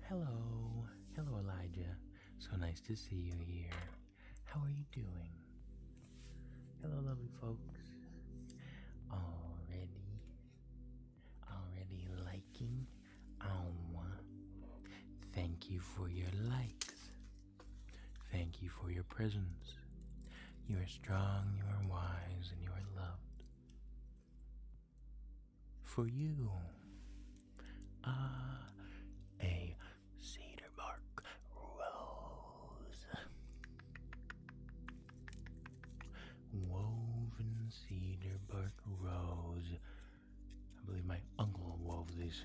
Hello, hello Elijah. So nice to see you here. How are you doing? Hello, lovely folks. Already liking? Thank you for your likes. Thank you for your presence. You are strong, you are wise, and you are loved. For you, a cedar bark rose. Woven cedar bark rose. I believe my uncle wove these.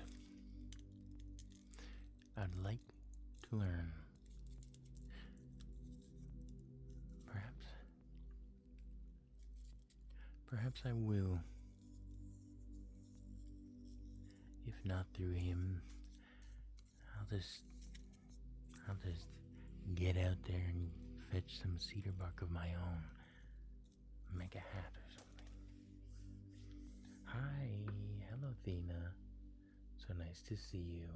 I'd like to learn. Perhaps I will. If not through him, I'll just get out there and fetch some cedar bark of my own. Make a hat or something. Hi, hello Thena. So nice to see you.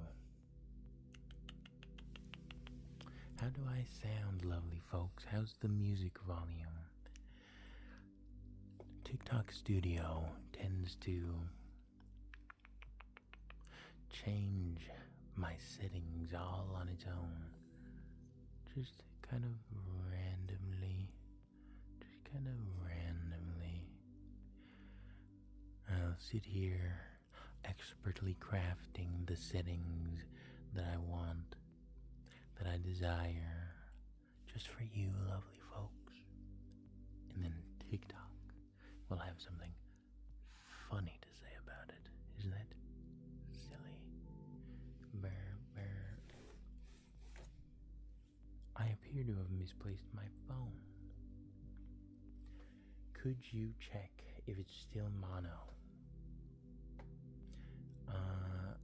How do I sound, lovely folks? How's the music volume? TikTok Studio tends to change my settings all on its own. Just kind of randomly. I'll sit here expertly crafting the settings that I want, that I desire, just for you, lovely folks. And then TikTok will have something funny to say about it. Isn't it silly? Brr, brr. I appear to have misplaced my phone. Could you check if it's still mono?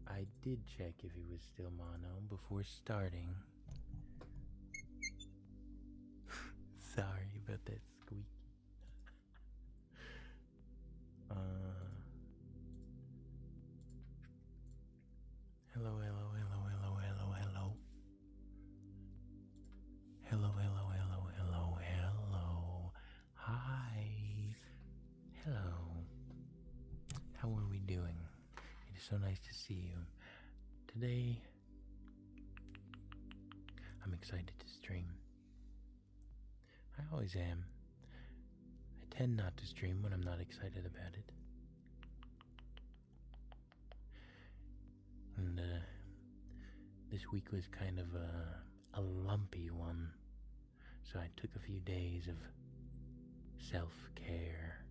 I did check if it was still mono before starting. Sorry about that squeak. Hello. Hello. Hi. Hello. How are we doing? It is so nice to see you. Today, I'm excited to stream. I always am. I tend not to stream when I'm not excited about it. And this week was kind of a lumpy one. So I took a few days of self-care.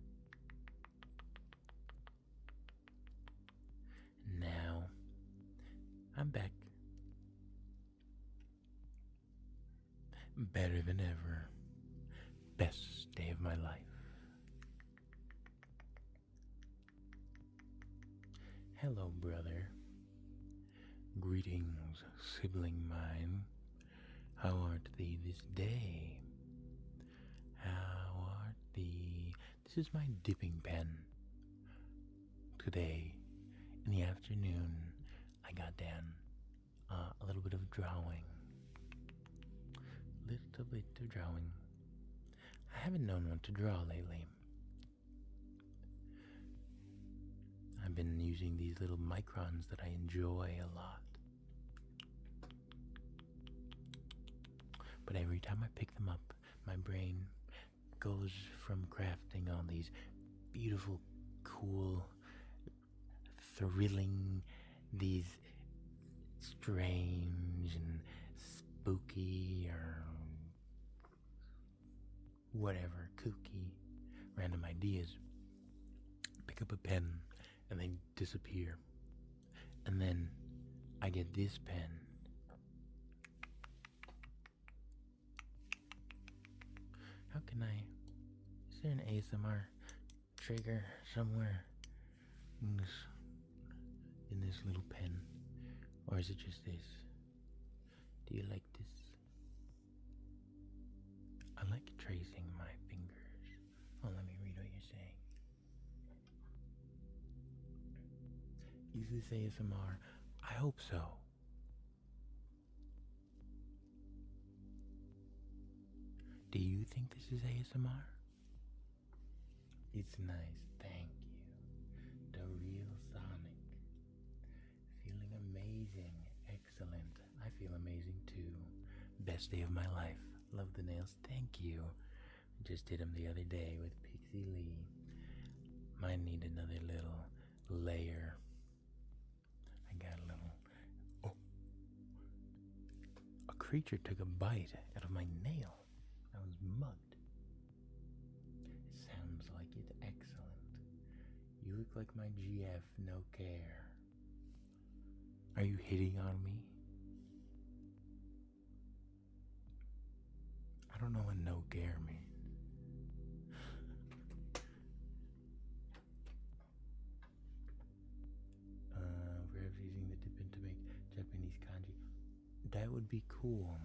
Now, I'm back. Better than ever. Best day of my life. Hello, brother. Greetings, sibling mine. How art thee this day? How art thee? This is my dipping pen. Today, in the afternoon, I got down a little bit of drawing. I haven't known what to draw lately. I've been using these little microns that I enjoy a lot. But every time I pick them up, my brain goes from crafting all these beautiful, cool, thrilling, these strange and spooky or whatever, kooky, random ideas. Pick up a pen and they disappear. And then I get this pen. How can I... Is there an ASMR trigger somewhere in this little pen? Or is it just this? Do you like this? I like tracing my fingers. Oh, let me read what you're saying. Is this ASMR? I hope so. Do you think this is ASMR? It's nice, thank you. The real Sonic. Feeling amazing, excellent. I feel amazing too. Best day of my life. Love the nails, thank you. Just did them the other day with Pixie Lee. Mine need another little layer. I got a little. Oh. A creature took a bite out of my nail. I was mugged. It sounds like it's excellent. You look like my GF, no care. Are you hitting on me? I don't know what no care means. Perhaps using the dip in to make Japanese kanji. That would be cool.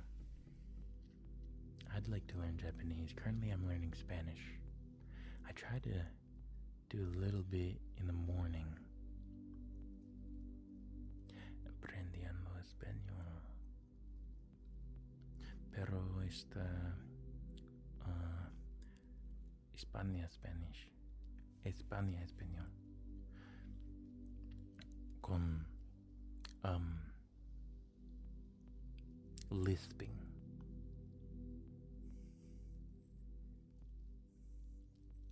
I'd like to learn Japanese. Currently I'm learning Spanish. I try to do a little bit in the morning. Aprendiendo español. Pero España Spanish. España español. Con lisping.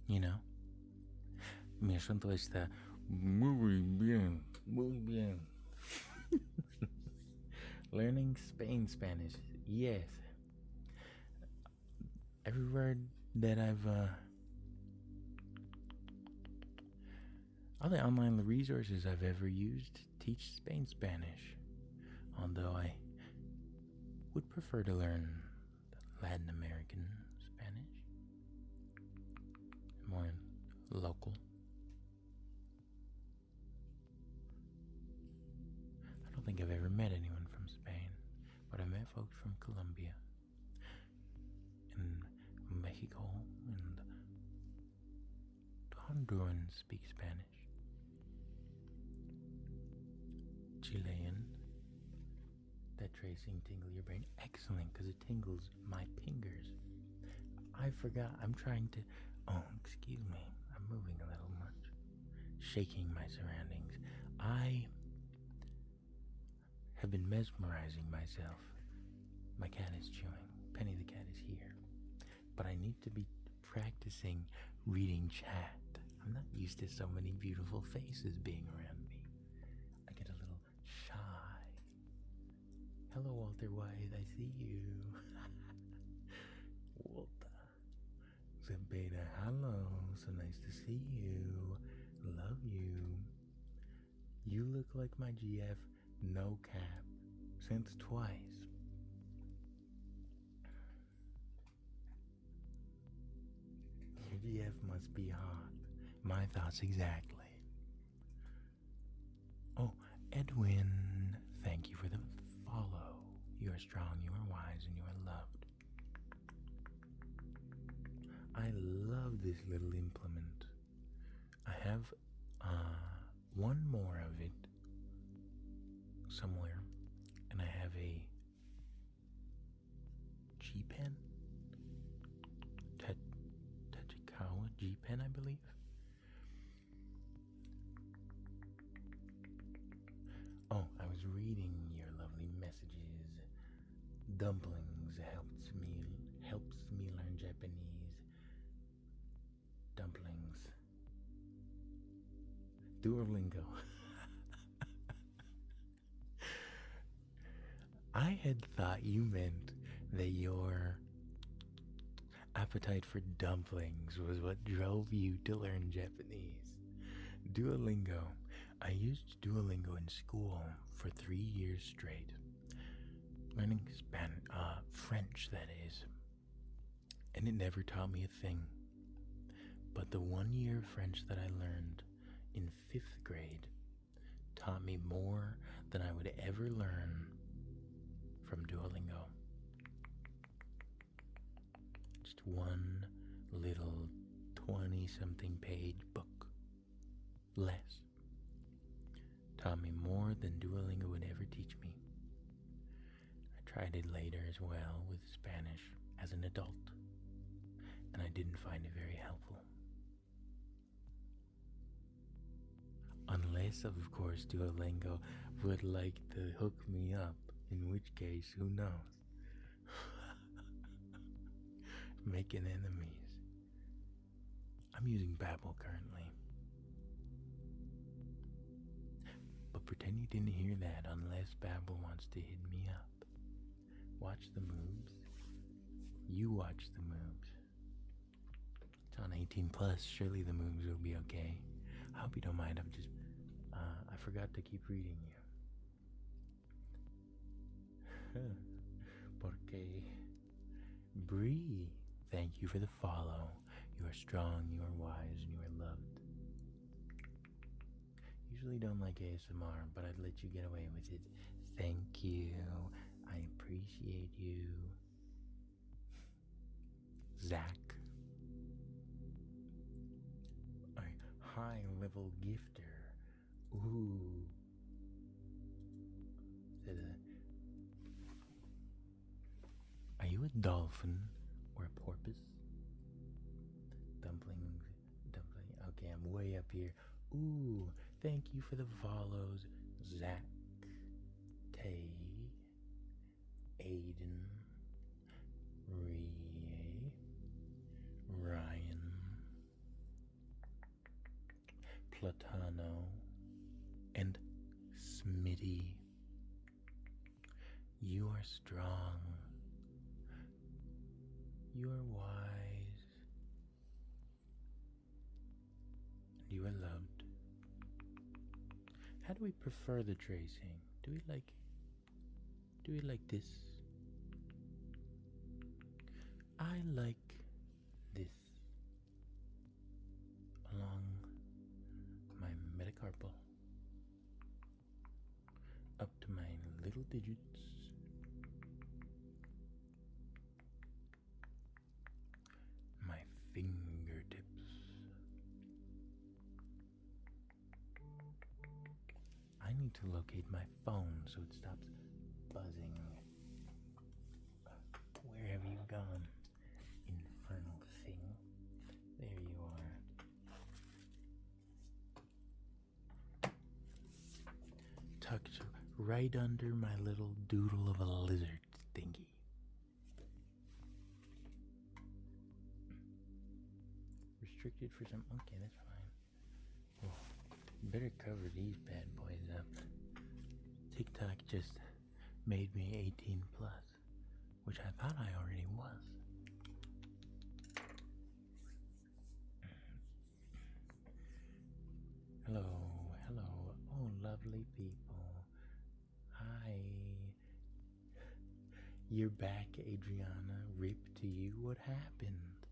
You know? Mi asunto está muy bien, muy bien. Learning Spanish, yes. Every word that I've all the online resources I've ever used teach Spanish. Although I would prefer to learn Latin American Spanish, more local. I don't think I've ever met anyone from Spain, but I met folks from Colombia and Mexico, and Hondurans speak Spanish. Chilean. That tracing tingle your brain. Excellent, because it tingles my fingers. I forgot. I'm trying to. Oh, excuse me. I'm moving a little much. Shaking my surroundings. I have been mesmerizing myself. My cat is chewing. Penny the cat is here. But I need to be practicing reading chat. I'm not used to so many beautiful faces being around me. I get a little shy. Hello, Walter White. I see you. Walter. Zabeta, hello. So nice to see you. Love you. You look like my GF, no cap. Since twice. Your GF must be hot. My thoughts exactly. Oh, Edwin, thank you for the follow. You are strong, you are wise, and you are loved. I love this little implement. I have one more of it somewhere, and I have a G-pen, Tachikawa G-pen, I believe. Oh, I was reading your lovely messages. Dumplings helps me learn Japanese. Dumplings. Duolingo. I had thought you meant that your appetite for dumplings was what drove you to learn Japanese. Duolingo. I used Duolingo in school for 3 years straight. Learning French, that is. And it never taught me a thing. But the 1 year of French that I learned in 5th grade taught me more than I would ever learn from Duolingo. Just one little 20-something page book. Less. Taught me more than Duolingo would ever teach me. I tried it later as well with Spanish as an adult. and I didn't find it very helpful. Unless, of course, Duolingo would like to hook me up, in which case, who knows? Making enemies. I'm using Babbel currently. But pretend you didn't hear that unless Babbel wants to hit me up. Watch the moves. You watch the moves. It's on 18 plus. Surely the moves will be okay. I hope you don't mind. I forgot to keep reading you. Porque Bree, thank you for the follow. You are strong, you are wise, and you are loved. Usually don't like ASMR, but I'd let you get away with it. Thank you. I appreciate you. Zach. A high level gifter. Ooh. Are you a dolphin or a porpoise? Dumpling. Okay, I'm way up here. Ooh, thank you for the follows. Zach, Tay, Aiden, Rie, Ryan, Platano, and Smitty. You are strong. You are wise. And you are loved. How do we prefer the tracing? Do we like this? I like this along my metacarpal up to my little digits. My fingertips. I need to locate my phone so it stops buzzing. Where have you gone, infernal thing? There you are. Tucked right under my little doodle of a lizard thingy. Restricted for some. Okay, that's fine. Well, better cover these bad boys up. TikTok just made me 18 plus, which I thought I already was. Hello, hello. Oh, lovely people. Hi. You're back, Adriana. Rip to you. What happened?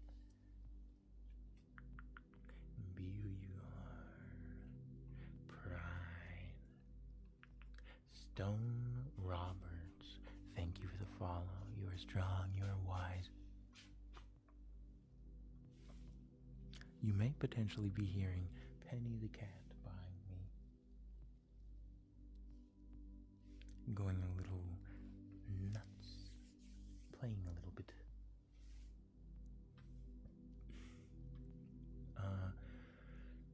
Be who you are. Pride. Stone Roberts. Thank you for the follow. You are strong. You are wise. You may potentially be hearing Penny the cat behind me, going a little nuts, playing a little bit.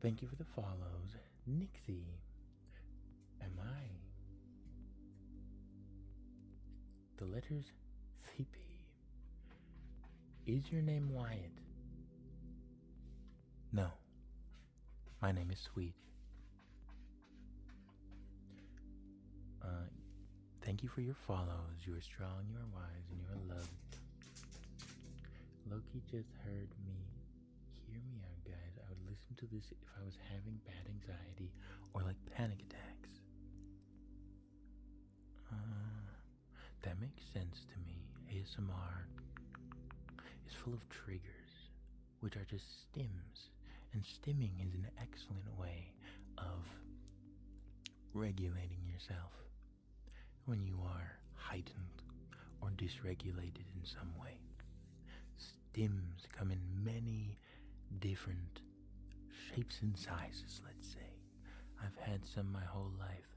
Thank you for the follows. Nixie, am I? The letters CP. Is your name Wyatt? No. My name is Sweet. Thank you for your follows. You are strong, you are wise, and you are loved. Loki just heard me. Hear me out, guys. I would listen to this if I was having bad anxiety or like panic attacks. That makes sense to me. ASMR is full of triggers, which are just stims. And stimming is an excellent way of regulating yourself when you are heightened or dysregulated in some way. Stims come in many different shapes and sizes, let's say. I've had some my whole life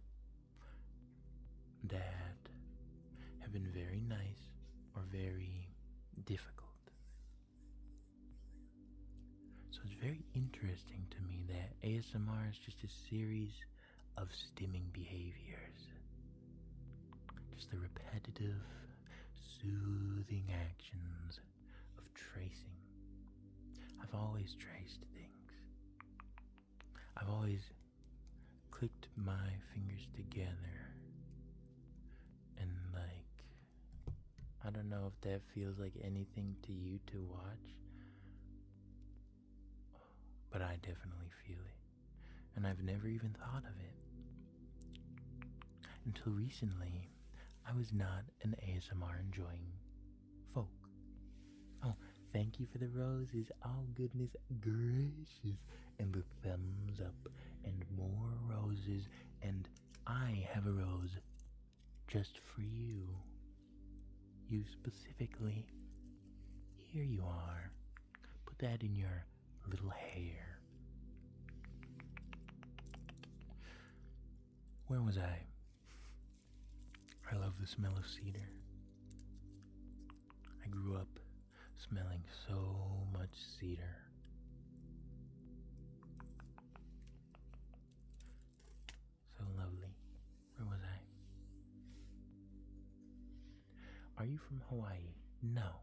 that have been very nice or very difficult. So it's very interesting to me that ASMR is just a series of stimming behaviors. Just the repetitive, soothing actions of tracing. I've always traced things. I've always clicked my fingers together and I don't know if that feels like anything to you to watch, but I definitely feel it. And I've never even thought of it. Until recently, I was not an ASMR enjoying folk. Oh, thank you for the roses. Oh, goodness gracious. And the thumbs up. And more roses. And I have a rose just for you. You specifically. Here you are. Put that in your little hair. Where was I? I love the smell of cedar. I grew up smelling so much cedar. So lovely. Where was I? Are you from Hawaii? No.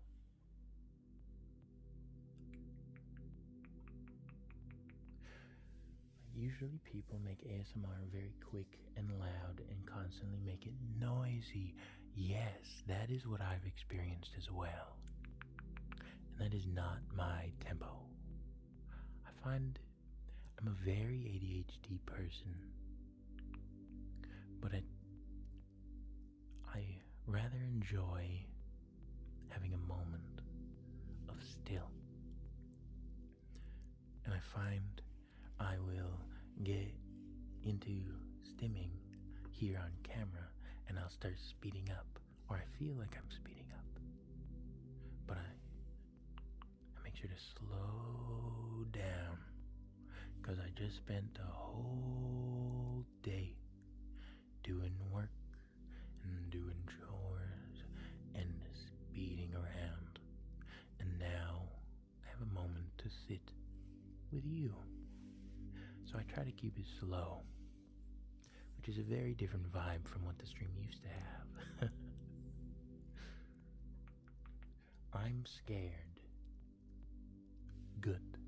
Usually people make ASMR very quick and loud and constantly make it noisy. Yes, that is what I've experienced as well. And that is not my tempo. I find I'm a very ADHD person, but I rather enjoy having a moment of still. And I find I will get into stimming here on camera and I'll start speeding up, or I feel like I'm speeding up, but I make sure to slow down because I just spent a whole day doing work and doing chores and speeding around, and now I have a moment to sit with you. So I try to keep it slow, which is a very different vibe from what the stream used to have. I'm scared. Good.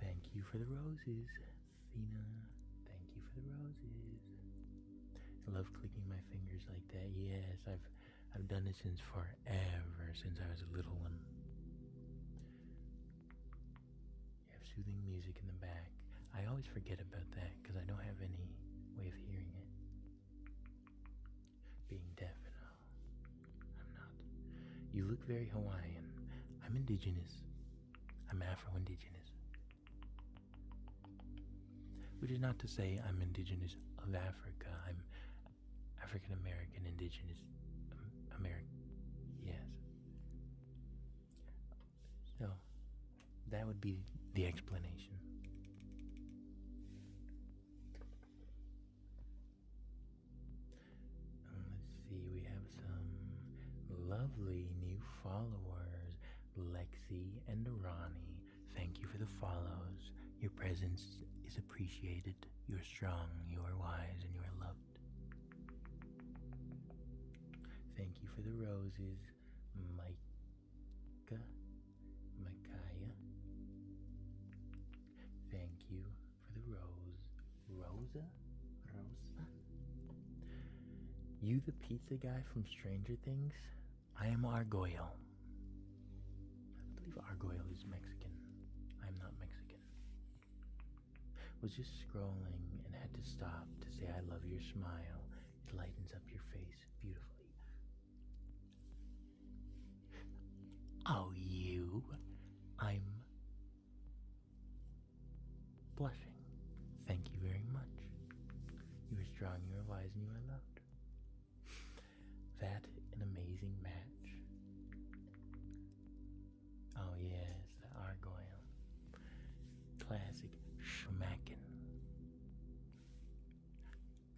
Thank you for the roses, Thina. Thank you for the roses. I love clicking my fingers like that. Yes, I've done it since forever, since I was a little one. You have soothing music in the back. I always forget about that because I don't have any way of hearing it. Being deaf and all. I'm not. You look very Hawaiian. I'm indigenous. I'm Afro-Indigenous. Which is not to say I'm indigenous of Africa. I'm African American Indigenous American. Yes. So, that would be the explanation. Let's see, we have some lovely new followers, Lexi and Ronnie. Thank you for the follows. Your presence is appreciated. You're strong, you are wise, and you are loved. Thank you for the roses, Micah. Thank you for the rose, Rosa. You the pizza guy from Stranger Things? I am Argoyle. I believe Argoyle is Mexican. I'm not Mexican. Was just scrolling and had to stop to say I love your smile. It lightens up your face beautifully. Oh, you. I'm blushing. Thank you very much. You are strong, you are wise, and you are loved. That an amazing match. Oh yes, the Argoyle. Classic schmackin'.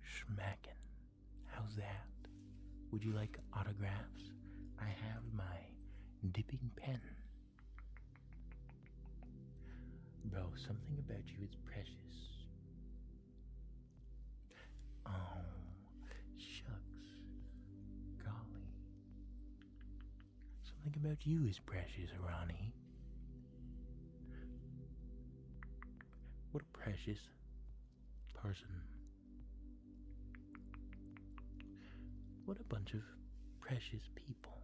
Schmackin'. How's Would you like autographs? I have my dipping pen. Bro, something about you is precious. Oh, shucks. Golly. Something about you is precious, Ronnie. What a precious person. What a bunch of precious people.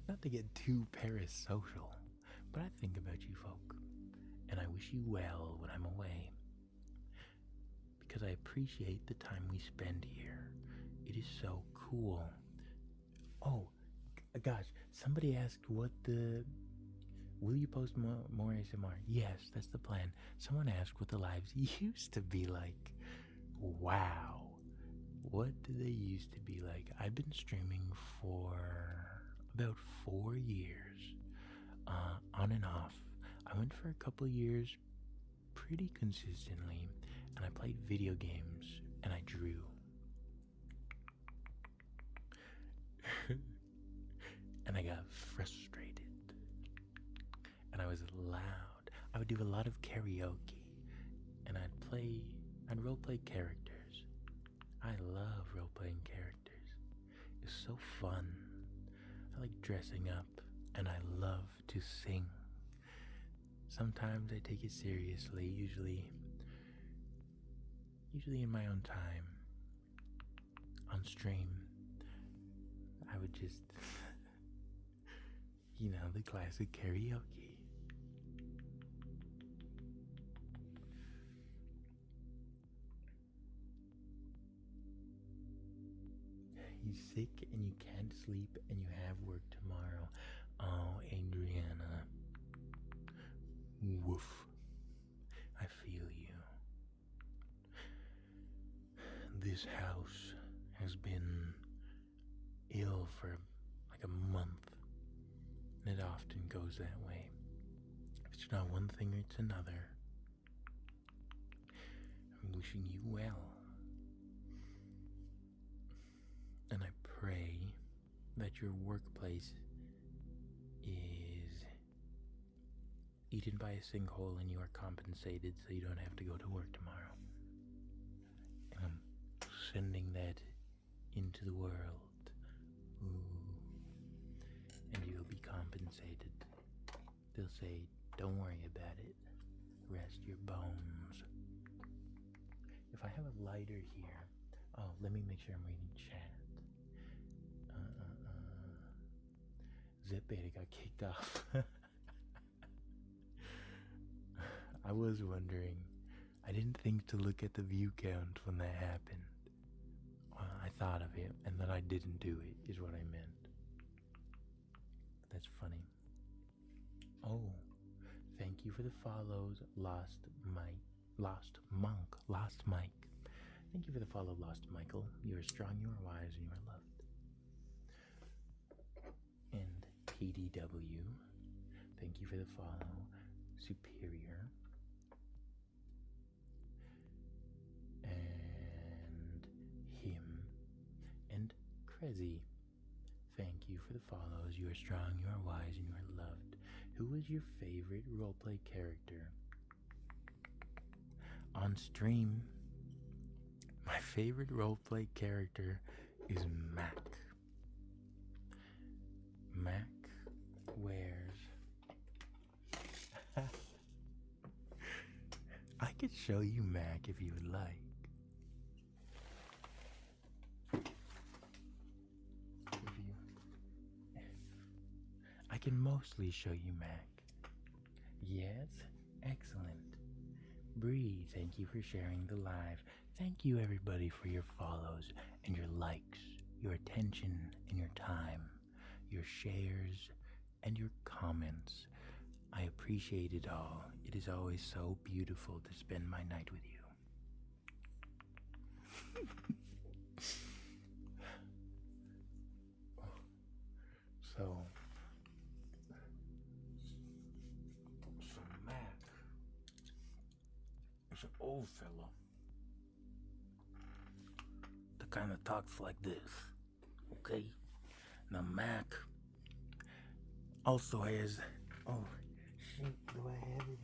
Not to get too parasocial, but I think about you folk, and I wish you well when I'm away, because I appreciate the time we spend here. It is so cool. Oh, gosh, somebody asked will you post more ASMR? Yes, that's the plan. Someone asked what the lives used to be like. Wow. What do they used to be like? I've been streaming for about 4 years, on and off. I went for a couple years pretty consistently, and I played video games, and I drew. And I got frustrated, and I was loud. I would do a lot of karaoke, and I'd roleplay characters. I love role-playing characters. It's so fun. I like dressing up, and I love to sing. Sometimes I take it seriously, usually in my own time. On stream, I would just, the classic karaoke. You sick and you can't sleep and you have work tomorrow. Oh, Adriana. Woof. I feel you. This house has been ill for like a month. And it often goes that way. It's not one thing, it's another. I'm wishing you well. And I pray that your workplace is eaten by a sinkhole and you are compensated so you don't have to go to work tomorrow. And I'm sending that into the world. Ooh. And you'll be compensated. They'll say, don't worry about it. Rest your bones. If I have a lighter here, let me make sure I'm reading chat. Zip Beta got kicked off. I was wondering. I didn't think to look at the view count when that happened. I thought of it, and then I didn't do it, is what I meant. That's funny. Oh, thank you for the follows, Lost Mike. Thank you for the follow, Lost Michael. You are strong, you are wise, and you are loved. And PDW, thank you for the follow, Superior. And him. And Crazy. Thank you for the follows. You are strong, you are wise, and you are loved. Who is your favorite roleplay character? On stream, my favorite roleplay character is Mac. Mac wears... I could show you Mac if you would like. I can mostly show you Mac. Yes? Excellent. Bree, thank you for sharing the live. Thank you everybody for your follows and your likes, your attention and your time, your shares and your comments. I appreciate it all. It is always so beautiful to spend my night with you. So Mac is over old fella that kind of talks like this. Okay? Now, Mac also has. Oh, shit, do I have it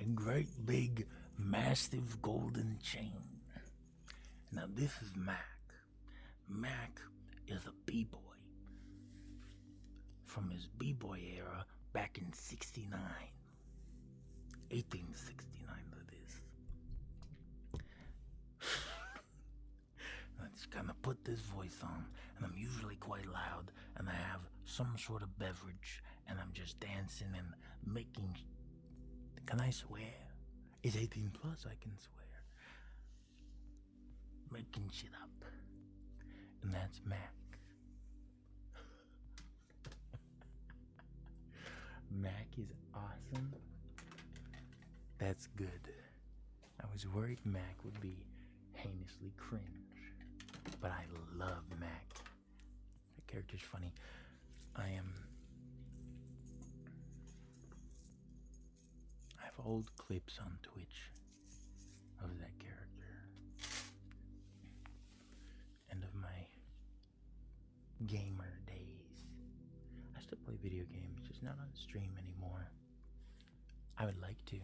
in? A great big, massive golden chain. Now, this is Mac. Mac is a b-boy from his b-boy era back in 69. 1869, that is. I just kind of put this voice on, and I'm usually quite loud, and I have some sort of beverage, and I'm just dancing and making. Can I swear? It's 18 plus, I can swear. Making shit up. And that's Mac. Mac is awesome. That's good. I was worried Mac would be heinously cringe, but I love Mac. That character's funny. I have old clips on Twitch of that character and of my gamer days. I still play video games, just not on stream anymore. I would like to.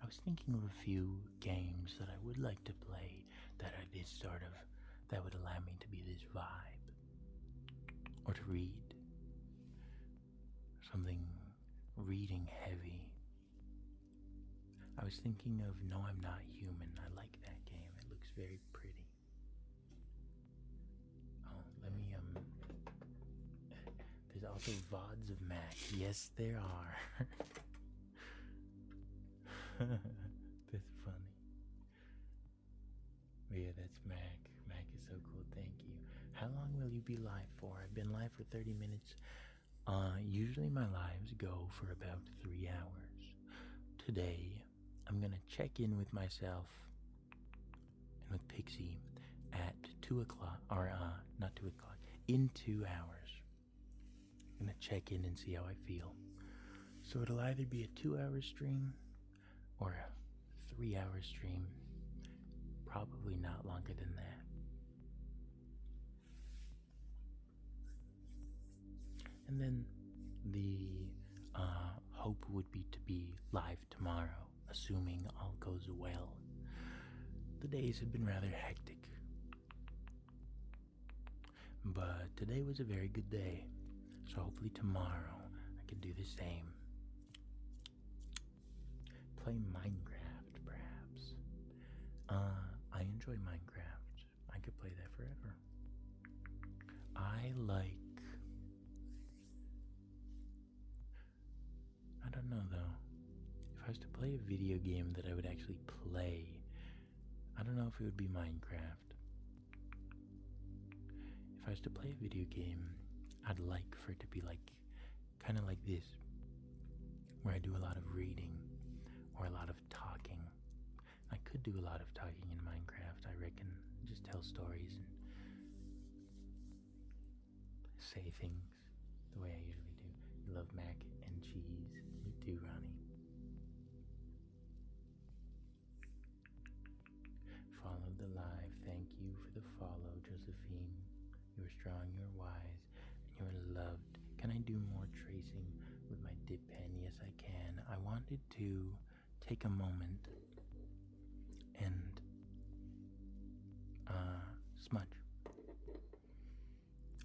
I was thinking of a few games that I would like to play that I did sort of, that would allow me to be this vibe. Or to read. Something reading heavy. I was thinking of No, I'm Not Human. I like that game. It looks very pretty. Oh, let me, there's also VODs of Mac. Yes, there are. That's funny. But yeah, that's Mac. Mac is so cool. Thank you. How long will you be live for? I've been live for 30 minutes. Usually my lives go for about 3 hours. Today, I'm gonna check in with myself and with Pixie at 2 o'clock, or not 2 o'clock, in 2 hours. I'm gonna check in and see how I feel. So it'll either be a 2-hour stream or a 3-hour stream. Probably not longer than that. And then the hope would be to be live tomorrow, assuming all goes well. The days have been rather hectic, but today was a very good day, so hopefully tomorrow I can do the same. Play Minecraft, perhaps. I enjoy Minecraft. I could play that forever. I don't know though. If I was to play a video game that I would actually play, I don't know if it would be Minecraft. If I was to play a video game, I'd like for it to be like, kind of like this, where I do a lot of reading or a lot of talking. I could do a lot of talking in Minecraft, I reckon. Just tell stories and say things the way I usually do. You love mac and cheese. You too, Ronnie. Followed the live. Thank you for the follow, Josephine. You are strong, you are wise, and you are loved. Can I do more tracing with my dip pen? Yes, I can. I wanted to take a moment and smudge.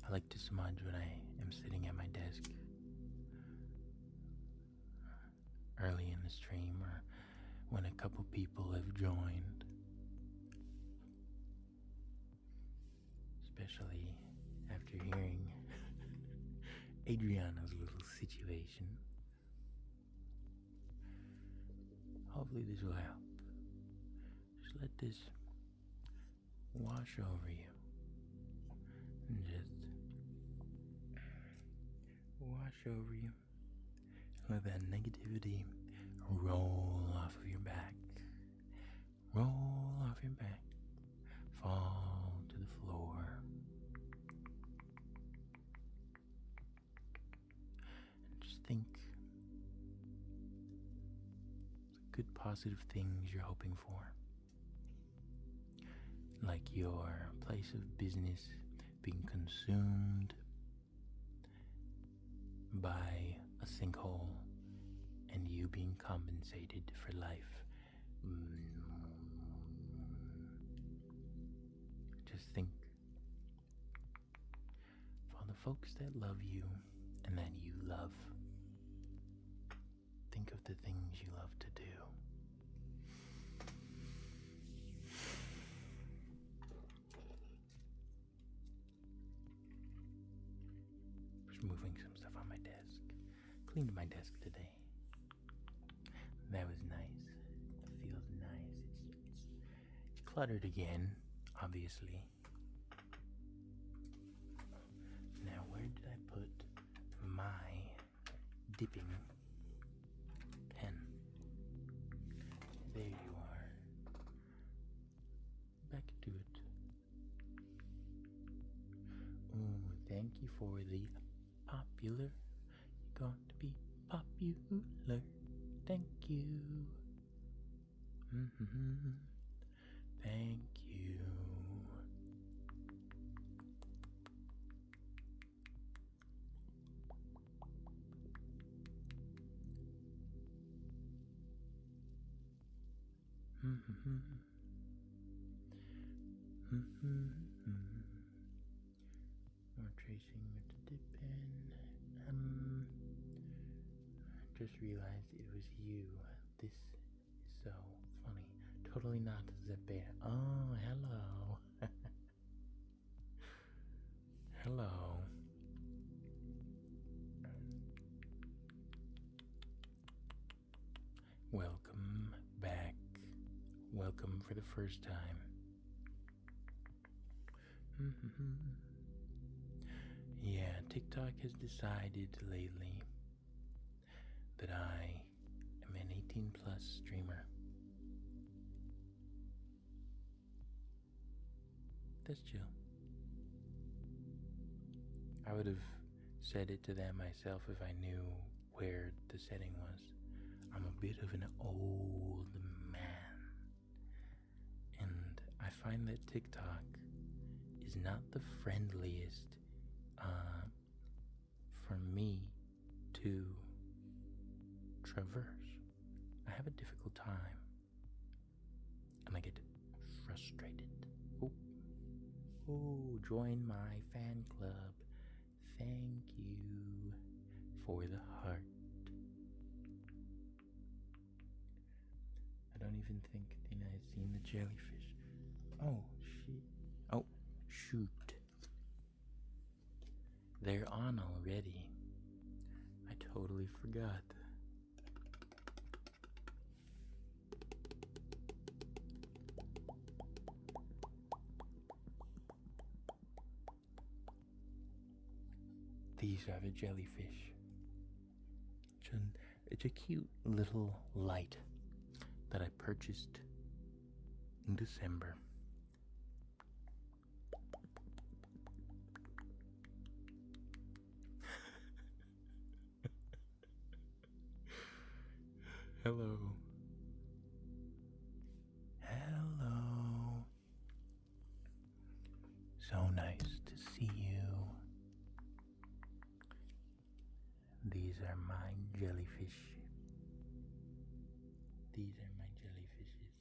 I like to smudge when I am sitting at my desk early in the stream or when a couple people have joined. Especially after hearing Adriana's little situation. Hopefully this will help. Just let this wash over you. And just wash over you. Let that negativity roll off of your back. Roll off your back. Fall to the floor. good positive things you're hoping for. Like your place of business being consumed by a sinkhole and you being compensated for life. Just think of all the folks that love you and that you love. Think of the things you love to do. Just moving some stuff on my desk. Cleaned my desk today. That was nice. It feels nice. It's cluttered again, obviously. Now, where did I put my dipping pen? There you are. Back to it. Oh, thank you for the popular. You're going to be popular. Thank you. Thank you. More tracing with the dip pen. Just realized it was you. This is so funny. Totally not the bear. Oh, hello. Hello. Welcome back. Welcome for the first time. Yeah, TikTok has decided lately that I am an 18 plus streamer. That's chill. I would have said it to them myself if I knew where the setting was. I'm a bit of an old man. And I find that TikTok is not the friendliest for me to traverse. I have a difficult time. And I get frustrated. Oh, join my fan club. Thank you for the heart. I don't even think Dina has seen the jellyfish. Oh, shoot. They're on already. I totally forgot. These are the jellyfish. It's a cute little light that I purchased in December. Hello. Hello. So nice to see you. These are my jellyfish. These are my jellyfishes.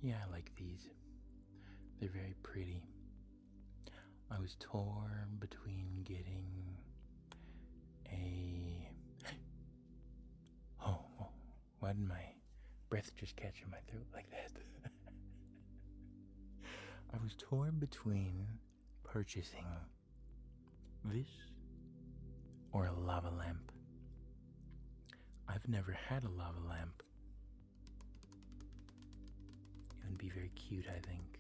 Yeah, I like these. They're very pretty. I was torn between getting a... Oh, why did my breath just catch in my throat like that? I was torn between purchasing this or a lava lamp. I've never had a lava lamp. It would be very cute, I think.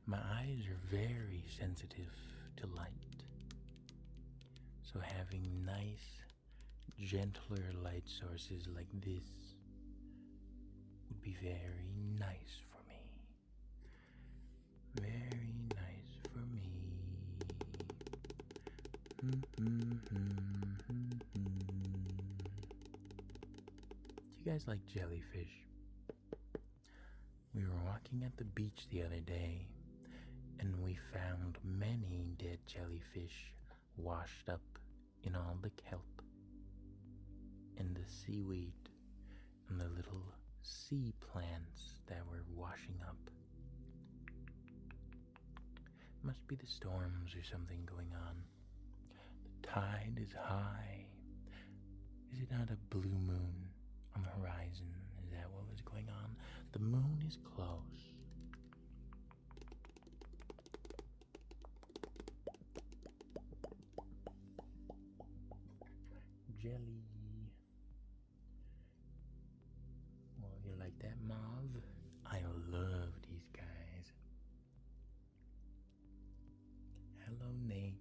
My eyes are very sensitive to light. So having nice, gentler light sources like this be very nice for me. Very nice for me. Do you guys like jellyfish? We were walking at the beach the other day, and we found many dead jellyfish washed up in all the kelp and the seaweed and the little sea plants that were washing up. Must be the storms or something going on. The tide is high. Is it not a blue moon on the horizon? Is that what was going on? The moon is close. Jelly. Well, you like that, Mauve? I love these guys. Hello, Nate.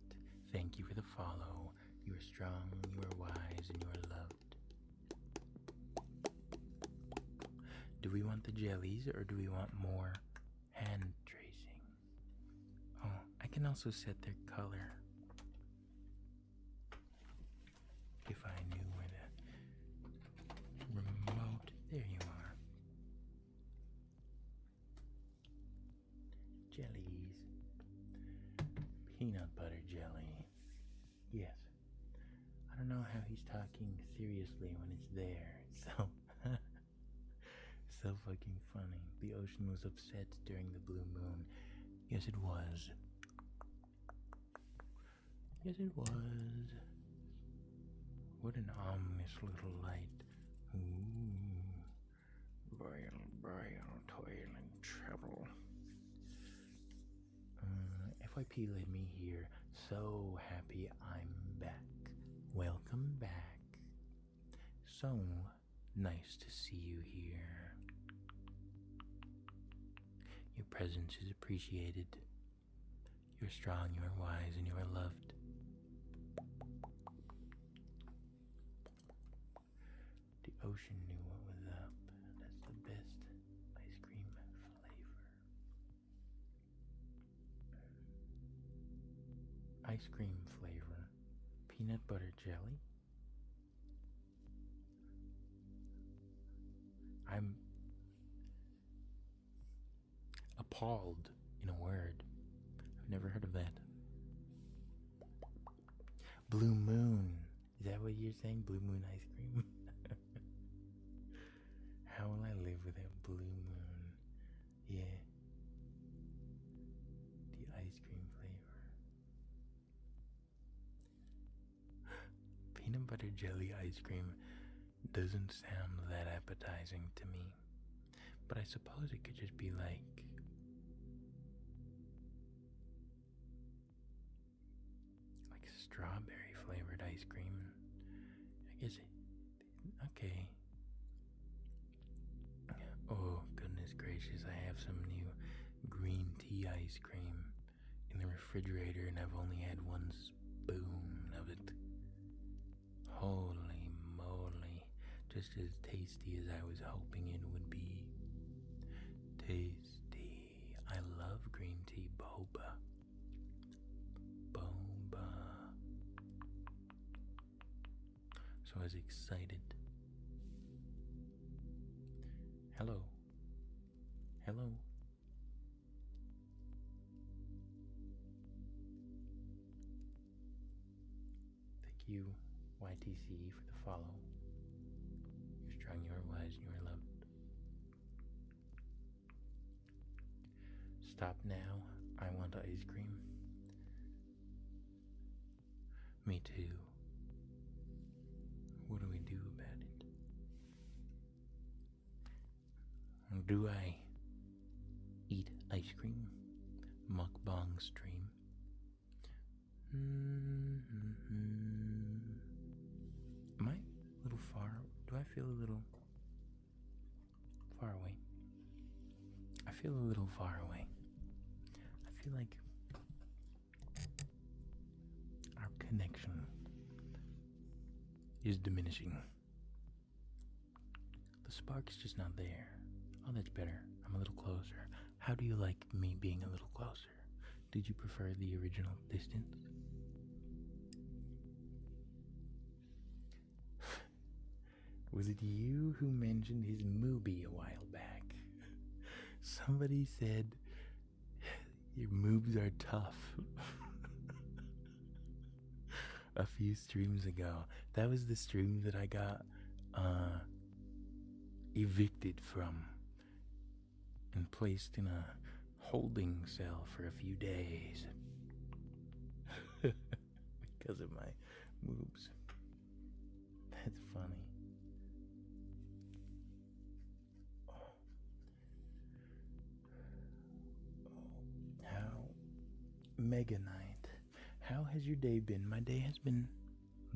Thank you for the follow. You are strong, you are wise, and you are loved. Do we want the jellies, or do we want more hand tracing? Oh, I can also set their color. If I knew where the remote... There you are. Jellies. Peanut butter jelly. Yes. I don't know how he's talking seriously when it's there. So... so fucking funny. The ocean was upset during the blue moon. Yes, it was. Yes, it was. What an ominous little light. Ooh. Braille, toil and trouble. FYP led me here. So happy I'm back. Welcome back. So nice to see you here. Your presence is appreciated. You're strong, you are wise, and you are loved. The ocean knew what was up. That's the best ice cream flavor. Ice cream flavor. Peanut butter jelly. I'm appalled, in a word. I've never heard of that. Blue moon. Is that what you're saying? Blue moon ice cream? How will I live without blue moon? Yeah. The ice cream flavor. Peanut butter jelly ice cream doesn't sound that appetizing to me. But I suppose it could just be like strawberry flavored ice cream. I guess okay. Oh goodness gracious, I have some new green tea ice cream in the refrigerator and I've only had one spoon of it. Holy moly, just as tasty as I was hoping it would be. Tasty. I love green tea boba. Boba. So I was excited. Hello. Hello. Thank you, YTC, for the follow. You're strong, you are wise, and you are loved. Stop now. I want ice cream. Me too. What do we do about it? Do I eat ice cream? Mukbang stream. Am I a little far? Do I feel a little far away? I feel a little far away. I feel like our connection is diminishing. The spark's just not there. Oh, that's better. I'm a little closer. How do you like me being a little closer? Did you prefer the original distance? Was it you who mentioned his movie a while back? Somebody said your moves are tough. A few streams ago. That was the stream that I got evicted from and placed in a holding cell for a few days because of my moves. That's funny. How Mega Knight. How has your day been? My day has been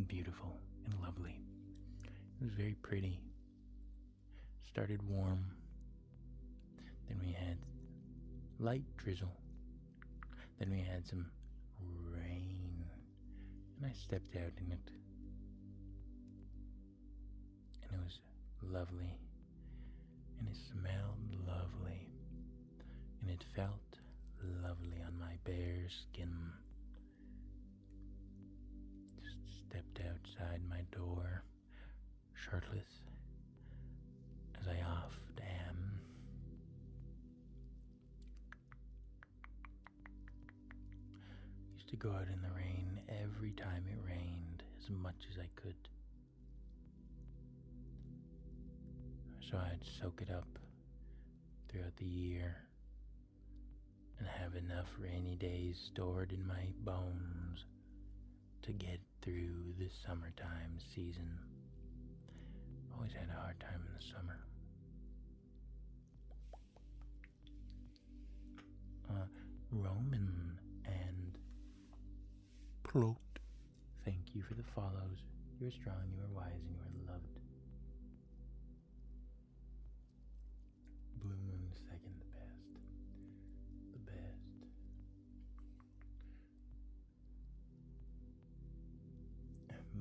beautiful and lovely. It was very pretty. Started warm. Then we had light drizzle. Then we had some rain. And I stepped out in it. And it was lovely. And it smelled lovely. And it felt lovely on my bare skin. Just stepped outside my door, shirtless, as I oft am. Used to go out in the rain every time it rained, as much as I could. So I'd soak it up throughout the year and have enough rainy days stored in my bones to get through the summertime season. Always had a hard time in the summer. Roman and Plot, thank you for the follows. You are strong, you are wise, and you are loved. Blue Moon second best. The best.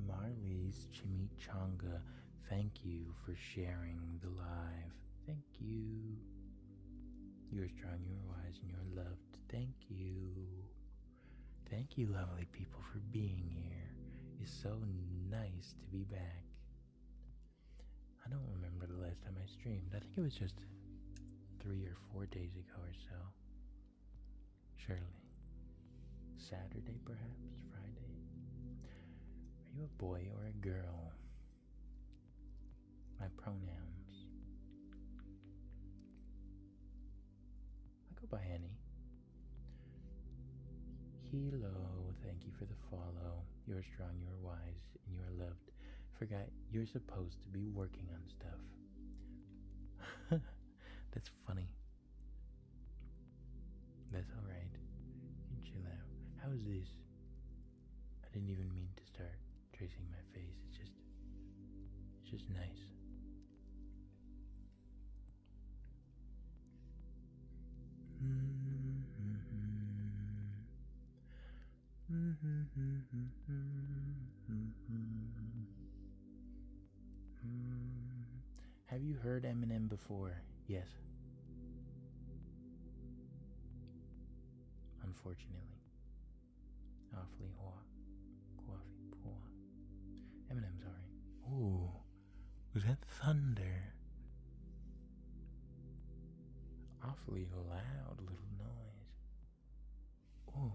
Marley's Chimichanga, thank you for sharing the live. Thank you. You are strong, you are wise, and you are loved. Thank you. Thank you, lovely people, for being here. It's so nice to be back. I don't remember the last time I streamed. I think it was just 3 or 4 days ago or so. Surely. Saturday, perhaps? Friday? Are you a boy or a girl? My pronouns. I go by Annie. Hello, thank you for the follow. You are strong, you are wise, and you are loved. Forgot you're supposed to be working on stuff. That's funny. That's alright. You can chill out. How is this? I didn't even mean to start tracing my face. It's just nice. Have you heard Eminem before? Yes. Unfortunately. Awfully coffee poor. Eminem, sorry. Ooh, was that thunder? Awfully loud little noise. Ooh,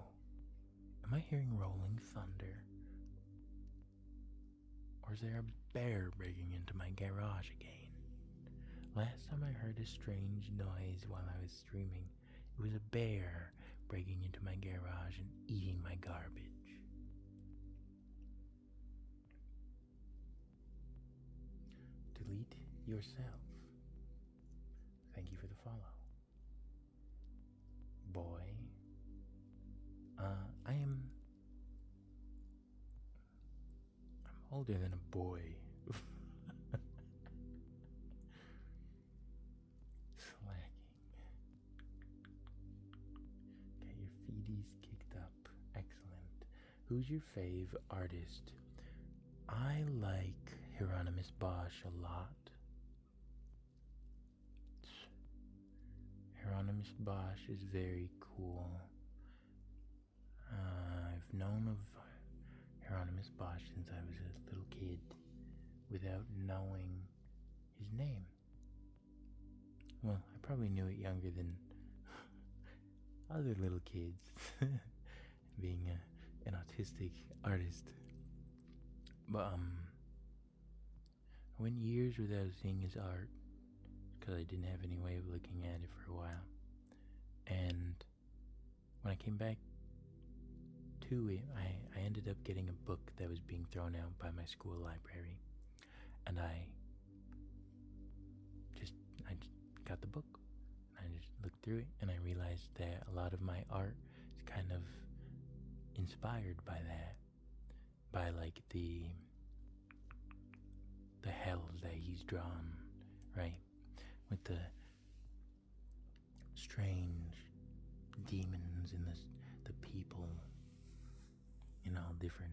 am I hearing rolling thunder? Or is there a bear breaking into my garage again? Last time I heard a strange noise while I was streaming, it was a bear breaking into my garage and eating my garbage. Delete yourself. Thank you for the follow. Boy. I'm older than a boy. Slacking. Got your feeties kicked up. Excellent. Who's your fave artist? I like Hieronymus Bosch a lot. Hieronymus Bosch is very cool. I've known of Hieronymus Bosch since I was a little kid without knowing his name. Well, I probably knew it younger than other little kids, being an autistic artist. But I went years without seeing his art because I didn't have any way of looking at it for a while. And when I came back to it, I ended up getting a book that was being thrown out by my school library. And I just got the book. I just looked through it and I realized that a lot of my art is kind of inspired by that. By like the hells that he's drawn, right? With the strange demons and the people in all different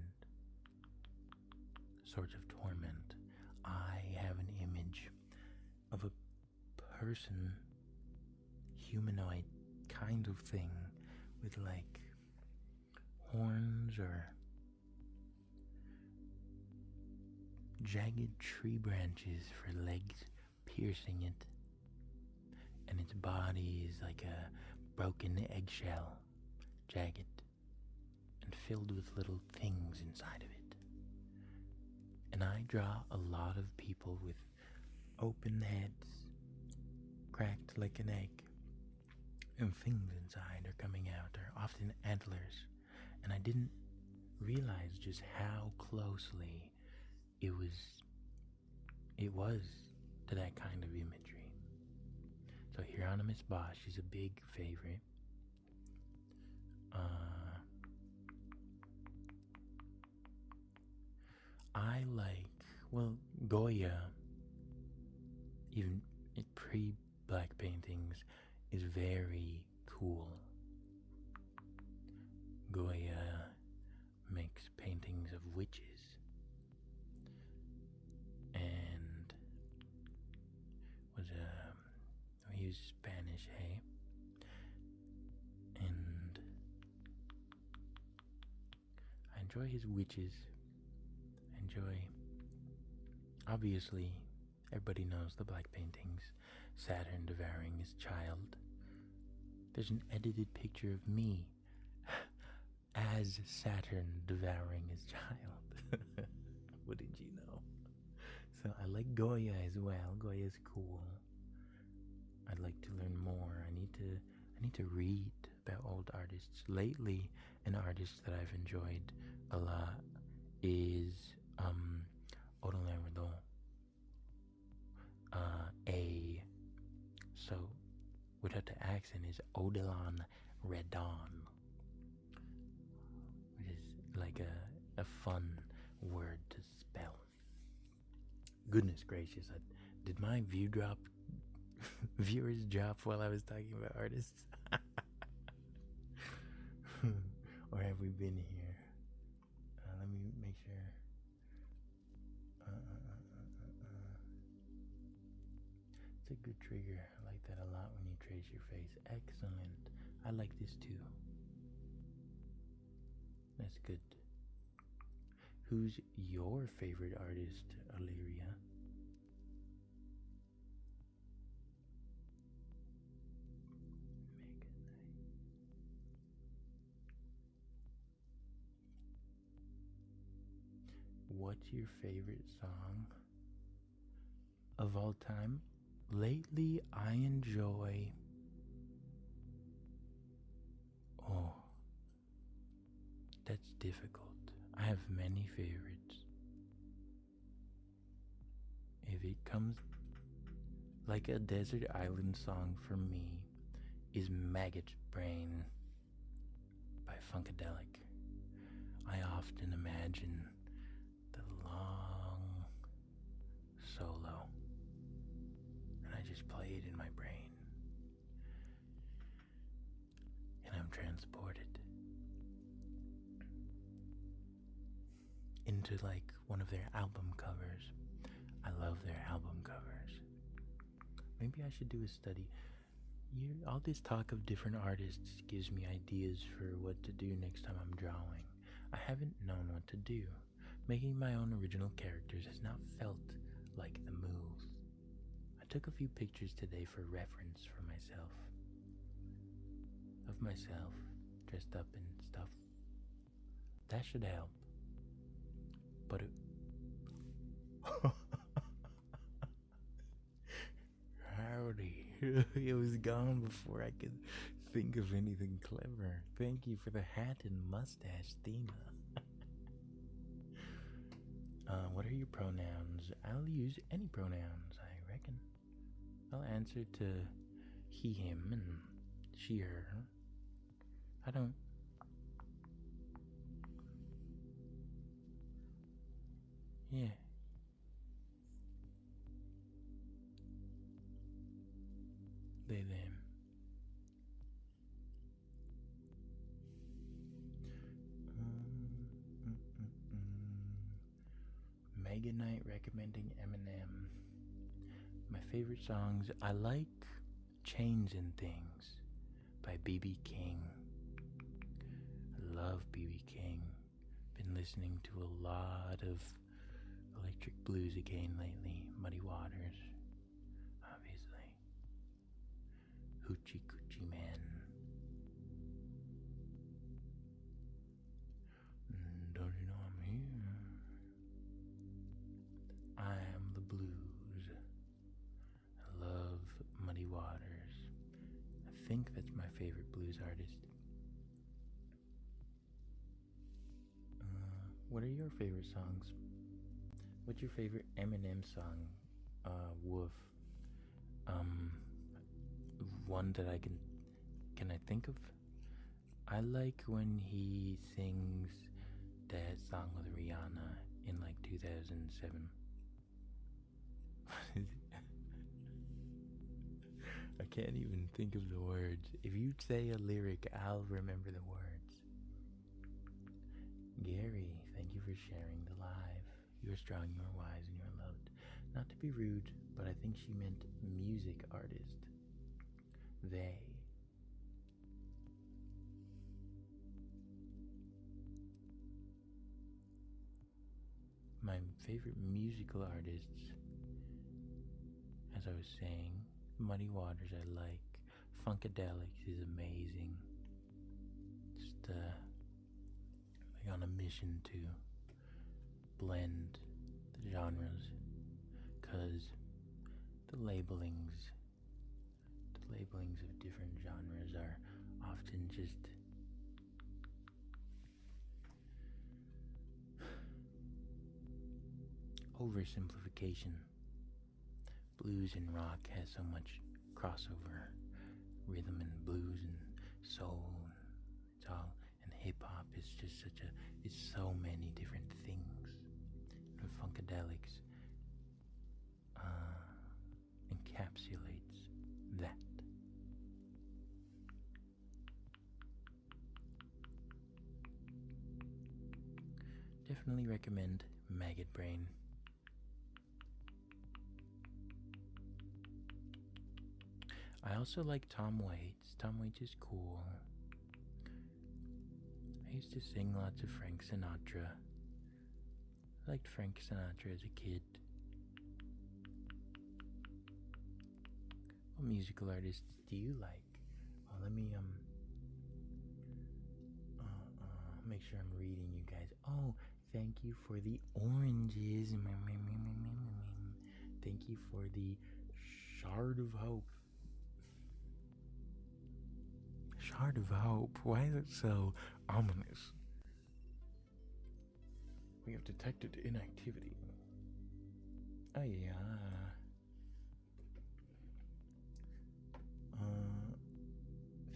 sorts of torment. I have an image of a person, humanoid kind of thing, with like horns or jagged tree branches for legs piercing it, and its body is like a broken eggshell, jagged and filled with little things inside of it. And I draw a lot of people with open heads, cracked like an egg, and things inside are coming out, or often antlers. And I didn't realize just how closely it was to that kind of imagery. So Hieronymus Bosch is a big favorite. I like, well, Goya, even pre-black paintings, is very cool. Goya makes paintings of witches. And he was Spanish, hey? And I enjoy his witches. Obviously, everybody knows the black paintings, Saturn devouring his child. There's an edited picture of me as Saturn devouring his child. What did you know? So I like Goya as well. Goya's cool. I'd like to learn more. I need to read about old artists. Lately, an artist that I've enjoyed a lot is Audelaire Redon. So without the accent is Odilon Redon, which is like a fun word to spell. Goodness gracious, did my viewers drop while I was talking about artists? Or have we been here? Let me make sure. It's a good trigger. I like that a lot when you trace your face. Excellent. I like this too. That's good. Who's your favorite artist, Illyria? What's your favorite song of all time? Lately, I enjoy... Oh, that's difficult. I have many favorites. If it comes like a desert island song for me is Maggot's Brain by Funkadelic. I often imagine the long solo and I just play it in my brain and I'm transported into like one of their album covers. I love their album covers. Maybe I should do a study. all this talk of different artists gives me ideas for what to do next time I'm drawing. I haven't known what to do. Making my own original characters has not felt like the move. I took a few pictures today for reference for myself. Of myself, dressed up and stuff. That should help. But howdy. It was gone before I could think of anything clever. Thank you for the hat and mustache, Thema. What are your pronouns? I'll use any pronouns, I reckon. I'll answer to he, him, and she, her. I don't. Yeah. They, them. Mega Knight recommending Eminem. My favorite songs, I like Chains and Things by B.B. King. I love B.B. King. Been listening to a lot of electric blues again lately. Muddy Waters, obviously. Hoochie Coochie Man. Don't you know I'm here? I am the blues. I love Muddy Waters. I think that's my favorite blues artist. What are your favorite songs? What's your favorite Eminem song? Woof. One that I can I think of? I like when he sings that song with Rihanna in like 2007. I can't even think of the words. If you say a lyric, I'll remember the words. Gary, thank you for sharing the live. You are strong, you are wise, and you are loved. Not to be rude, but I think she meant music artist. They. My favorite musical artists, as I was saying, Muddy Waters I like. Funkadelics is amazing. Just like on a mission to blend the genres, cause the labelings of different genres are often just oversimplification. Blues and rock has so much crossover, rhythm and blues and soul. It's all, and hip hop is just it's so many different things. And Funkadelics encapsulates that. Definitely recommend Maggot Brain. I also like Tom Waits. Tom Waits is cool. I used to sing lots of Frank Sinatra. I liked Frank Sinatra as a kid. What musical artists do you like? Let me make sure I'm reading you guys. Oh, thank you for the oranges. Thank you for the Shard of Hope. Shard of Hope. Why is it so ominous? We have detected inactivity. Oh yeah.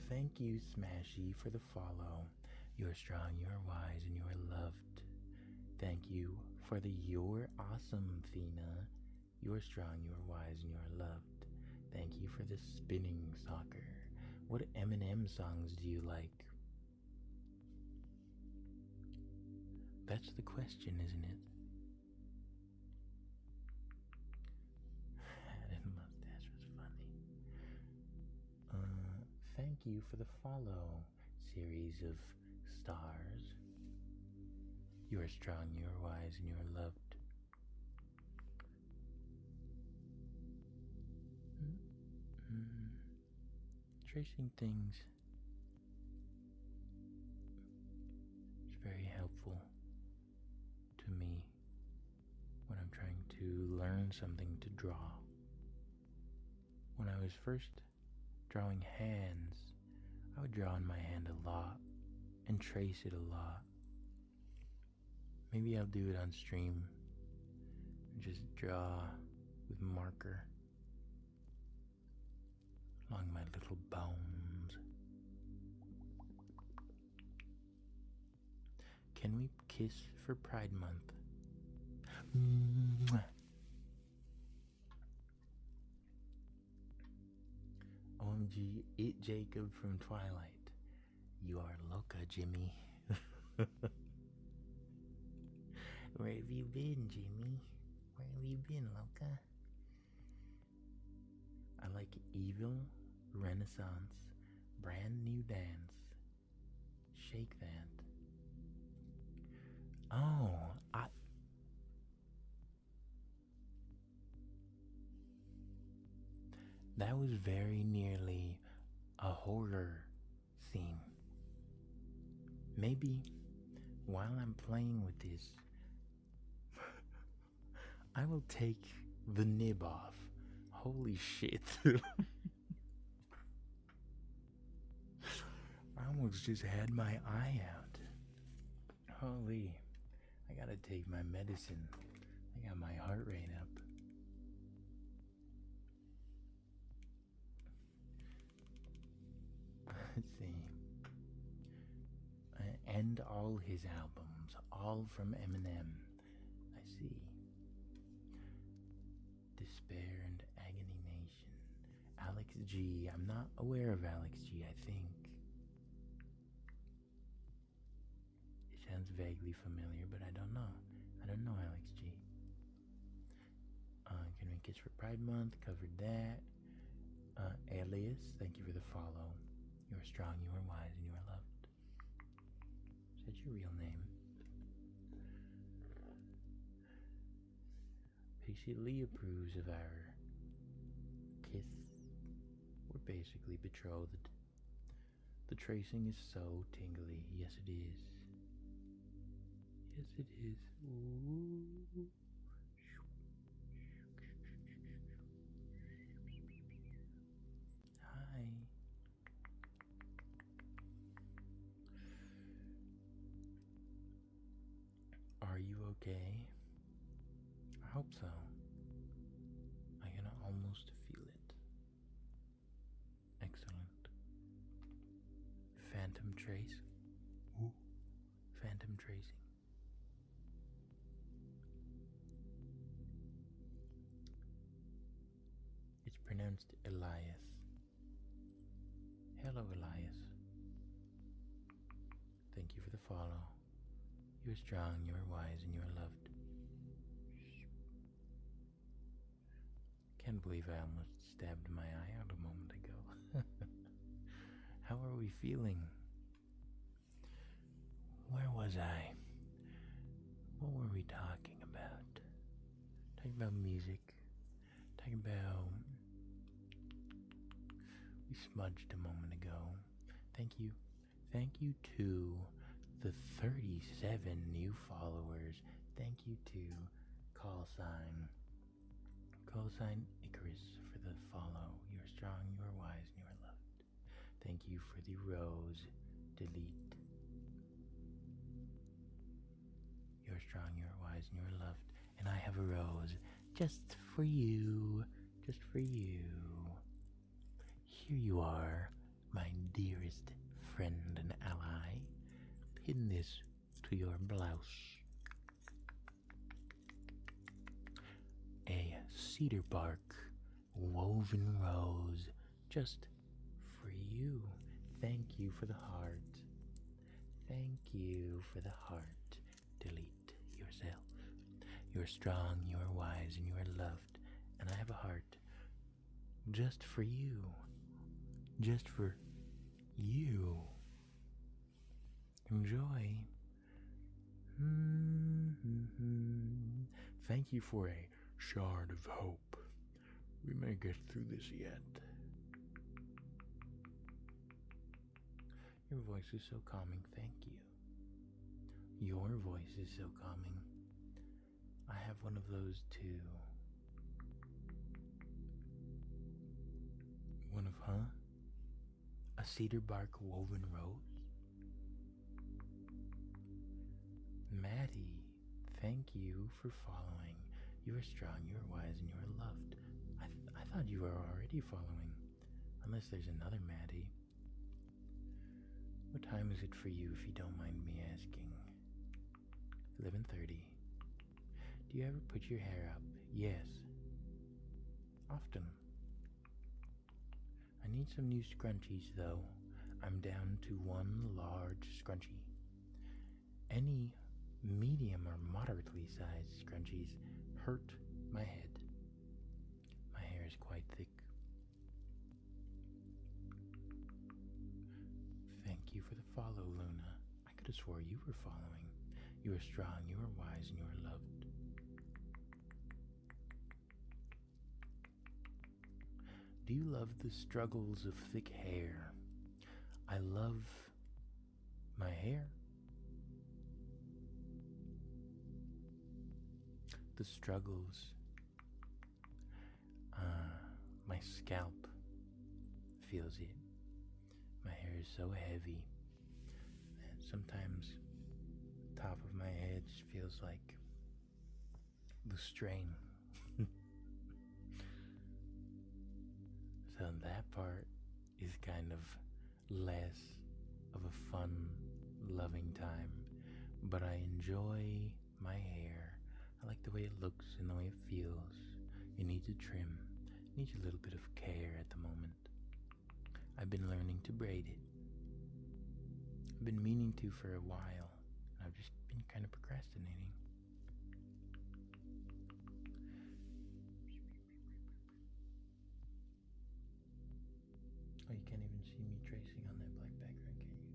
Thank you, Smashy, for the follow. You are strong, you are wise, and you are loved. Thank you for the you're awesome, Fina. You are strong, you are wise, and you are loved. Thank you for the spinning soccer. What Eminem songs do you like? That's the question, isn't it? Hat and mustache was funny. thank you for the follow, series of stars. You are strong, you are wise, and you are loved. Tracing things is very helpful to me when I'm trying to learn something to draw. When I was first drawing hands, I would draw on my hand a lot and trace it a lot. Maybe I'll do it on stream and just draw with marker along my little bones. Can we kiss for Pride Month? Mwah. OMG, it Jacob from Twilight. You are loca, Jimmy. Where have you been, Jimmy? Where have you been, loca? I like evil, renaissance, brand new dance. Shake that. Oh, that was very nearly a horror scene. Maybe while I'm playing with this, I will take the nib off. Holy shit. I almost just had my eye out. Holy. I gotta take my medicine. I got my heart rate up. Let's see. And all his albums. All from Eminem. I see. Despair and Agony Nation. Alex G. I'm not aware of Alex G, I think. It sounds vaguely familiar, but I don't know. I don't know Alex G. Can we kiss for Pride Month? Covered that. Alias, thank you for the follow. You are strong, you are wise, and you are loved. Is that your real name? Pacey Lee approves of our kiss. We're basically betrothed. The tracing is so tingly. Yes, it is. Yes, it is. Ooh. Hi. Are you okay? I hope so. I can almost feel it. Excellent. Phantom trace. Ooh. Phantom tracing. It's pronounced Elias. Hello, Elias. Thank you for the follow. You are strong, you are wise, and you are loved. Can't believe I almost stabbed my eye out a moment ago. How are we feeling? Where was I? What were we talking about? Talking about music. Talking about... We smudged a moment ago. Thank you. Thank you to the 37 new followers. Thank you to call sign Icarus for the follow. You are strong, you are wise, and you are loved. Thank you for the rose. Delete. You are strong, you are wise, and you are loved. And I have a rose just for you. Just for you. Here you are, my dearest friend and ally. Pin this to your blouse. A cedar bark woven rose just for you. Thank you for the heart. Thank you for the heart. Delete yourself. You are strong, you are wise, and you are loved. And I have a heart just for you. Just for you. Enjoy. Thank you for a shard of hope. We may get through this yet. Your voice is so calming, thank you. Your voice is so calming. I have one of those too. One of, a cedar bark woven rose? Maddie, thank you for following. You are strong, you are wise, and you are loved. I thought you were already following. Unless there's another Maddie. What time is it for you, if you don't mind me asking? 11:30. Do you ever put your hair up? Yes. Often. I need some new scrunchies, though. I'm down to one large scrunchie. Any medium or moderately sized scrunchies hurt my head. My hair is quite thick. Thank you for the follow, Luna. I could have swore you were following. You are strong, you are wise, and you are loved. Do you love the struggles of thick hair? I love my hair. The struggles. My scalp feels it. My hair is so heavy. And sometimes the top of my head just feels like the strain. So that part is kind of less of a fun, loving time. But I enjoy my hair. I like the way it looks and the way it feels. It needs a trim. It needs a little bit of care at the moment. I've been learning to braid it. I've been meaning to for a while. And I've just been kind of procrastinating. Oh, you can't even see me tracing on that black background, can you?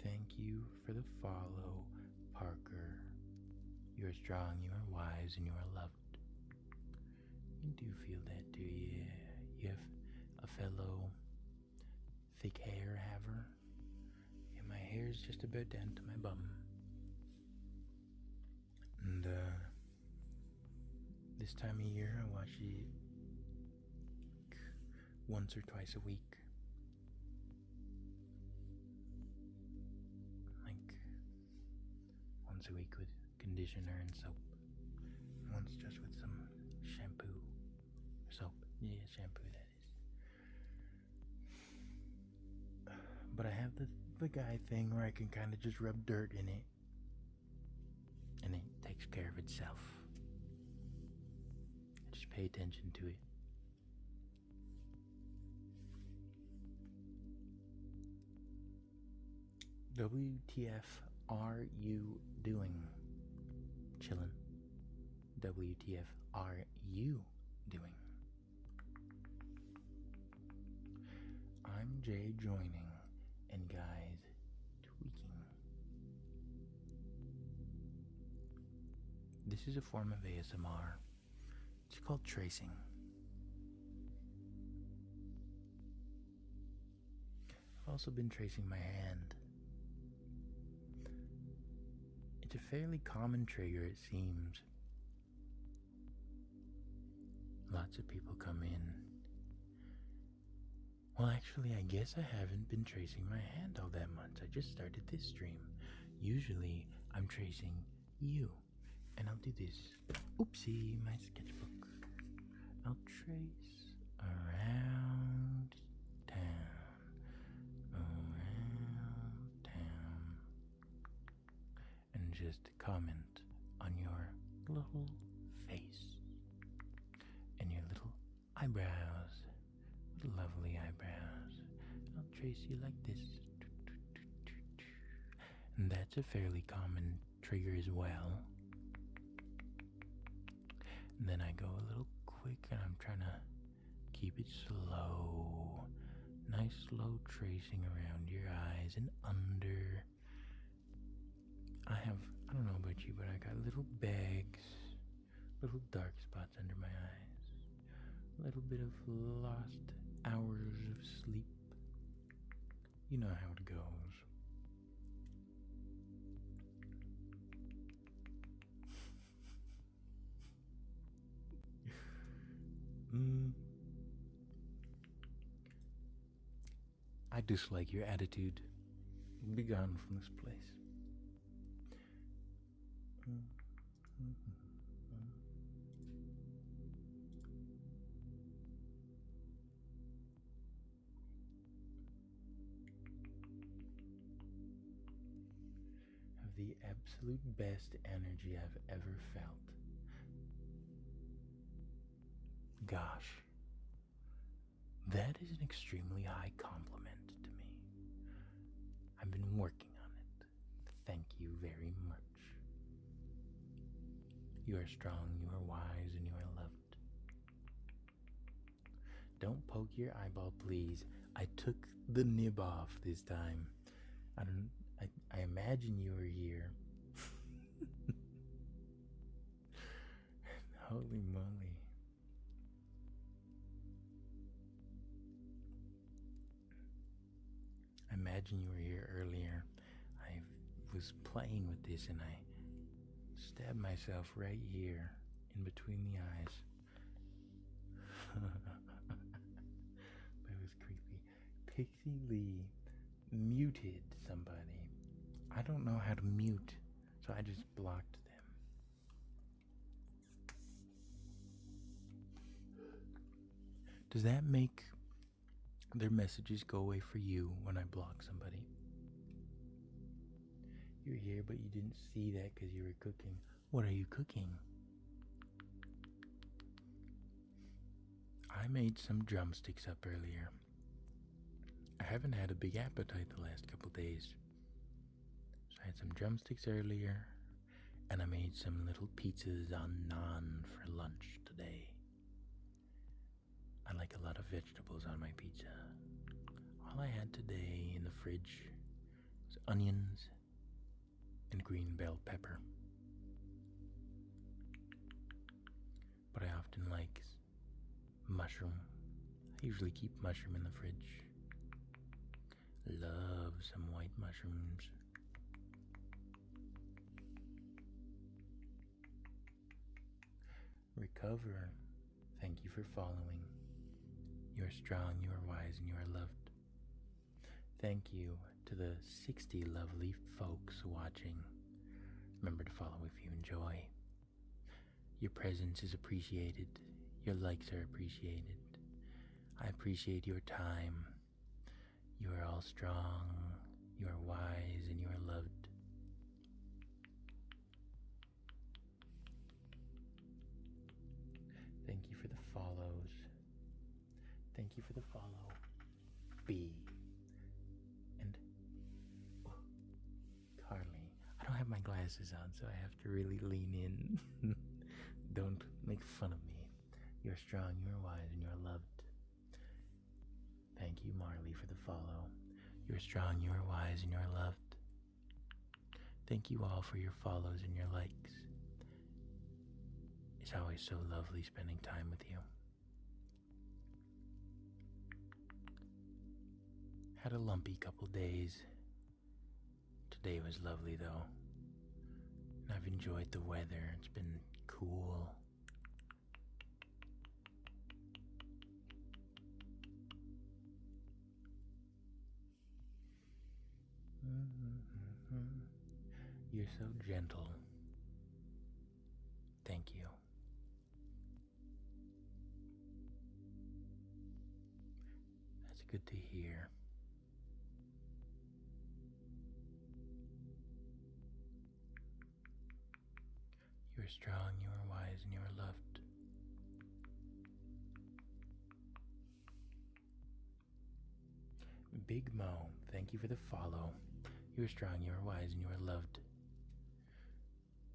Thank you for the follow, Parker. You are strong, you are wise, and you are loved. You do feel that, do you? You have a fellow thick hair haver? Yeah, my hair is just about down to my bum. And, this time of year, I wash it once or twice a week. Like, once a week with conditioner and soap. Once just with some shampoo. Soap. Yeah, shampoo, that is. But I have the guy thing where I can kind of just rub dirt in it. And it takes care of itself. I just pay attention to it. WTF are you doing? Chillin'. WTF are you doing? I'm Jay joining, and guys, tweaking. This is a form of ASMR. It's called tracing. I've also been tracing my hand. It's a fairly common trigger, it seems. Lots of people come in. Well, actually, I guess I haven't been tracing my hand all that much. I just started this stream. Usually, I'm tracing you. And I'll do this. Oopsie, my sketchbook. I'll trace around town. Around town. And just comment on your little face. And your little eyebrows. Lovely eyebrows. I'll trace you like this. And that's a fairly common trigger as well. And then I go a little quick and I'm trying to keep it slow. Nice slow tracing around your eyes and under. I don't know about you, but I got little bags, little dark spots under my eyes. A little bit of lost hours of sleep. You know how it goes. I dislike your attitude. Be gone from this place. Have the absolute best energy I've ever felt. Gosh, that is an extremely high compliment to me. I've been working on it. Thank you very much. You are strong, you are wise, and you are loved. Don't poke your eyeball, please. I took the nib off this time. I imagine you were here. Holy moly. I imagine you were here earlier. I was playing with this and I stabbed myself right here in between the eyes. That was creepy. Pixie Lee muted somebody. I don't know how to mute, so I just blocked them. Does that make their messages go away for you when I block somebody? You're here, but you didn't see that because you were cooking. What are you cooking? I made some drumsticks up earlier. I haven't had a big appetite the last couple days. So I had some drumsticks earlier, and I made some little pizzas on naan for lunch today. I like a lot of vegetables on my pizza. All I had today in the fridge was onions and green bell pepper. But I often like mushroom. I usually keep mushroom in the fridge. Love some white mushrooms. Recover. Thank you for following. You are strong, you are wise, and you are loved. Thank you to the 60 lovely folks watching. Remember to follow if you enjoy. Your presence is appreciated. Your likes are appreciated. I appreciate your time. You are all strong, you are wise, and you are loved. Thank you for the follows. Thank you for the follow. B. And Carly. I don't have my glasses on, so I have to really lean in. Don't make fun of me. You're strong, you're wise, and you're loved. Thank you, Marley, for the follow. You're strong, you are wise, and you are loved. Thank you all for your follows and your likes. It's always so lovely spending time with you. Had a lumpy couple days. Today was lovely though. And I've enjoyed the weather. It's been cool. You're so gentle. Thank you. That's good to hear. You are strong, you are wise, and you are loved. Big Mo, thank you for the follow. You are strong, you are wise, and you are loved.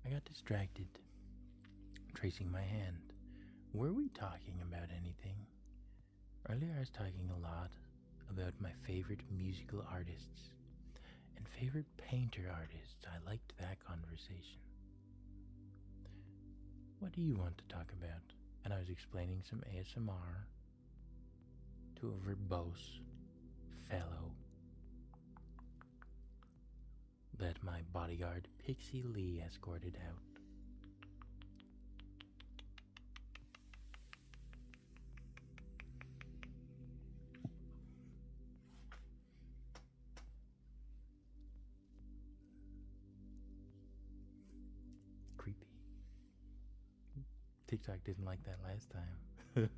I got distracted, tracing my hand. Were we talking about anything? Earlier, I was talking a lot about my favorite musical artists and favorite painter artists. I liked that conversation. What do you want to talk about? And I was explaining some ASMR to a verbose fellow that my bodyguard Pixie Lee escorted out. Creepy. TikTok didn't like that last time.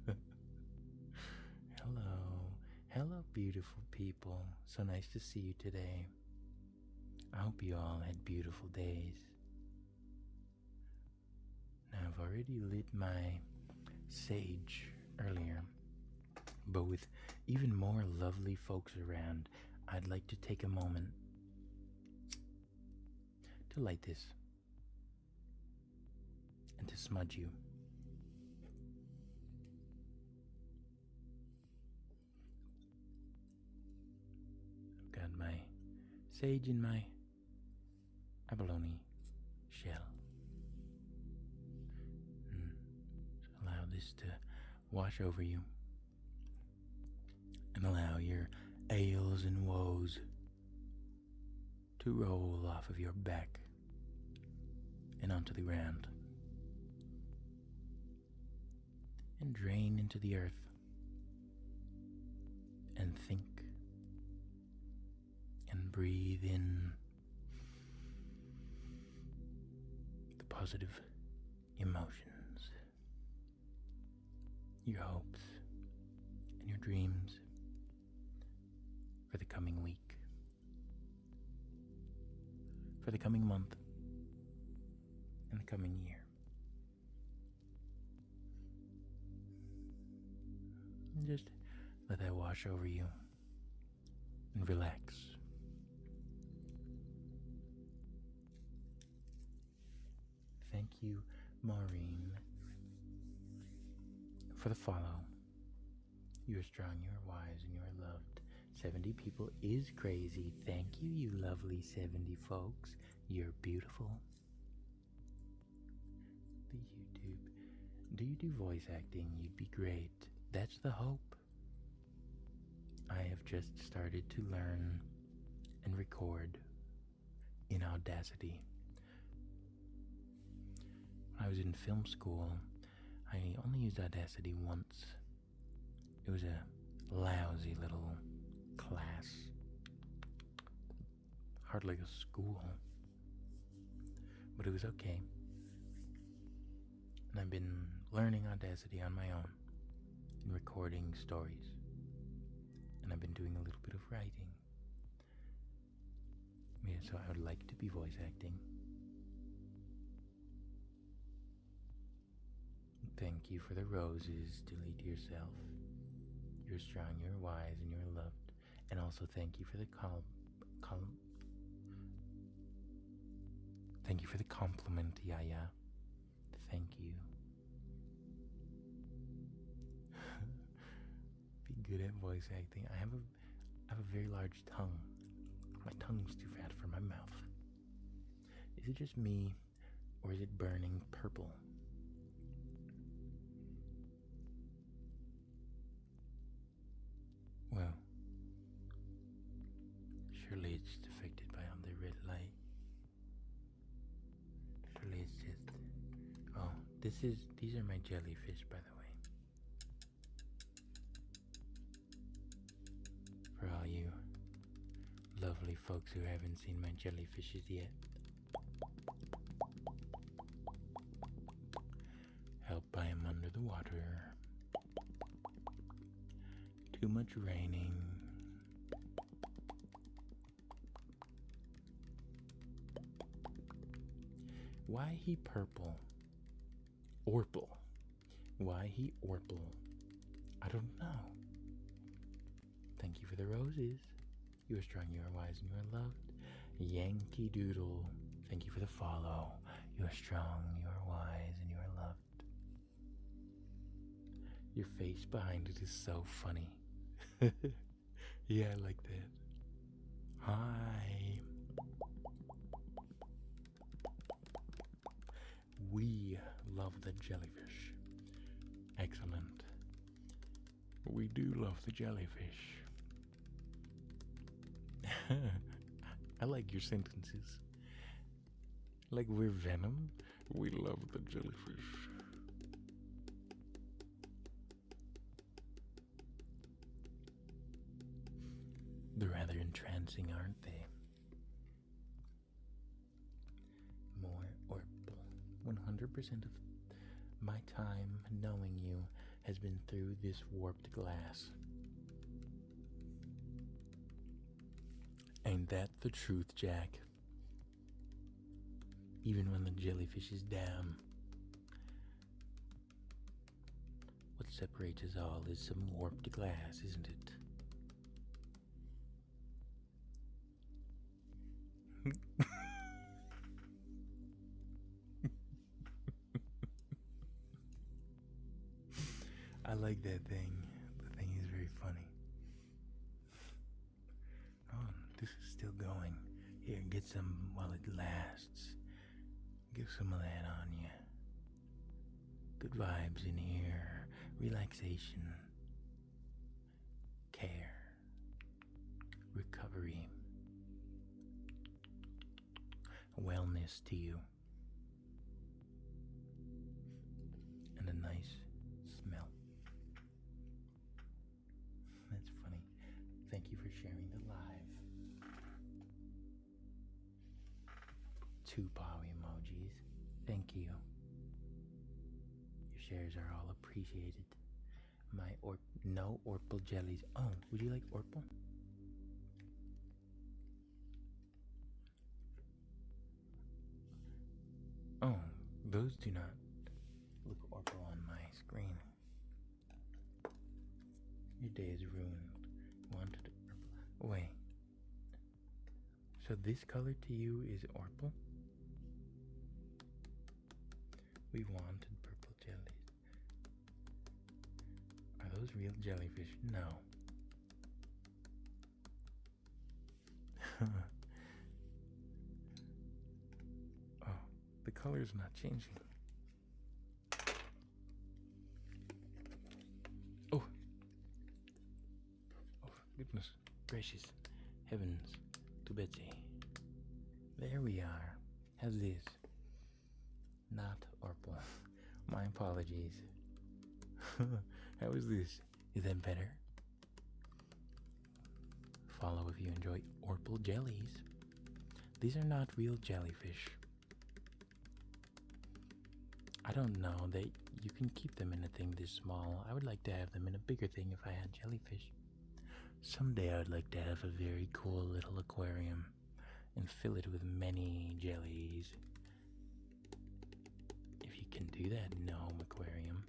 Hello. Hello, beautiful people. So nice to see you today. I hope you all had beautiful days. Now, I've already lit my sage earlier, but with even more lovely folks around, I'd like to take a moment to light this and to smudge you. I've got my sage in my abalone shell. So allow this to wash over you and allow your ails and woes to roll off of your back and onto the ground and drain into the earth and think and breathe in the positive emotions, your hopes, and your dreams for the coming week, for the coming month, and the coming year. And just let that wash over you and relax. Thank you, Maureen, for the follow. You are strong, you are wise, and you are loved. 70 people is crazy. Thank you, you lovely 70 folks. You're beautiful. The YouTube. Do you do voice acting? You'd be great. That's the hope. I have just started to learn and record in Audacity. When I was in film school, I only used Audacity once. It was a lousy little class, hardly a school, but it was okay. And I've been learning Audacity on my own and recording stories, and I've been doing a little bit of writing. Yeah, so I would like to be voice acting. Thank you for the roses. Delete yourself. You're strong, you're wise, and you're loved. And also thank you for the thank you for the compliment, Yaya. Thank you. Be good at voice acting. I have a very large tongue. My tongue's too fat for my mouth. Is it just me, or is it burning purple? Well, surely it's just affected by all the red light. Surely it's just... Oh, these are my jellyfish, by the way. For all you lovely folks who haven't seen my jellyfishes yet. Help I am under the water. Too much raining. Why he purple? Orple. Why he orple? I don't know. Thank you for the roses. You are strong, you are wise, and you are loved. Yankee Doodle. Thank you for the follow. You are strong, you are wise, and you are loved. Your face behind it is so funny. Yeah, I like that. Hi. We love the jellyfish. Excellent. We do love the jellyfish. I like your sentences. Like we're Venom, we love the jellyfish. They're rather entrancing, aren't they? More Orpal. 100% of my time knowing you has been through this warped glass. Ain't that the truth, Jack? Even when the jellyfish is down, what separates us all is some warped glass, isn't it? I like that thing. The thing is very funny. Oh, this is still going. Here, get some while it lasts. Get some of that on you. Good vibes in here. Relaxation. Care. Recovery. Wellness to you. And a nice smell. That's funny. Thank you for sharing the live. 2 paw emojis. Thank you. Your shares are all appreciated. My no Orpal jellies. Oh, would you like Orpal? Oh, those do not look Orpal on my screen. Your day is ruined. Wanted Orpal. Wait. So this color to you is Orpal? We wanted purple jellies. Are those real jellyfish? No. Oh, the color is not changing. Oh. Oh, goodness gracious. Heavens to Betsy. There we are. How's this? Not Orpal. My apologies. How is this? Is that better? Follow if you enjoy Orpal jellies. These are not real jellyfish. I don't know that you can keep them in a thing this small. I would like to have them in a bigger thing if I had jellyfish. Someday I would like to have a very cool little aquarium and fill it with many jellies. If you can do that in a home aquarium.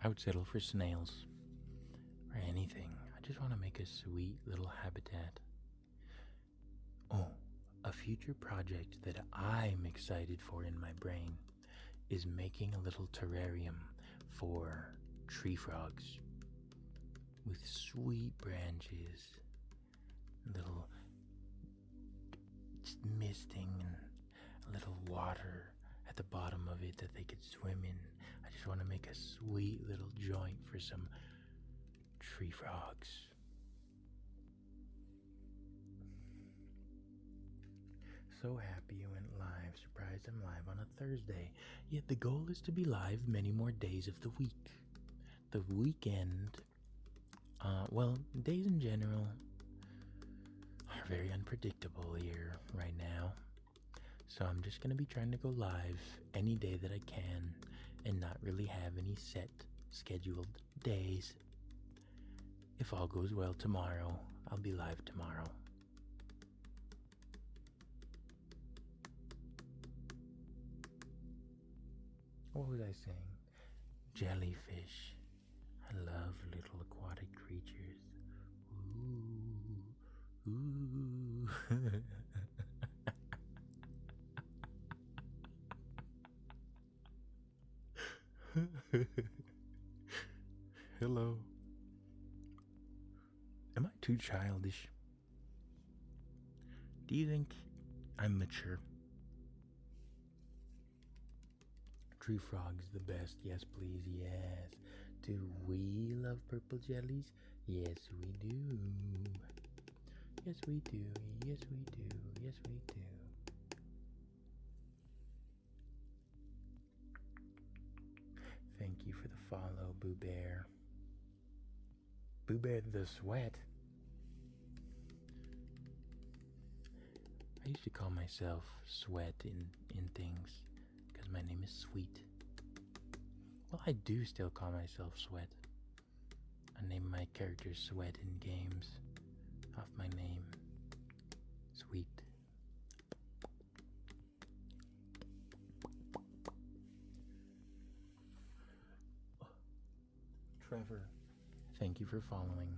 I would settle for snails or anything. I just want to make a sweet little habitat. Oh, a future project that I'm excited for in my brain is making a little terrarium for tree frogs with sweet branches, little misting and a little water at the bottom of it that they could swim in. I just want to make a sweet little joint for some tree frogs. So happy you went live. Surprised I'm live on a Thursday. Yet the goal is to be live many more days of the week. The weekend, well, days in general are very unpredictable here right now. So I'm just going to be trying to go live any day that I can and not really have any set scheduled days. If all goes well tomorrow, I'll be live tomorrow. What was I saying? Jellyfish. I love little aquatic creatures. Ooh. Ooh. Hello. Am I too childish? Do you think I'm mature? True Frog's the best. Yes, please. Yes. Do we love purple jellies? Yes, we do. Yes, we do. Yes, we do. Yes, we do. Thank you for the follow, Boo Bear. Boo Bear the Sweat. I used to call myself Sweat in things because my name is Sweet. Well, I do still call myself Sweat. I name my character Sweat in games off my name, Sweet. Trevor, thank you for following.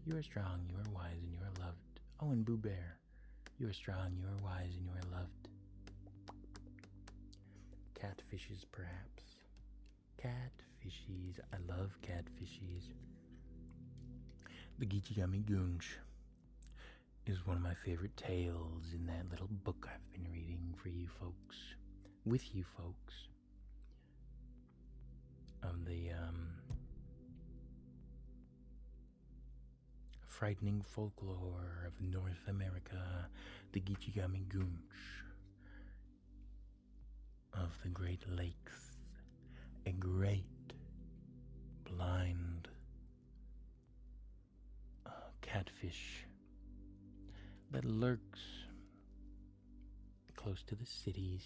You are strong, you are wise, and you are loved. Oh, and Boo Bear, you are strong, you are wise, and you are loved. Catfishes, perhaps. Catfishes. I love catfishes. The Gichigami Goonch is one of my favorite tales in that little book I've been reading for you folks. With you folks. Of the, frightening folklore of North America, the Gichigami Goonch of the Great Lakes, a great blind catfish that lurks close to the cities,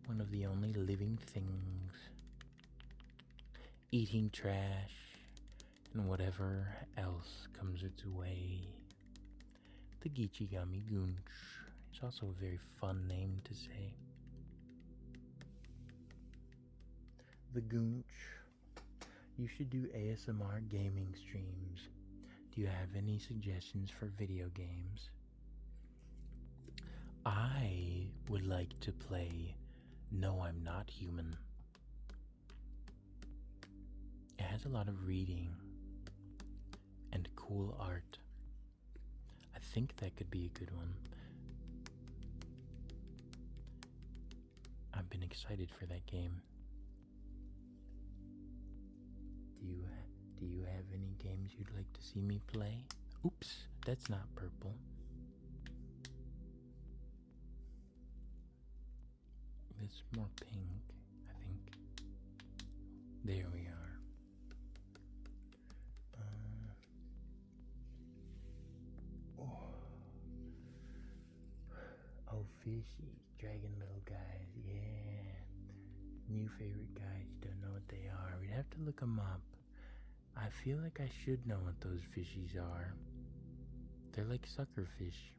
one of the only living things, eating trash and whatever else comes its way. The Gichigami Goonch. It's also a very fun name to say. The Goonch. You should do ASMR gaming streams. Do you have any suggestions for video games? I would like to play No, I'm Not Human. It has a lot of reading and cool art. I think that could be a good one. I've been excited for that game. Do you have any games you'd like to see me play? Oops, that's not purple. It's more pink, I think. There we are. Oh, fishy, dragon little guys, yeah. New favorite guys, you don't know what they are. We'd have to look them up. I feel like I should know what those fishies are. They're like sucker fish.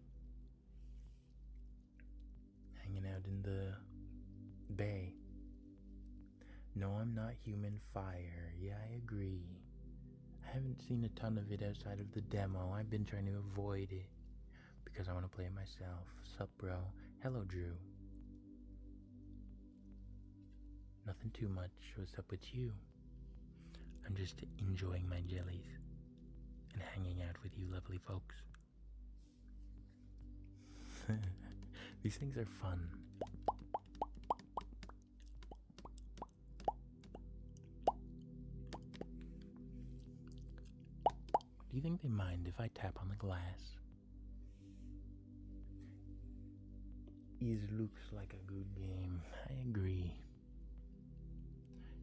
Hanging out in the bay. No, I'm Not Human fire. Yeah, I agree. I haven't seen a ton of it outside of the demo. I've been trying to avoid it because I want to play it myself. Sup, bro? Hello, Drew. Nothing too much. What's up with you? I'm just enjoying my jellies and hanging out with you lovely folks. These things are fun. Do you think they mind if I tap on the glass? It looks like a good game. I agree.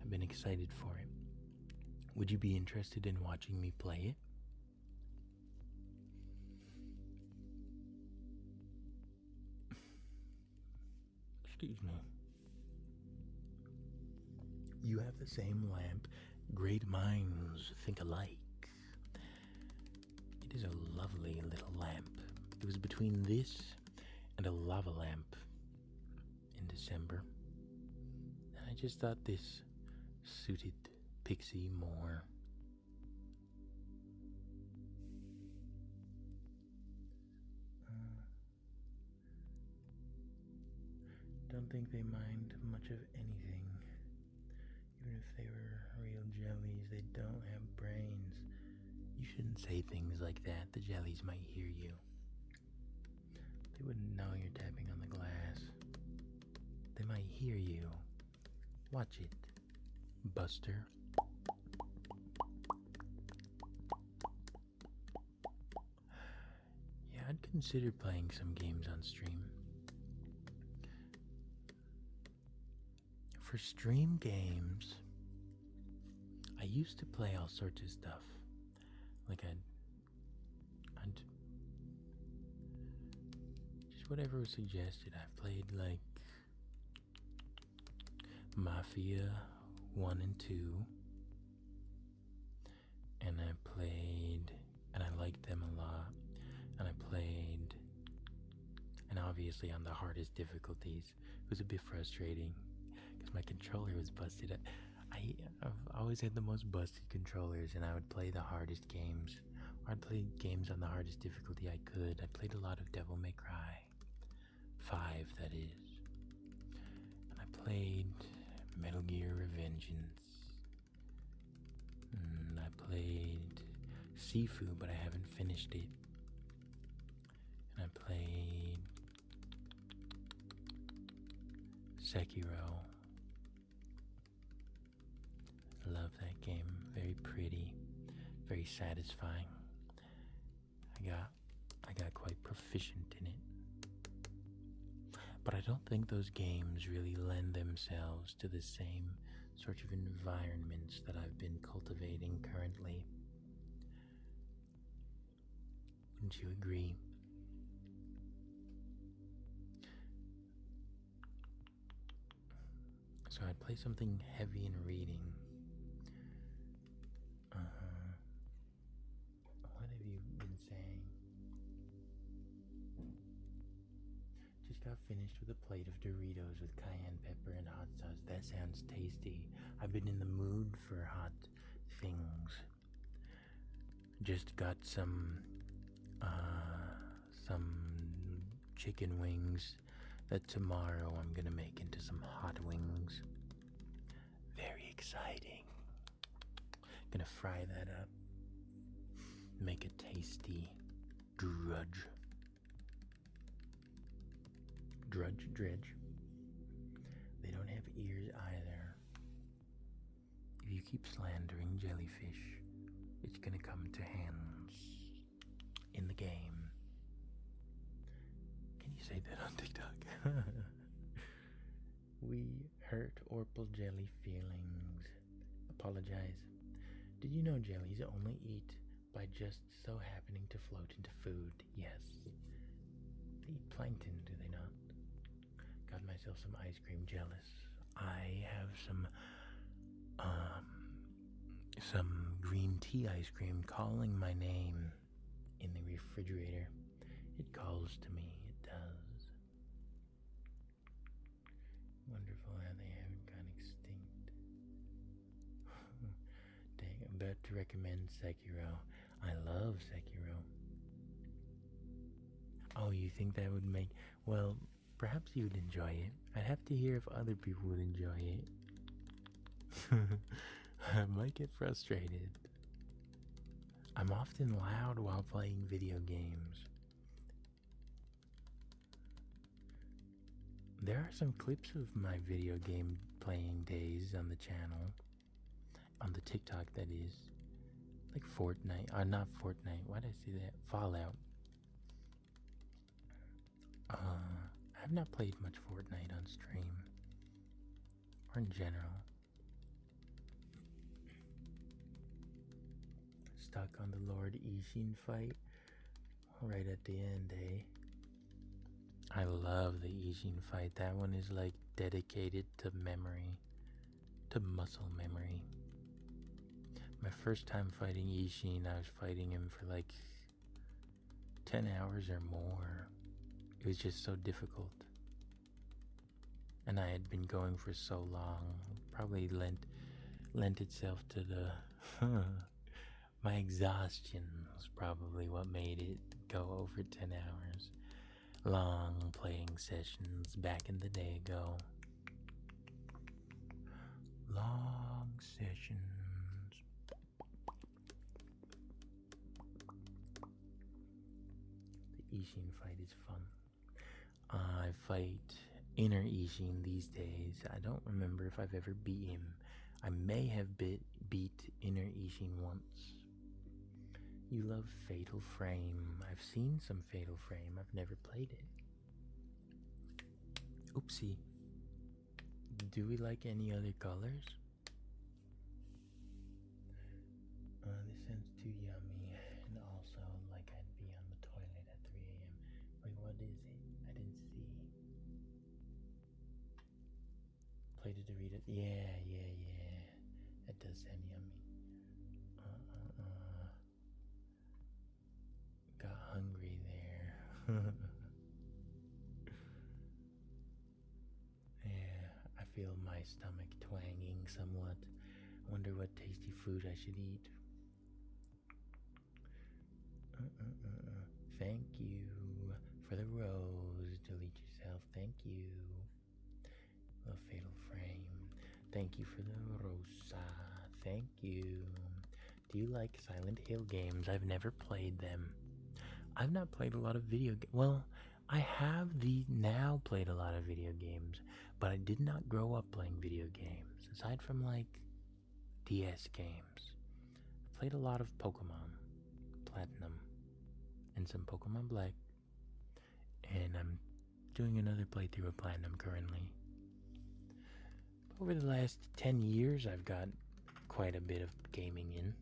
I've been excited for it. Would you be interested in watching me play it? Excuse me. You have the same lamp. Great minds think alike. It is a lovely little lamp. It was between this and a lava lamp in December. And I just thought this suited Pixie more. Don't think they mind much of anything. if they were real jellies. They don't have brains. You shouldn't say things like that. The jellies might hear you. They wouldn't know you're tapping on the glass. They might hear you. Watch it, Buster. Yeah, I'd consider playing some games on stream. For stream games, I used to play all sorts of stuff. Like I'd just whatever was suggested. I've played like Mafia 1 and 2, and I liked them a lot, and I played, and obviously on the hardest difficulties. It was a bit frustrating because my controller was busted. I've always had the most busted controllers, and I would play the hardest games. I'd play games on the hardest difficulty I could. I played a lot of Devil May Cry 5, that is. And I played Metal Gear Revengeance. And I played Sifu, but I haven't finished it. And I played Sekiro. Love that game. Very pretty, very satisfying. I got quite proficient in it. But I don't think those games really lend themselves to the same sort of environments that I've been cultivating currently. Wouldn't you agree? So I'd play something heavy in reading. What have you been saying? Just got finished with a plate of Doritos with cayenne pepper and hot sauce. That sounds tasty. I've been in the mood for hot things. Just got some chicken wings that tomorrow I'm gonna make into some hot wings. Very exciting. Gonna fry that up. Make a tasty dredge. Dredge. They don't have ears either. If you keep slandering Jellyfish, it's gonna come to hands in the game. Can you say that on TikTok? We hurt Orpal Jelly feelings. Apologize. Did you know jellies only eat by just so happening to float into food? Yes. They eat plankton, do they not? Got myself some ice cream, jealous. I have some green tea ice cream calling my name in the refrigerator. It calls to me, it does. Wonderful how they haven't gone extinct. Dang, I'm about to recommend Sekiro. I love Sekiro. Oh, you think that would make... Well, perhaps you would enjoy it. I'd have to hear if other people would enjoy it. I might get frustrated. I'm often loud while playing video games. There are some clips of my video game playing days on the channel. On the TikTok, that is. Like Fortnite. Not Fortnite. Why did I say that? Fallout. I've not played much Fortnite on stream. Or in general. Stuck on the Lord Ishin fight. Right at the end, eh? I love the Ishin fight. That one is like dedicated to memory. To muscle memory. My first time fighting Ishin, I was fighting him for like 10 hours or more. It was just so difficult. And I had been going for so long. Probably lent itself to the... My exhaustion was probably what made it go over 10 hours. Long playing sessions back in the day ago. Long sessions. The Ishin fight is fun. I fight inner Ishin these days. I don't remember if I've ever beat him. I may have beat inner Ishin once. You love Fatal Frame. I've seen some Fatal Frame. I've never played it. Oopsie. Do we like any other colors? This sounds too yummy, and also like I'd be on the toilet at 3 a.m. Wait, what is it? I didn't see. Plate of Doritos. Yeah. That does sound yummy. Got hungry there. Yeah, I feel my stomach twanging somewhat. I wonder what tasty food I should eat. Thank you for the rose. Delete yourself. Thank you. The Fatal Frame. Thank you for the rosa. Thank you. Do you like Silent Hill games? I've never played them. I've not played a lot of video games. Well, I have now played a lot of video games, but I did not grow up playing video games. Aside from like DS games, I played a lot of Pokemon Platinum and some Pokemon Black, and I'm doing another playthrough of Platinum currently. Over the last 10 years, I've got quite a bit of gaming in.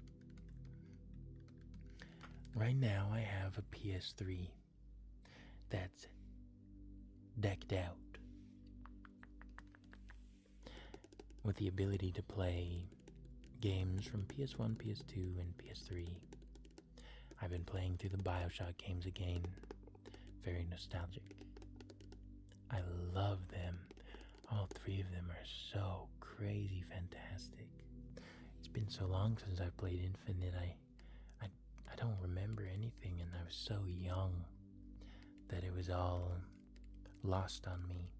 Right now, I have a PS3 that's decked out with the ability to play games from PS1, PS2, and PS3. I've been playing through the BioShock games again. Very nostalgic. I love them. All three of them are so crazy fantastic. It's been so long since I played Infinite. I don't remember anything, and I was so young that it was all lost on me.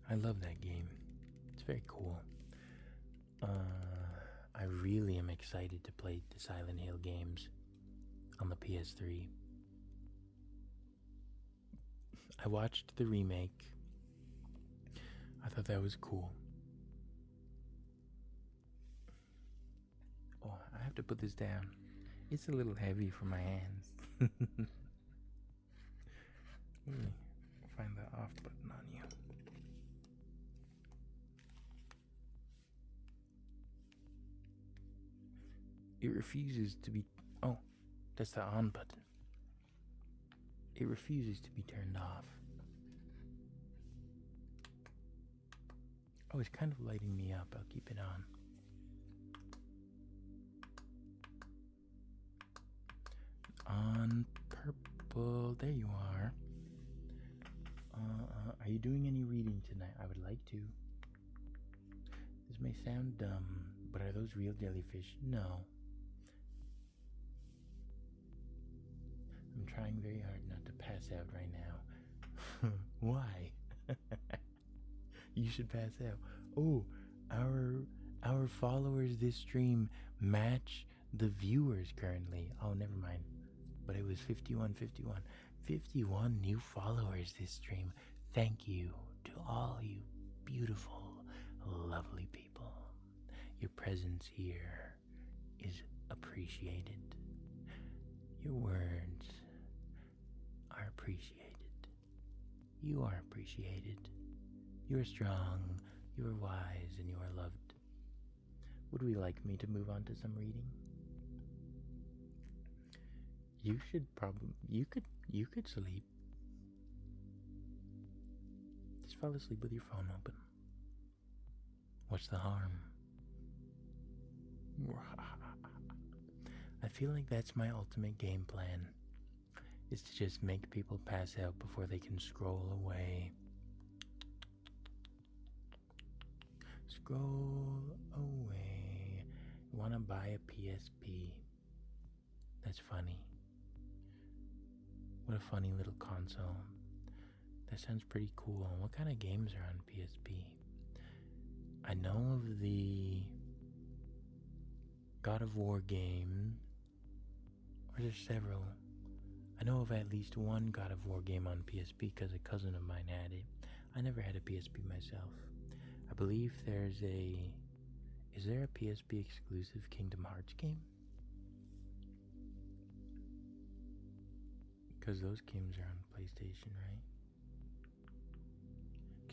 I love that game. It's very cool. I really am excited to play the Silent Hill games on the PS3. I watched the remake. I thought that was cool. Oh, I have to put this down. It's a little heavy for my hands. Let me find the off button on you. It refuses to be... Oh, that's the on button. It refuses to be turned off. Oh, it's kind of lighting me up. I'll keep it on. On purple. There you are. Are you doing any reading tonight? I would like to. This may sound dumb, but are those real jellyfish? No. I'm trying very hard not to pass out right now. Why? You should pass out. Oh, our followers this stream match the viewers currently. Oh, never mind. But it was 51. 51 new followers this stream. Thank you to all you beautiful, lovely people. Your presence here is appreciated. Your words are appreciated. You are appreciated. You are strong, you are wise, and you are loved. Would we like me to move on to some reading? You should probably, you could sleep. Just fall asleep with your phone open. What's the harm? I feel like that's my ultimate game plan, is to just make people pass out before they can scroll away. Scroll away. Wanna buy a PSP? That's funny. What a funny little console. That sounds pretty cool. What kind of games are on PSP? I know of the God of War game, or there's several. I know of at least one God of War game on PSP because a cousin of mine had it. I never had a PSP myself. I believe there's a... Is there a PSP exclusive Kingdom Hearts game? Because those games are on PlayStation, right?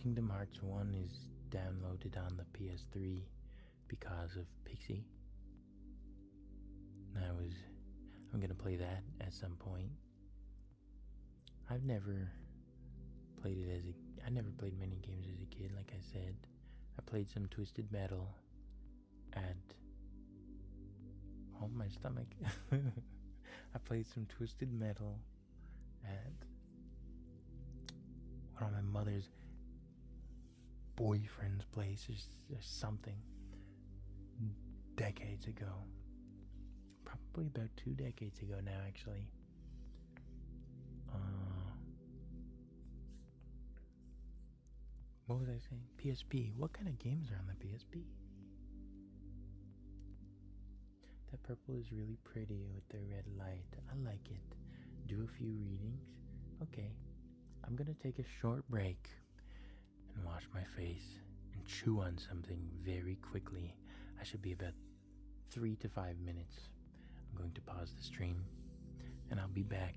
Kingdom Hearts 1 is downloaded on the PS3 because of Pixie. I'm gonna play that at some point. I've never played it I never played many games as a kid, like I said. I played some Twisted Metal at... Oh, my stomach. I played some Twisted Metal at one of my mother's boyfriend's place or something decades ago. Probably about 2 decades ago now, actually. What was I saying? PSP. What kind of games are on the PSP? That purple is really pretty with the red light. I like it. Do a few readings. Okay. I'm gonna take a short break and wash my face and chew on something very quickly. I should be about 3 to 5 minutes. I'm going to pause the stream and I'll be back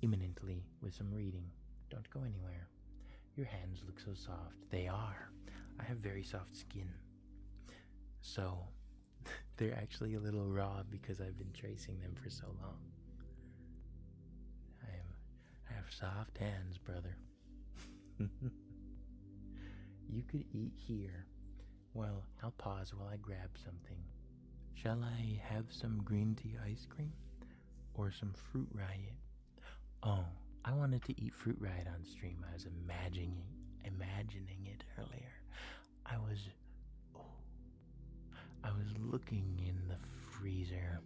imminently with some reading. Don't go anywhere. Your hands look so soft. They are. I have very soft skin. So, they're actually a little raw because I've been tracing them for so long. I have soft hands, brother. You could eat here. Well, I'll pause while I grab something. Shall I have some green tea ice cream? Or some fruit riot? Oh, I wanted to eat fruit riot on stream. I was imagining it earlier. I was looking in the freezer,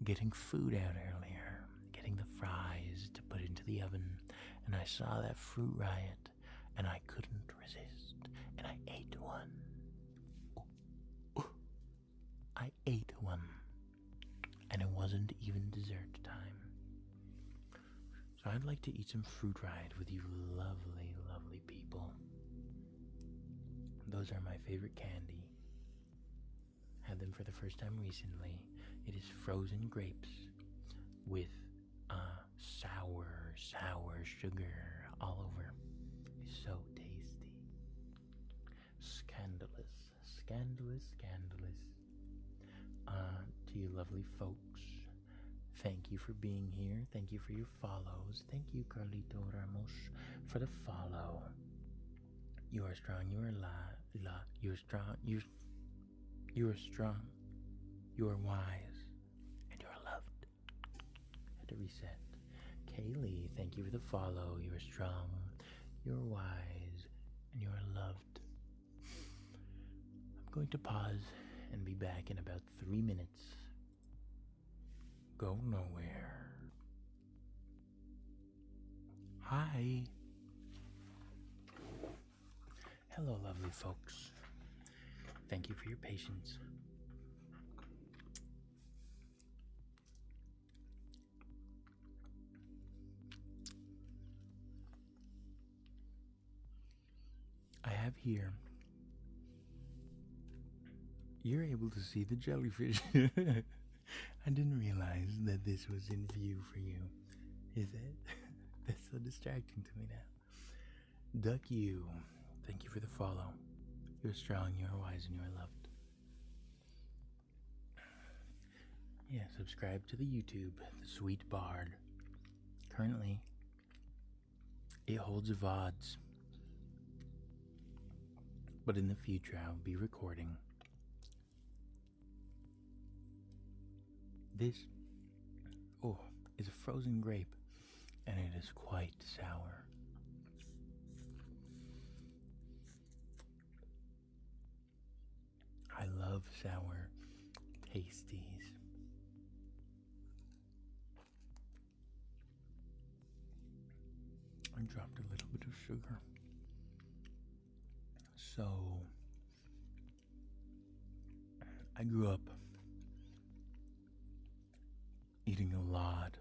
getting food out earlier, getting the fries to put into the oven, and I saw that fruit riot, and I couldn't resist, and I ate one. I ate one, and it wasn't even dessert time. So I'd like to eat some fruit riot with you lovely, lovely people. Those are my favorite candy. Had them for the first time recently. It is frozen grapes with sour sugar all over. It's so tasty. Scandalous. To you lovely folks, thank you for being here. Thank you for your follows. Thank you, Carlito Ramos, for the follow. You are strong. You are you are strong. You are strong. You are wise, and you are loved. Had to reset. Kaylee, thank you for the follow. You are strong. You are wise, and you are loved. I'm going to pause and be back in about 3 minutes. Go nowhere. Hi. Hello, lovely folks. Thank you for your patience. I have here... You're able to see the jellyfish. I didn't realize that this was in view for you. Is it? That's so distracting to me now. Duck you. Thank you for the follow. You're strong, you are wise, and you are loved. Yeah, subscribe to the YouTube, The Sweet Bard. Currently, it holds VODs. But in the future, I'll be recording. This, is a frozen grape, and it is quite sour. I love sour pasties. I dropped a little bit of sugar. So, I grew up eating a lot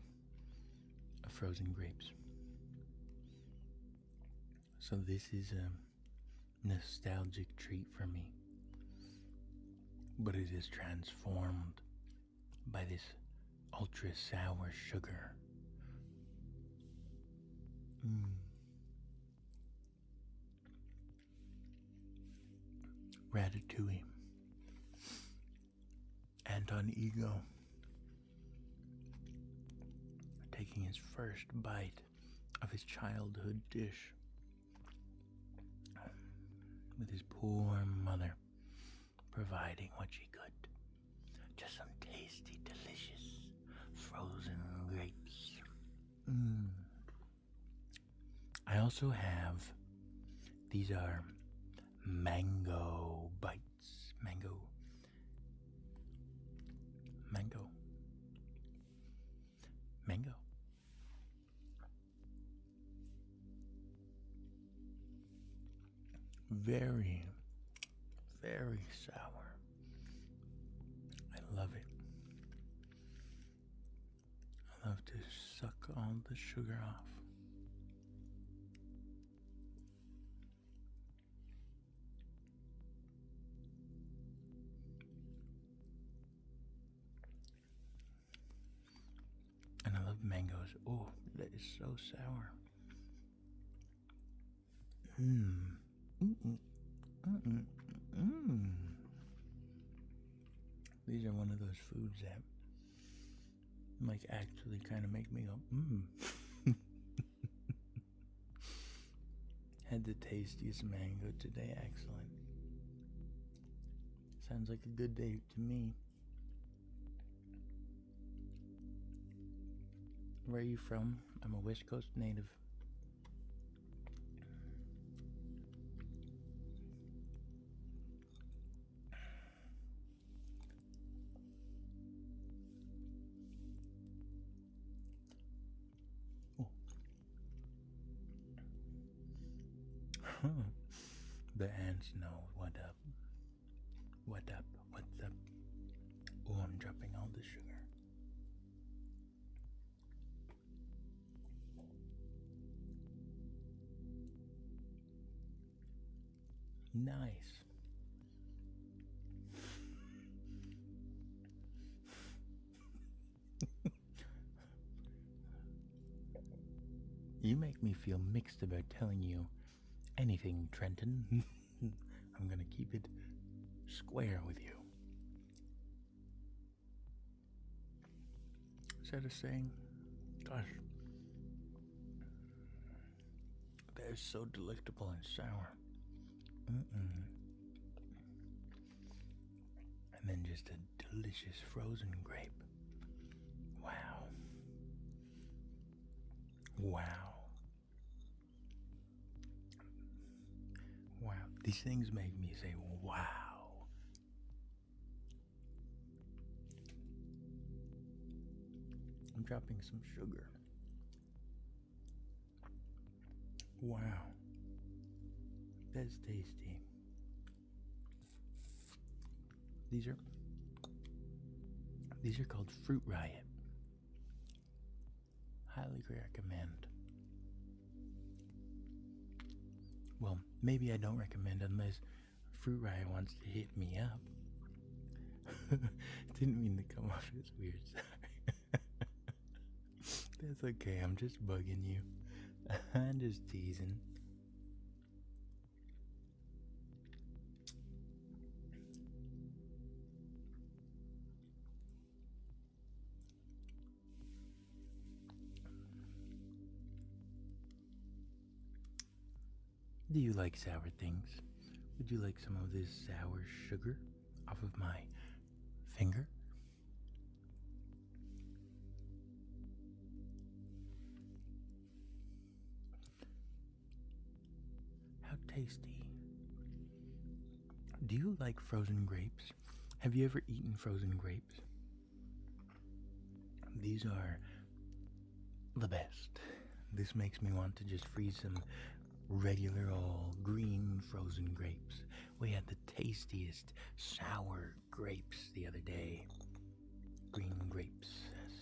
of frozen grapes. So, this is a nostalgic treat for me. But it is transformed by this ultra sour sugar. Ratatouille. Anton Ego taking his first bite of his childhood dish with his poor mother providing what she could. Just some tasty, delicious frozen grapes. I also have, these are mango bites. Mango. Very, very sour. I love it. I love to suck all the sugar off. And I love mangoes. Oh, that is so sour. These are one of those foods that like actually kind of make me go, Had the tastiest mango today. Excellent. Sounds like a good day to me. Where are you from? I'm a West Coast native. The ants know what up. What up? What's up? Oh, I'm dropping all the sugar. Nice. You make me feel mixed about telling you anything, Trenton. I'm gonna keep it square with you. Is that a saying? Gosh. That is so delectable and sour. And then just a delicious frozen grape. Wow. Wow. Wow. These things make me say, wow. I'm dropping some sugar. Wow. That's tasty. These are called Fruit Riot. Highly recommend. Well, maybe I don't recommend unless Fruit Riot wants to hit me up. Didn't mean to come off as weird, sorry. That's okay, I'm just bugging you. I'm just teasing. Do you like sour things? Would you like some of this sour sugar off of my finger? How tasty. Do you like frozen grapes? Have you ever eaten frozen grapes? These are the best. This makes me want to just freeze some regular old green frozen grapes. We had the tastiest sour grapes the other day. Green grapes.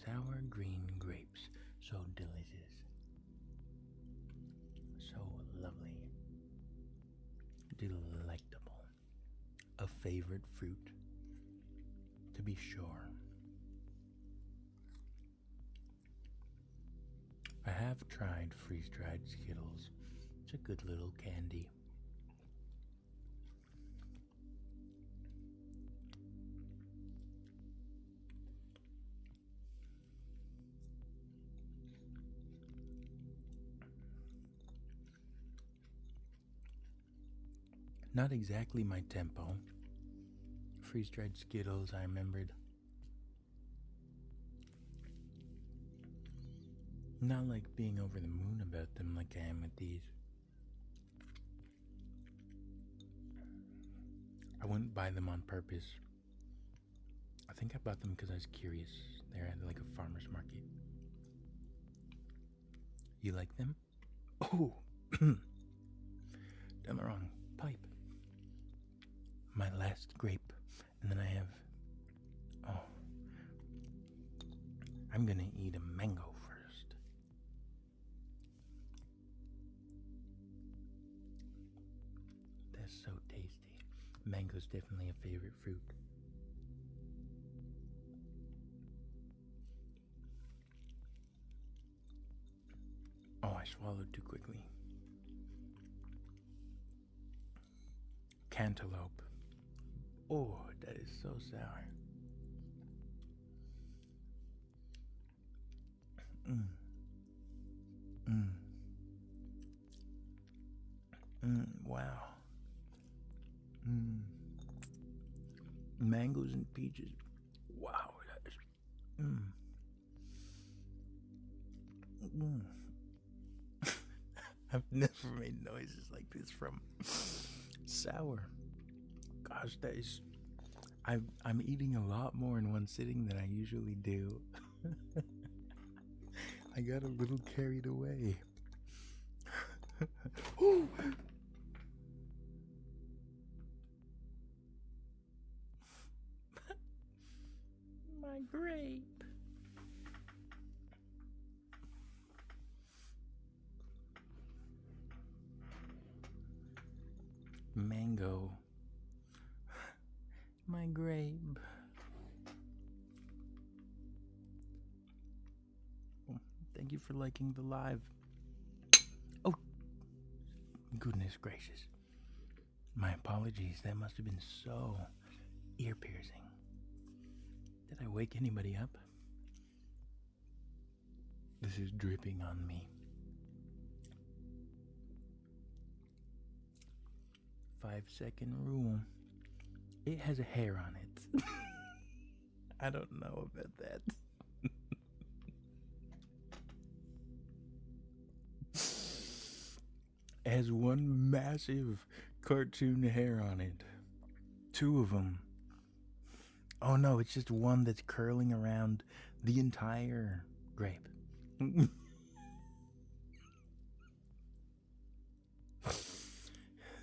Sour green grapes. So delicious. So lovely. Delectable. A favorite fruit, to be sure. I have tried freeze-dried Skittles. It's a good little candy. Not exactly my tempo. Freeze-dried Skittles, I remembered. Not like being over the moon about them like I am with these. I wouldn't buy them on purpose. I think I bought them because I was curious. They're at like a farmer's market. You like them? Oh! Down the wrong pipe. My last grape. And then I have... Oh. I'm gonna eat a mango first. That's so tasty. Mango's definitely a favorite fruit. Oh, I swallowed too quickly. Cantaloupe. Oh, that is so sour. Mm. Mm. Wow. Mangoes and peaches. Wow, that is. I've never made noises like this from sour. Gosh, that is. I'm eating a lot more in one sitting than I usually do. I got a little carried away. Ooh. My grape. Mango. My grape. Thank you for liking the live. Oh, goodness gracious. My apologies. That must have been so ear piercing. Did I wake anybody up? This is dripping on me. 5-second rule. It has a hair on it. I don't know about that. It has one massive cartoon hair on it. 2 of them. Oh no, it's just one that's curling around the entire grape.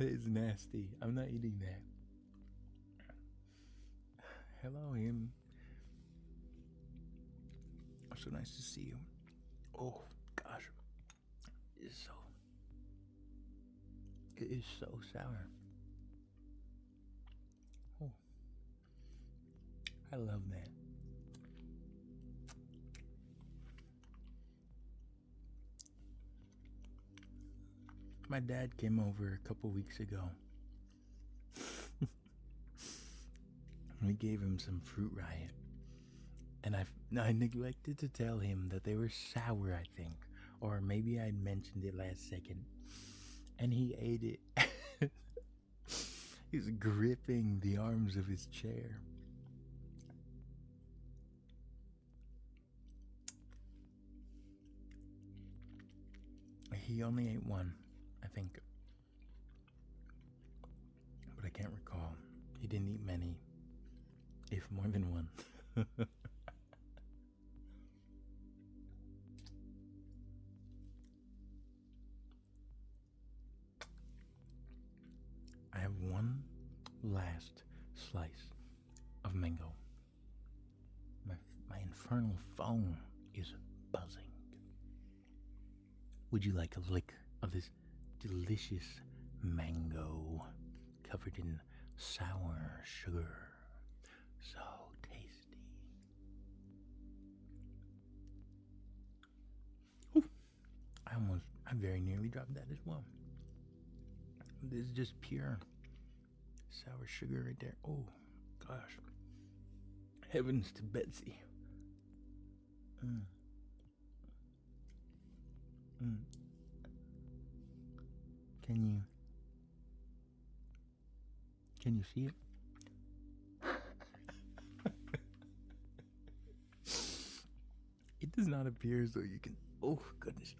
It's nasty. I'm not eating that. Hello, him. So nice to see you. Oh gosh, it is so sour. Oh, I love that. My dad came over a couple weeks ago. We gave him some Fruit Riot. And I neglected to tell him that they were sour, I think. Or maybe I'd mentioned it last second. And he ate it. He's gripping the arms of his chair. He only ate one, I think. But I can't recall. He didn't eat many, if more than one. last slice of mango. My infernal phone is buzzing. Would you like a lick of this delicious mango covered in sour sugar? So tasty. Ooh, I very nearly dropped that as well. This is just pure sour sugar right there. Oh, gosh. Heavens to Betsy. Can you see it? It does not appear as though you can. Oh, goodness.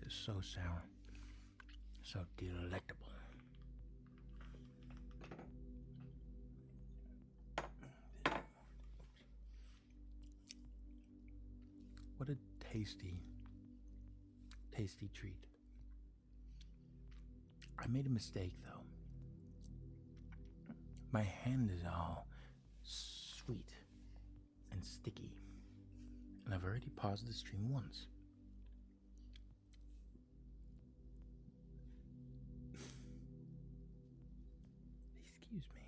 It's so sour. So delectable. What a tasty, tasty treat. I made a mistake though. My hand is all sweet and sticky, and I've already paused the stream once. Excuse me.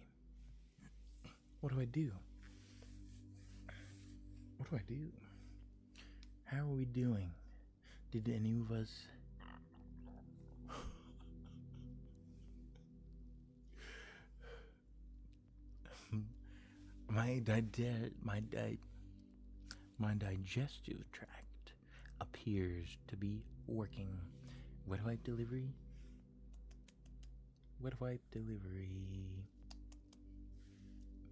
What do I do? What do I do? How are we doing? Did any of us... my digestive tract appears to be working. Wet wipe delivery? Wet wipe delivery.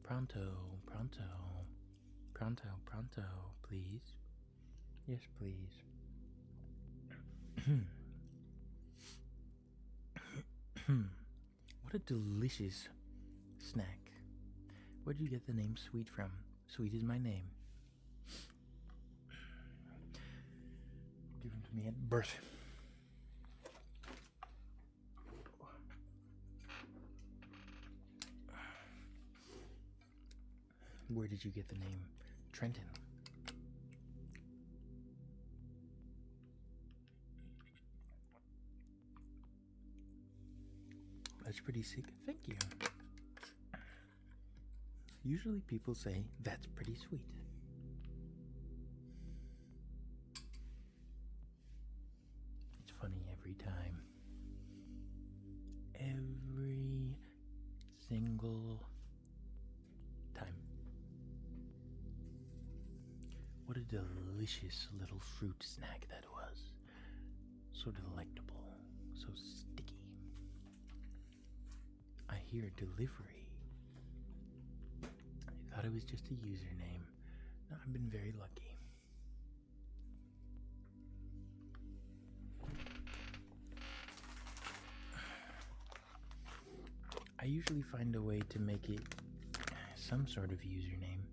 Pronto, pronto. Pronto, pronto, please. Yes, please. What a delicious snack. Where did you get the name Sweet from? Sweet is my name. Given to me at birth. Where did you get the name Trenton? That's pretty sick. Thank you. Usually people say, that's pretty sweet. It's funny every time. Every single time. What a delicious little fruit snack that was. So delectable. So sticky. I hear delivery. I thought it was just a username. No, I've been very lucky. I usually find a way to make it some sort of username.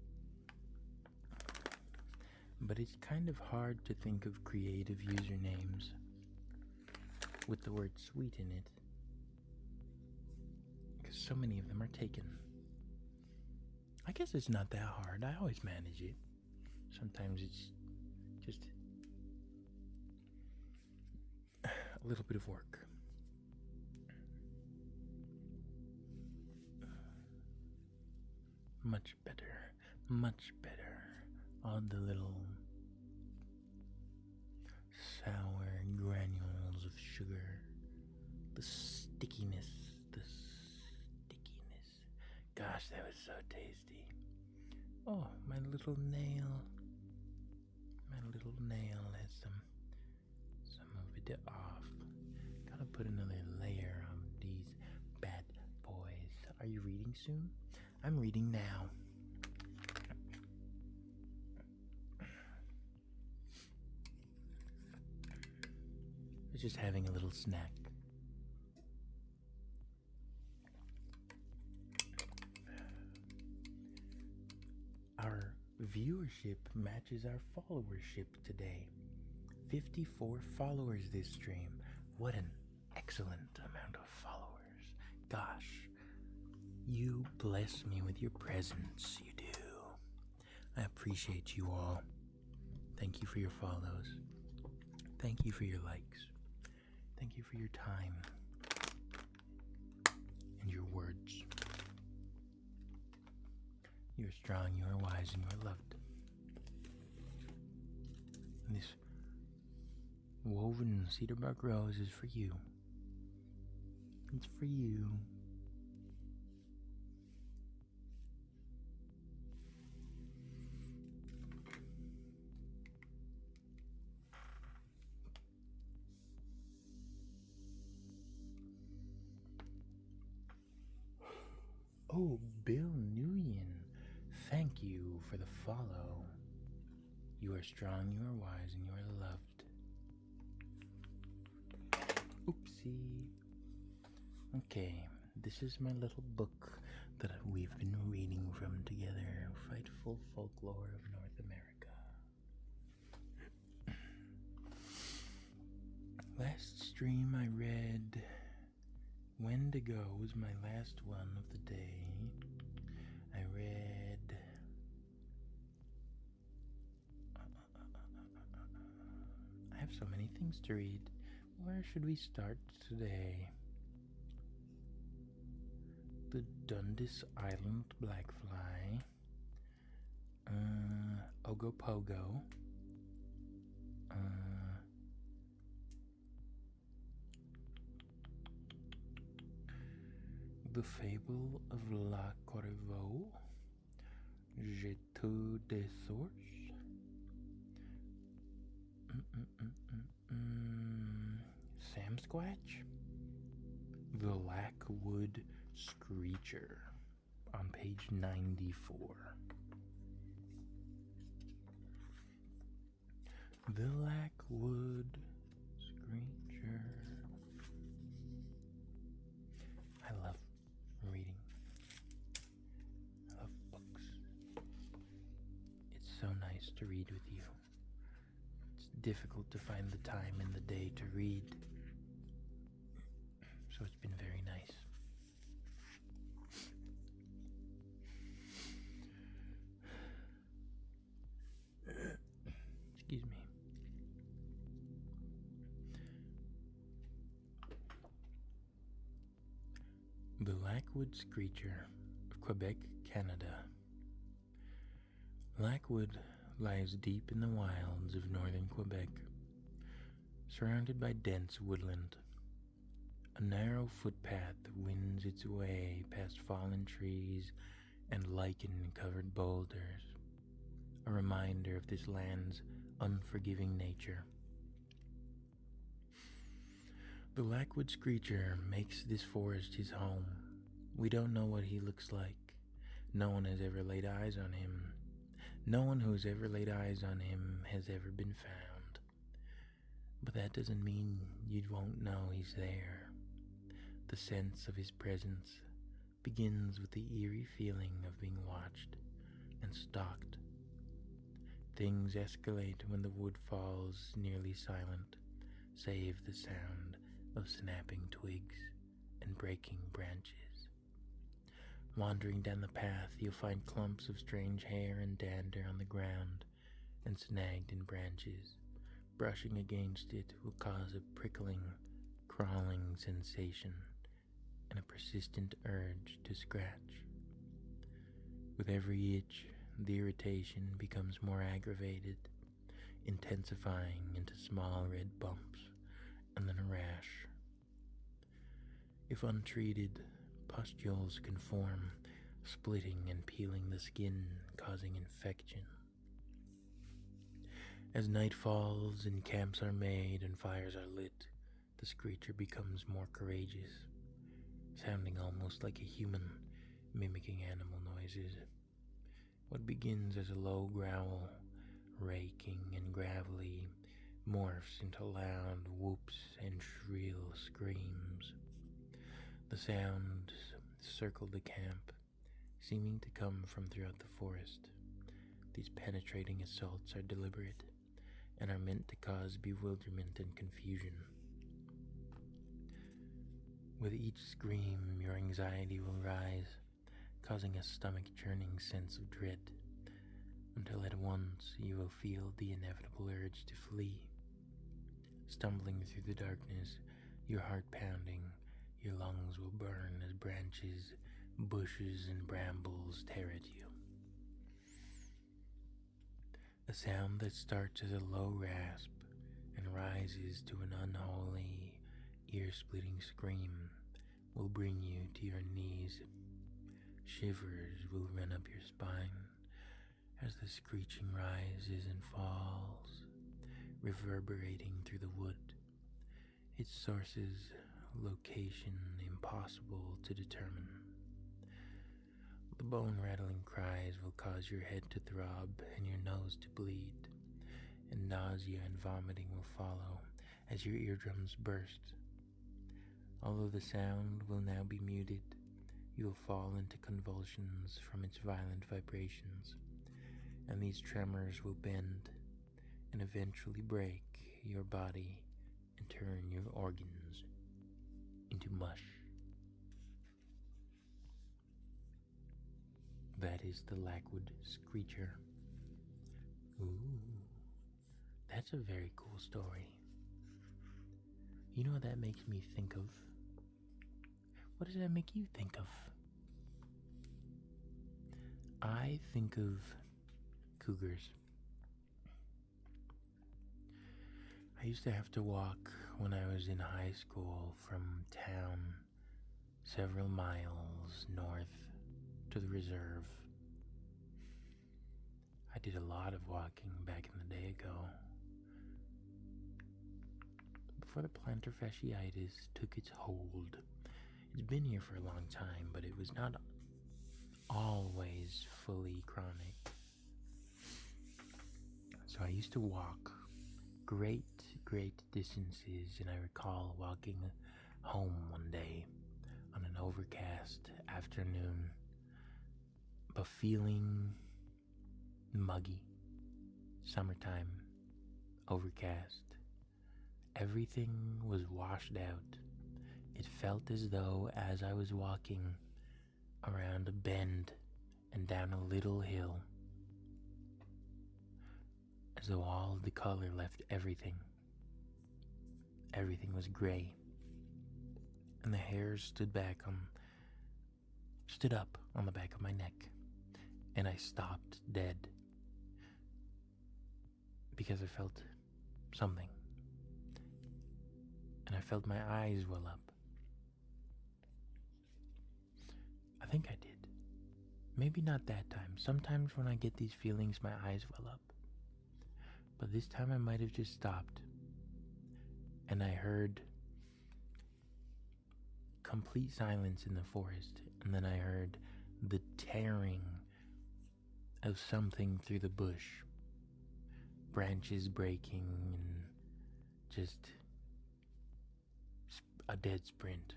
But it's kind of hard to think of creative usernames with the word sweet in it. Because so many of them are taken. I guess it's not that hard. I always manage it. Sometimes it's just a little bit of work. Much better. Much better. All the little sour granules of sugar. The stickiness. Gosh, that was so tasty. Oh, my little nail. My little nail has some of it off. Gotta put another layer on these bad boys. Are you reading soon? I'm reading now. I was just having a little snack. Our viewership matches our followership today. 54 followers this stream. What an excellent amount of followers. Gosh, you bless me with your presence, you do. I appreciate you all. Thank you for your follows. Thank you for your likes. Thank you for your time and your words. You are strong, you are wise, and you are loved. And this woven cedar bark rose is for you. It's for you. Oh, Bill Nguyen, thank you for the follow. You are strong, you are wise, and you are loved. Oopsie. Okay, this is my little book that we've been reading from together, Frightful Folklore of North America. Last stream I read Wendigo was my last one of the day. I read I have so many things to read. Where should we start today? The Dundas Island Blackfly, Ogopogo, The Fable of La Corbeau, Jetu des Sources, Sam Squatch, The Lackwood Screecher on page 94. The Lackwood Screecher. I love reading. I love books. It's so nice to read with you. It's difficult to find the time in the day to read, so it's been very nice. Excuse me. The Lackwood Screecher of Quebec, Canada. Lackwood lies deep in the wilds of northern Quebec, surrounded by dense woodland. A narrow footpath winds its way past fallen trees and lichen-covered boulders, a reminder of this land's unforgiving nature. The Lackwood Screecher makes this forest his home. We don't know what he looks like. No one has ever laid eyes on him. No one who's ever laid eyes on him has ever been found. But that doesn't mean you won't know he's there. The sense of his presence begins with the eerie feeling of being watched and stalked. Things escalate when the wood falls nearly silent, save the sound of snapping twigs and breaking branches. Wandering down the path, you'll find clumps of strange hair and dander on the ground and snagged in branches. Brushing against it will cause a prickling, crawling sensation and a persistent urge to scratch. With every itch, the irritation becomes more aggravated, intensifying into small red bumps and then a rash. If untreated, pustules can form, splitting and peeling the skin, causing infection. As night falls and camps are made and fires are lit, the screecher becomes more courageous, sounding almost like a human, mimicking animal noises. What begins as a low growl, raking and gravelly, morphs into loud whoops and shrill screams. The sounds circle the camp, seeming to come from throughout the forest. These penetrating assaults are deliberate, and are meant to cause bewilderment and confusion. With each scream, your anxiety will rise, causing a stomach-churning sense of dread, until at once you will feel the inevitable urge to flee. Stumbling through the darkness, your heart pounding, your lungs will burn as branches, bushes, and brambles tear at you. A sound that starts as a low rasp and rises to an unholy, ear-splitting scream will bring you to your knees. Shivers will run up your spine as the screeching rises and falls, reverberating through the wood, its source's location impossible to determine. The bone-rattling cries will cause your head to throb and your nose to bleed, and nausea and vomiting will follow as your eardrums burst. Although the sound will now be muted, you will fall into convulsions from its violent vibrations, and these tremors will bend and eventually break your body and turn your organs into mush. That is the Lackwood Screecher. Ooh, that's a very cool story. You know what that makes me think of? What does that make you think of? I think of cougars. I used to have to walk when I was in high school from town several miles north to the reserve. I did a lot of walking back in the day ago, before the plantar fasciitis took its hold. It's been here for a long time, but it was not always fully chronic. So I used to walk great distances, and I recall walking home one day on an overcast afternoon, but feeling muggy. Summertime, overcast. Everything was washed out. It felt as though, as I was walking around a bend and down a little hill, as though all the color left everything. Everything was gray, and the hairs stood up on the back of my neck, and I stopped dead because I felt something, and I felt my eyes well up. I think I did. Maybe not that time. Sometimes when I get these feelings, my eyes well up. But this time I might have just stopped, and I heard complete silence in the forest, and then I heard the tearing of something through the bush, branches breaking, and just a dead sprint,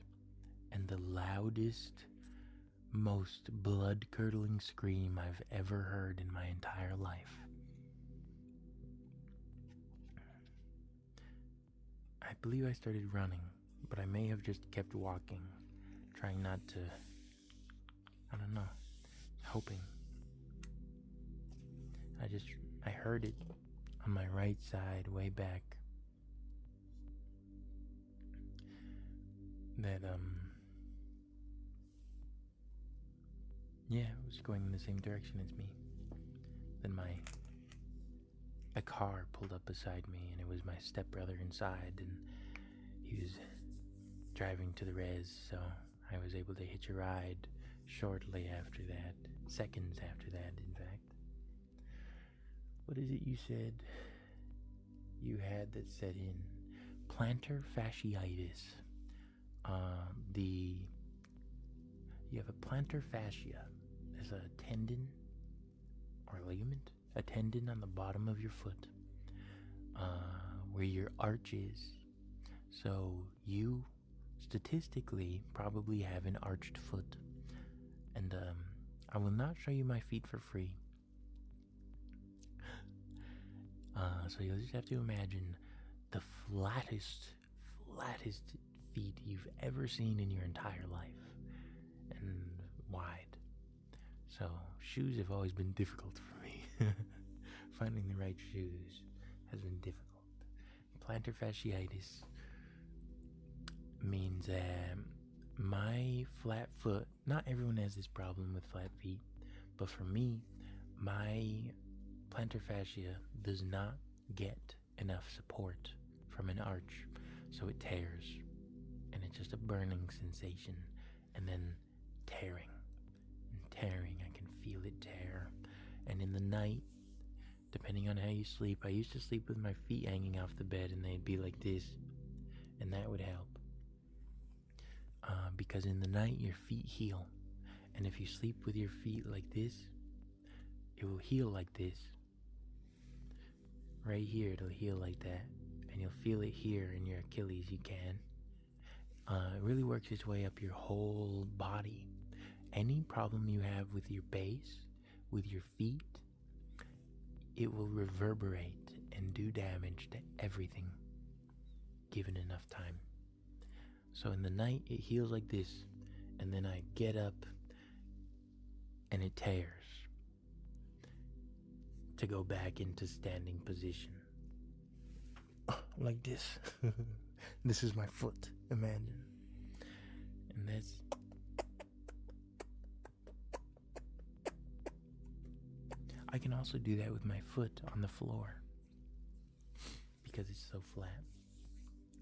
and the loudest, most blood-curdling scream I've ever heard in my entire life. I believe I started running, but I may have just kept walking, trying not to, hoping. I heard it on my right side, way back, that, it was going in the same direction as me. Then a car pulled up beside me, and it was my stepbrother inside, and he was driving to the res, so I was able to hitch a ride shortly after that, seconds after that, in fact. What is it you said you had that set in? Plantar fasciitis. You have a plantar fascia. There's a tendon or ligament, a tendon on the bottom of your foot, where your arch is. So you statistically probably have an arched foot, and I will not show you my feet for free. So you'll just have to imagine the flattest feet you've ever seen in your entire life, and wide. So shoes have always been difficult for me. Finding the right shoes has been difficult. Plantar fasciitis means my flat foot, not everyone has this problem with flat feet, but for me, my plantar fascia does not get enough support from an arch, so it tears, and it's just a burning sensation, and then tearing and tearing. I can feel it tear, and in the night, depending on how you sleep, I used to sleep with my feet hanging off the bed, and they'd be like this, and that would help. Because in the night, your feet heal, and if you sleep with your feet like this, it will heal like this. Right here, it'll heal like that, and you'll feel it here in your Achilles. You can. It really works its way up your whole body. Any problem you have with your base, with your feet, it will reverberate and do damage to everything, given enough time. So in the night, it heals like this, and then I get up, and it tears to go back into standing position. Like this. This is my foot, imagine. And that's... I can also do that with my foot on the floor, because it's so flat.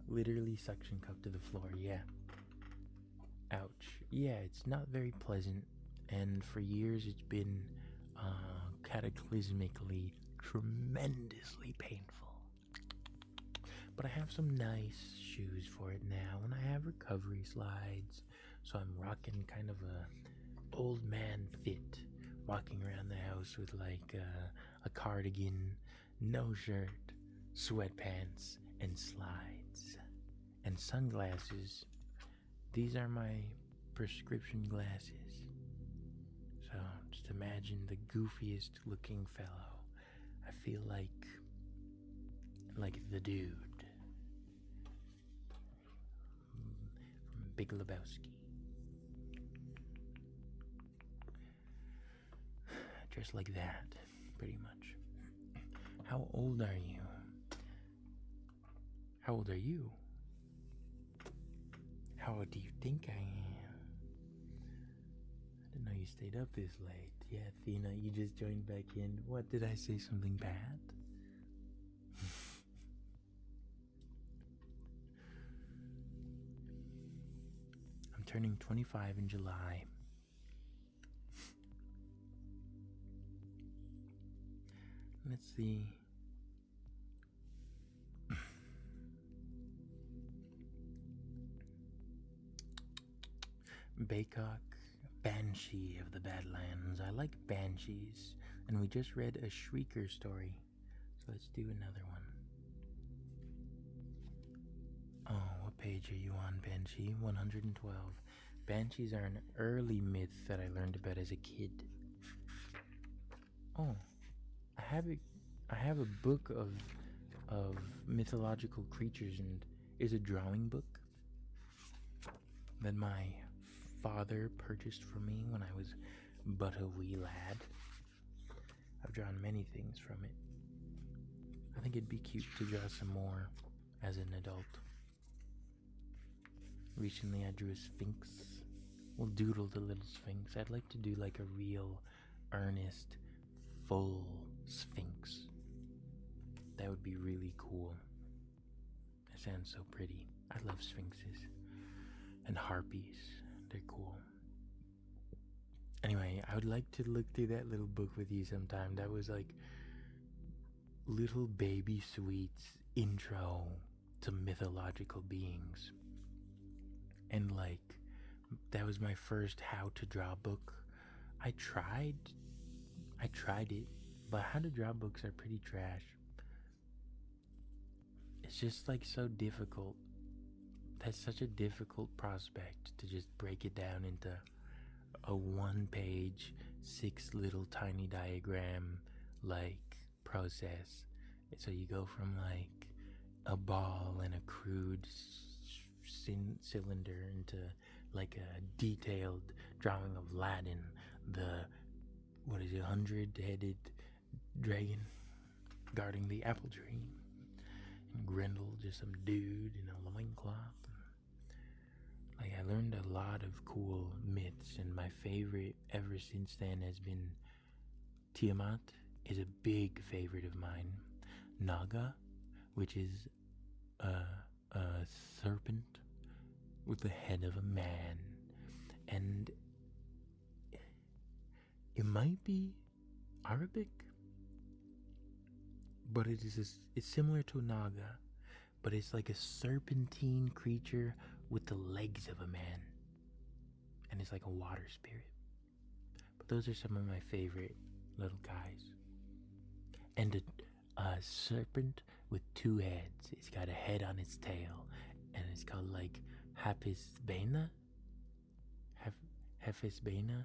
Literally suction cup to the floor, yeah. Ouch. Yeah, it's not very pleasant, and for years it's been cataclysmically, tremendously painful. But I have some nice shoes for it now, and I have recovery slides, so I'm rocking kind of a old man fit, walking around the house with like a cardigan, no shirt, sweatpants, and slides, and sunglasses. These are my prescription glasses. So just imagine the goofiest looking fellow. I feel like the dude from Big Lebowski. Just like that, pretty much. How old are you? How old are you? How old do you think I am? I didn't know you stayed up this late. Yeah, Athena, you just joined back in. What, did I say something bad? I'm turning 25 in July. Let's see. Baycock, Banshee of the Badlands. I like banshees, and we just read a Shrieker story, so let's do another one. Oh, what page are you on, Banshee? 112. Banshees are an early myth that I learned about as a kid. Oh, I have a book of mythological creatures, and is a drawing book that my father purchased for me when I was but a wee lad. I've drawn many things from it. I think it'd be cute to draw some more as an adult. Recently I drew a sphinx. We'll doodle the little sphinx. I'd like to do like a real, earnest, full sphinx. That would be really cool. It sounds so pretty. I love sphinxes. And harpies. They're cool. Anyway, I would like to look through that little book with you sometime. That was like Little Baby Sweet's intro to mythological beings. And like, that was my first how to draw book. I tried it, but how to draw books are pretty trash. It's just like so difficult. That's such a difficult prospect to just break it down into a 1-page, 6 little tiny diagram like process So you go from like a ball and a crude cylinder into like a detailed drawing of Aladdin, the 100-headed dragon guarding the apple tree, and Grendel just some dude in a loincloth. Like, I learned a lot of cool myths, and my favorite ever since then has been Tiamat is a big favorite of mine. Naga, which is a serpent with the head of a man, and it might be Arabic, but it's similar to a Naga, but it's like a serpentine creature with the legs of a man, and it's like a water spirit. But those are some of my favorite little guys. And a serpent with two heads. It's got a head on its tail, and it's called like Hafisbena, Hafisbena,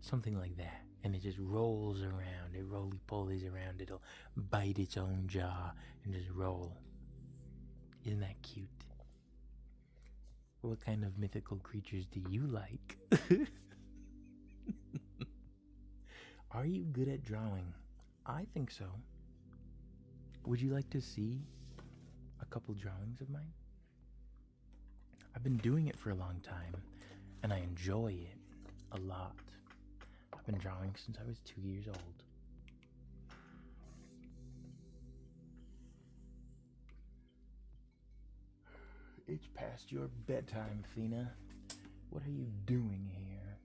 something like that. And it just rolls around. It roly-polies around. It'll bite its own jaw and just roll. Isn't that cute? What kind of mythical creatures do you like? Are you good at drawing? I think so. Would you like to see a couple drawings of mine? I've been doing it for a long time, and I enjoy it a lot. I've been drawing since I was 2 years old. It's past your bedtime, Fina. What are you doing here?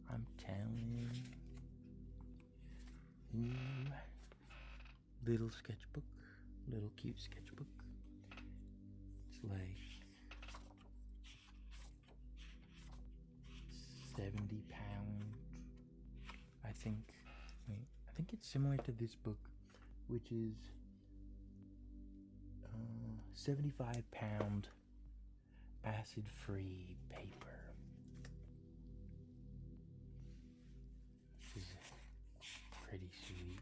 I'm telling. Ooh. Little sketchbook. Little cute sketchbook. It's like 70 pounds. I think. Wait, I think it's similar to this book, which is 75-pound acid-free paper. This is pretty sweet.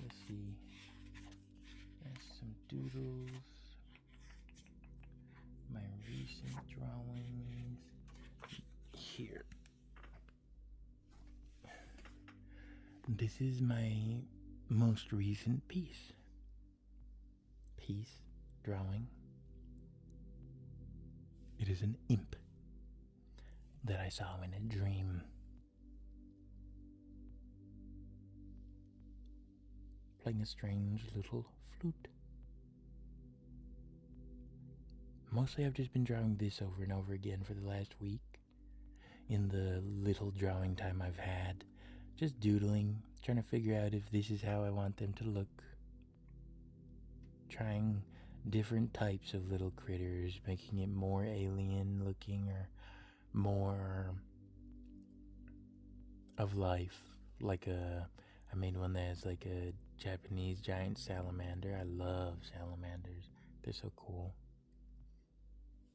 Let's see. There's some doodles. My recent drawings. Here. This is my most recent piece. Drawing. It is an imp that I saw in a dream. Playing a strange little flute. Mostly I've just been drawing this over and over again for the last week. In the little drawing time I've had. Just doodling, trying to figure out if this is how I want them to look. Trying different types of little critters, making it more alien looking or more of life. Like I made one that has like a Japanese giant salamander. I love salamanders. They're so cool.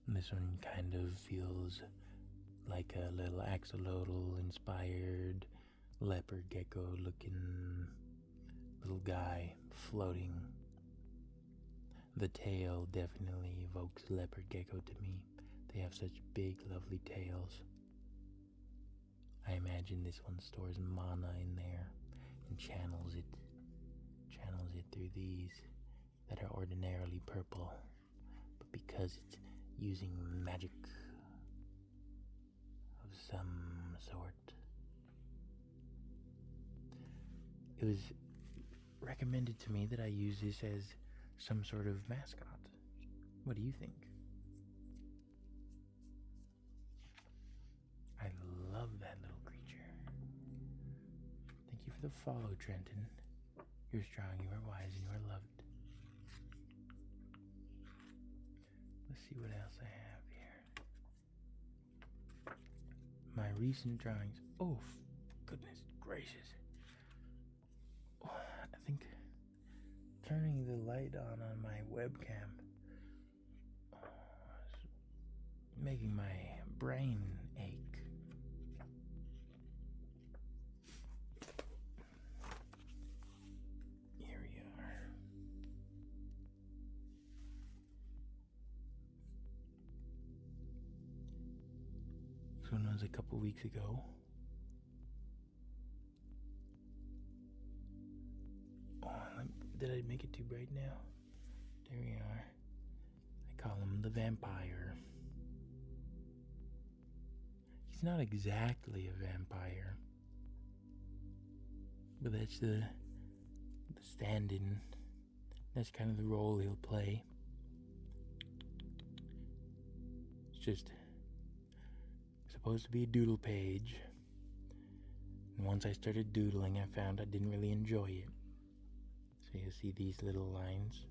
And this one kind of feels like a little axolotl inspired leopard gecko looking little guy floating. The tail definitely evokes leopard gecko to me. They have such big, lovely tails. I imagine this one stores mana in there and channels it through these that are ordinarily purple. But because it's using magic of some sort, it was recommended to me that I use this as some sort of mascot. What do you think? I love that little creature. Thank you for the follow, Trenton. You're strong, you are wise, and you are loved. Let's see what else I have here. My recent drawings. Oh, goodness gracious. Oh, I think turning the light on my webcam is making my brain ache. Next one was a couple weeks ago. Oh, did I make it too bright now? There we are. I call him the vampire. He's not exactly a vampire, but that's the stand-in. That's kind of the role he'll play. It's just supposed to be a doodle page, and once I started doodling, I found I didn't really enjoy it. So you see these little lines.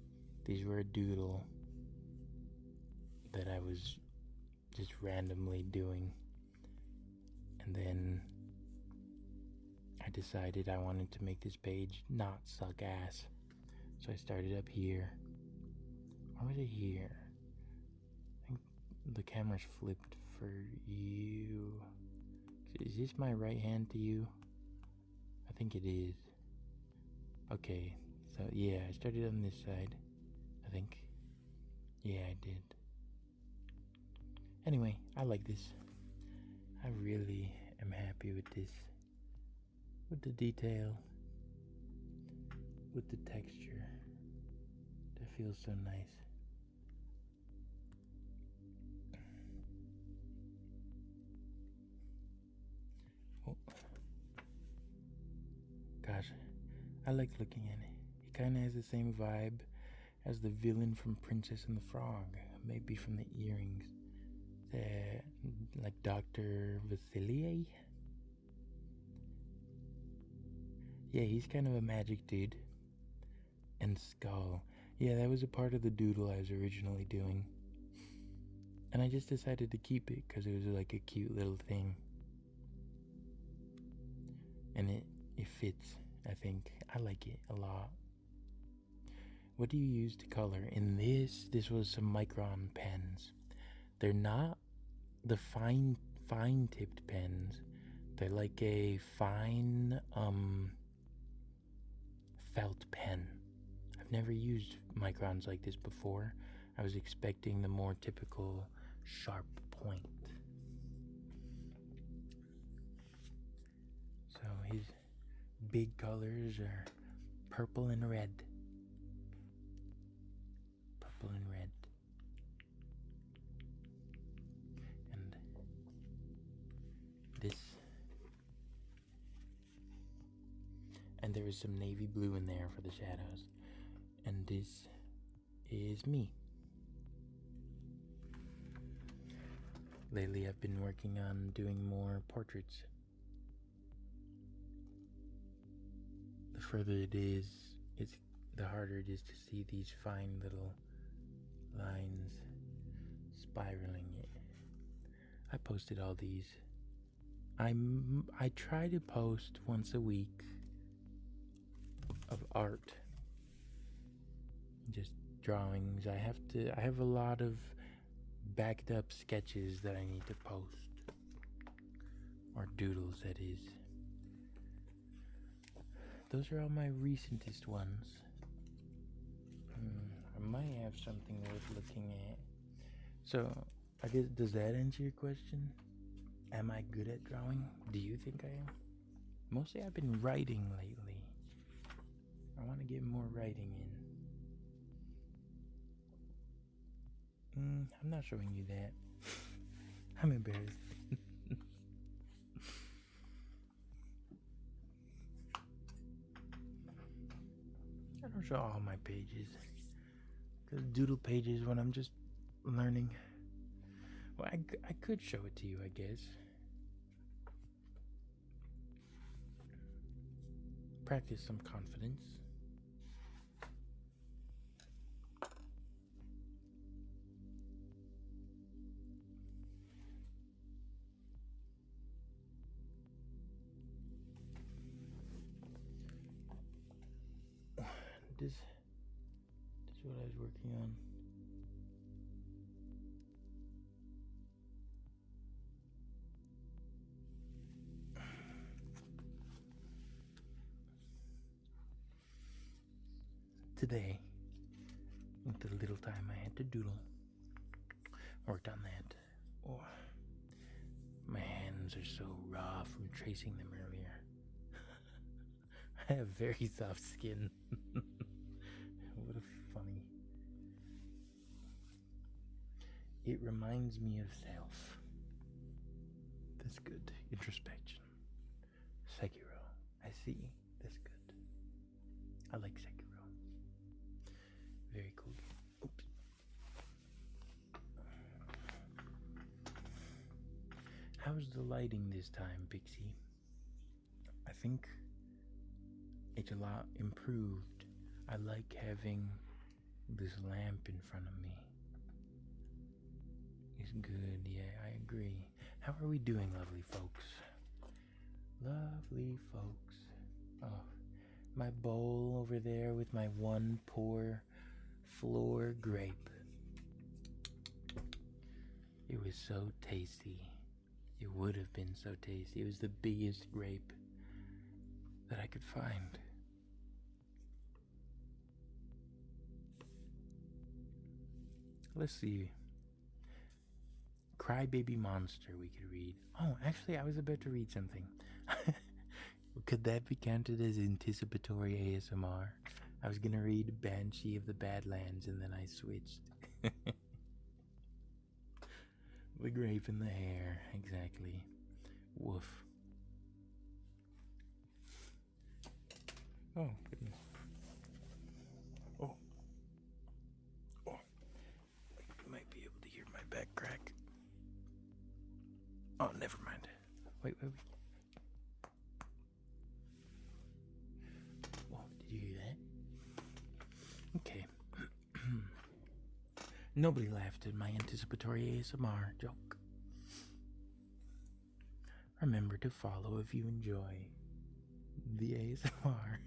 These were a doodle that I was just randomly doing, and then I decided I wanted to make this page not suck ass. So I started up here. Or was it here? I think the camera's flipped for you. Is this my right hand to you? I think it is. Okay, so yeah, I started on this side, I think. Yeah, I did. Anyway, I like this. I really am happy with this. With the detail. With the texture. That feels so nice. Oh. Gosh, I like looking at it. It kind of has the same vibe as the villain from Princess and the Frog. Maybe from the earrings. Like Dr. Vasilier? Yeah, he's kind of a magic dude. And Skull. Yeah, that was a part of the doodle I was originally doing. And I just decided to keep it because it was like a cute little thing. And it fits, I think. I like it a lot. What do you use to color? In this was some Micron pens. They're not the fine tipped pens. They're like a fine felt pen. I've never used microns like this before. I was expecting the more typical sharp point. So his big colors are purple and red. Purple and red. And this. And there is some navy blue in there for the shadows. And this is me. Lately I've been working on doing more portraits. The further it is, the harder it is to see these fine little lines spiraling it. I posted all these. I try to post once a week of art. Just drawings. I have a lot of backed up sketches that I need to post. Or doodles, that is. Those are all my recentest ones. I might have something worth looking at. So, I guess, does that answer your question? Am I good at drawing? Do you think I am? Mostly I've been writing lately. I want to get more writing in. I'm not showing you that. I'm embarrassed. I don't show all my pages. Because doodle pages when I'm just learning. Well, I could show it to you, I guess. Practice some confidence. This is what I was working on. Today, with the little time I had to doodle, worked on that. Oh, My hands are so raw from tracing them earlier. I have very soft skin. What a funny. It reminds me of self. That's good. Introspection. Sekiro. I see. That's good. I like Sekiro. Very cool game. Oops. How's the lighting this time, Pixie? I think it's a lot improved. I like having this lamp in front of me. It's good, yeah, I agree. How are we doing, lovely folks? Lovely folks. Oh, my bowl over there with my one poor floor grape. It was so tasty. It would have been so tasty. It was the biggest grape that I could find. Let's see. Crybaby Monster we could read. Oh, actually, I was about to read something. Could that be counted as anticipatory ASMR? I was gonna read Banshee of the Badlands and then I switched. The grape in the hair, exactly. Woof. Oh, goodness. Oh. Oh. You might be able to hear my back crack. Oh, never mind. Wait. Oh, did you hear that? Okay. Nobody laughed at my anticipatory ASMR joke. Remember to follow if you enjoy the ASMR.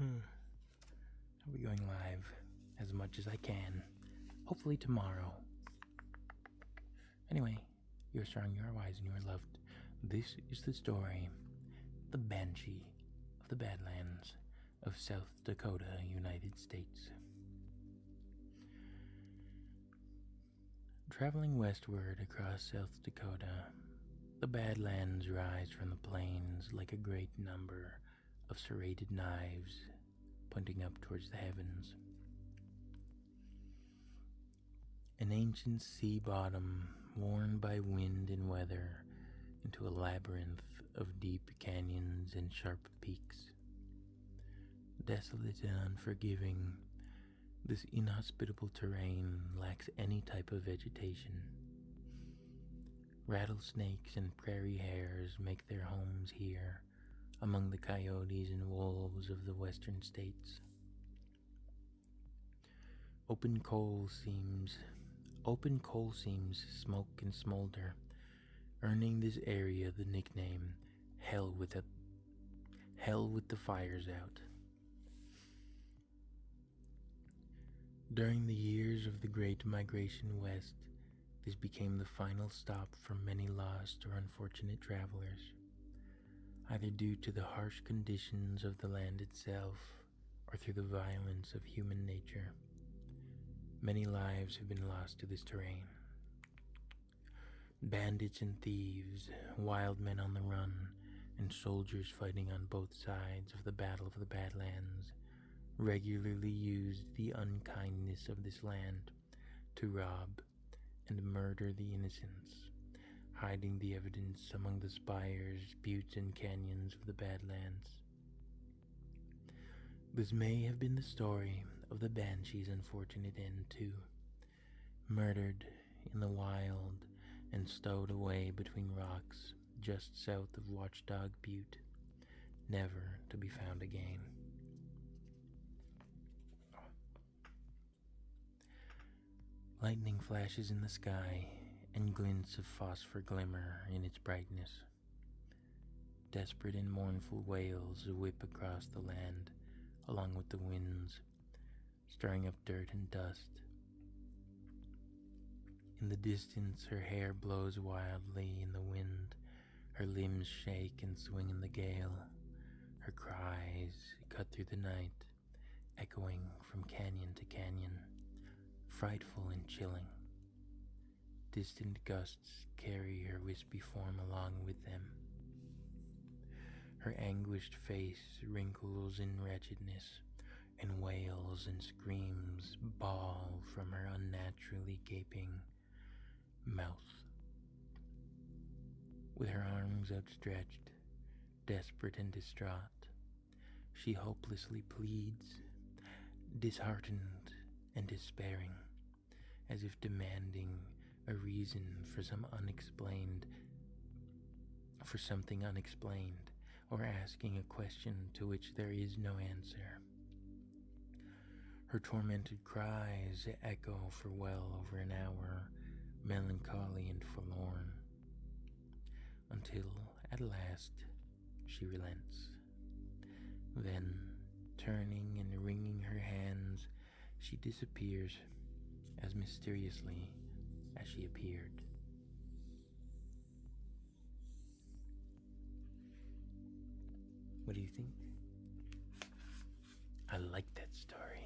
I'll be going live as much as I can. Hopefully tomorrow. Anyway, you're strong, you are wise, and you are loved. This is the story, The Banshee of the Badlands of South Dakota, United States. Traveling westward across South Dakota, the Badlands rise from the plains like a great number of serrated knives pointing up towards the heavens. An ancient sea bottom worn by wind and weather into a labyrinth of deep canyons and sharp peaks. Desolate and unforgiving, this inhospitable terrain lacks any type of vegetation. Rattlesnakes and prairie hares make their homes here among the coyotes and wolves of the western states. Open coal seams smoke and smolder, earning this area the nickname Hell with the Fires Out. During the years of the Great Migration West, this became the final stop for many lost or unfortunate travelers, either due to the harsh conditions of the land itself or through the violence of human nature. Many lives have been lost to this terrain. Bandits and thieves, wild men on the run, and soldiers fighting on both sides of the Battle of the Badlands regularly used the unkindness of this land to rob and murder the innocents, hiding the evidence among the spires, buttes, and canyons of the Badlands. This may have been the story of the Banshee's unfortunate end too, murdered in the wild and stowed away between rocks just south of Watchdog Butte, never to be found again. Lightning flashes in the sky and glints of phosphor glimmer in its brightness. Desperate and mournful wails whip across the land along with the winds, stirring up dirt and dust. In the distance, her hair blows wildly in the wind, her limbs shake and swing in the gale, her cries cut through the night, echoing from canyon to canyon, frightful and chilling. Distant gusts carry her wispy form along with them. Her anguished face wrinkles in wretchedness, and wails and screams bawl from her unnaturally gaping mouth. With her arms outstretched, desperate and distraught, she hopelessly pleads, disheartened and despairing, as if demanding a reason for something unexplained, or asking a question to which there is no answer. Her tormented cries echo for well over an hour, melancholy and forlorn, until at last she relents. Then, turning and wringing her hands, she disappears as mysteriously as she appeared. What do you think? I like that story.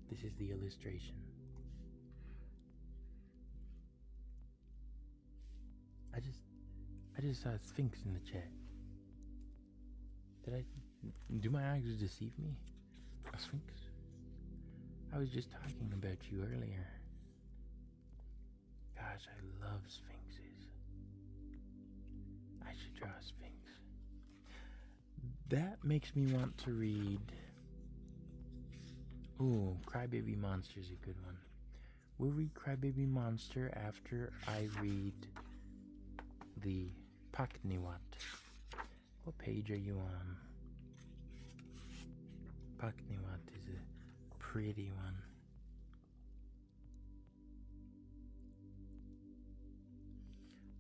This is the illustration. I just saw a Sphinx in the chat. Do my eyes deceive me? A Sphinx? I was just talking about you earlier. Gosh, I love Sphinxes. I should draw a Sphinx. That makes me want to read... Ooh, Crybaby Monster's a good one. We'll read Crybaby Monster after I read the Pakniwat. What page are you on? Pakniwat is a pretty one.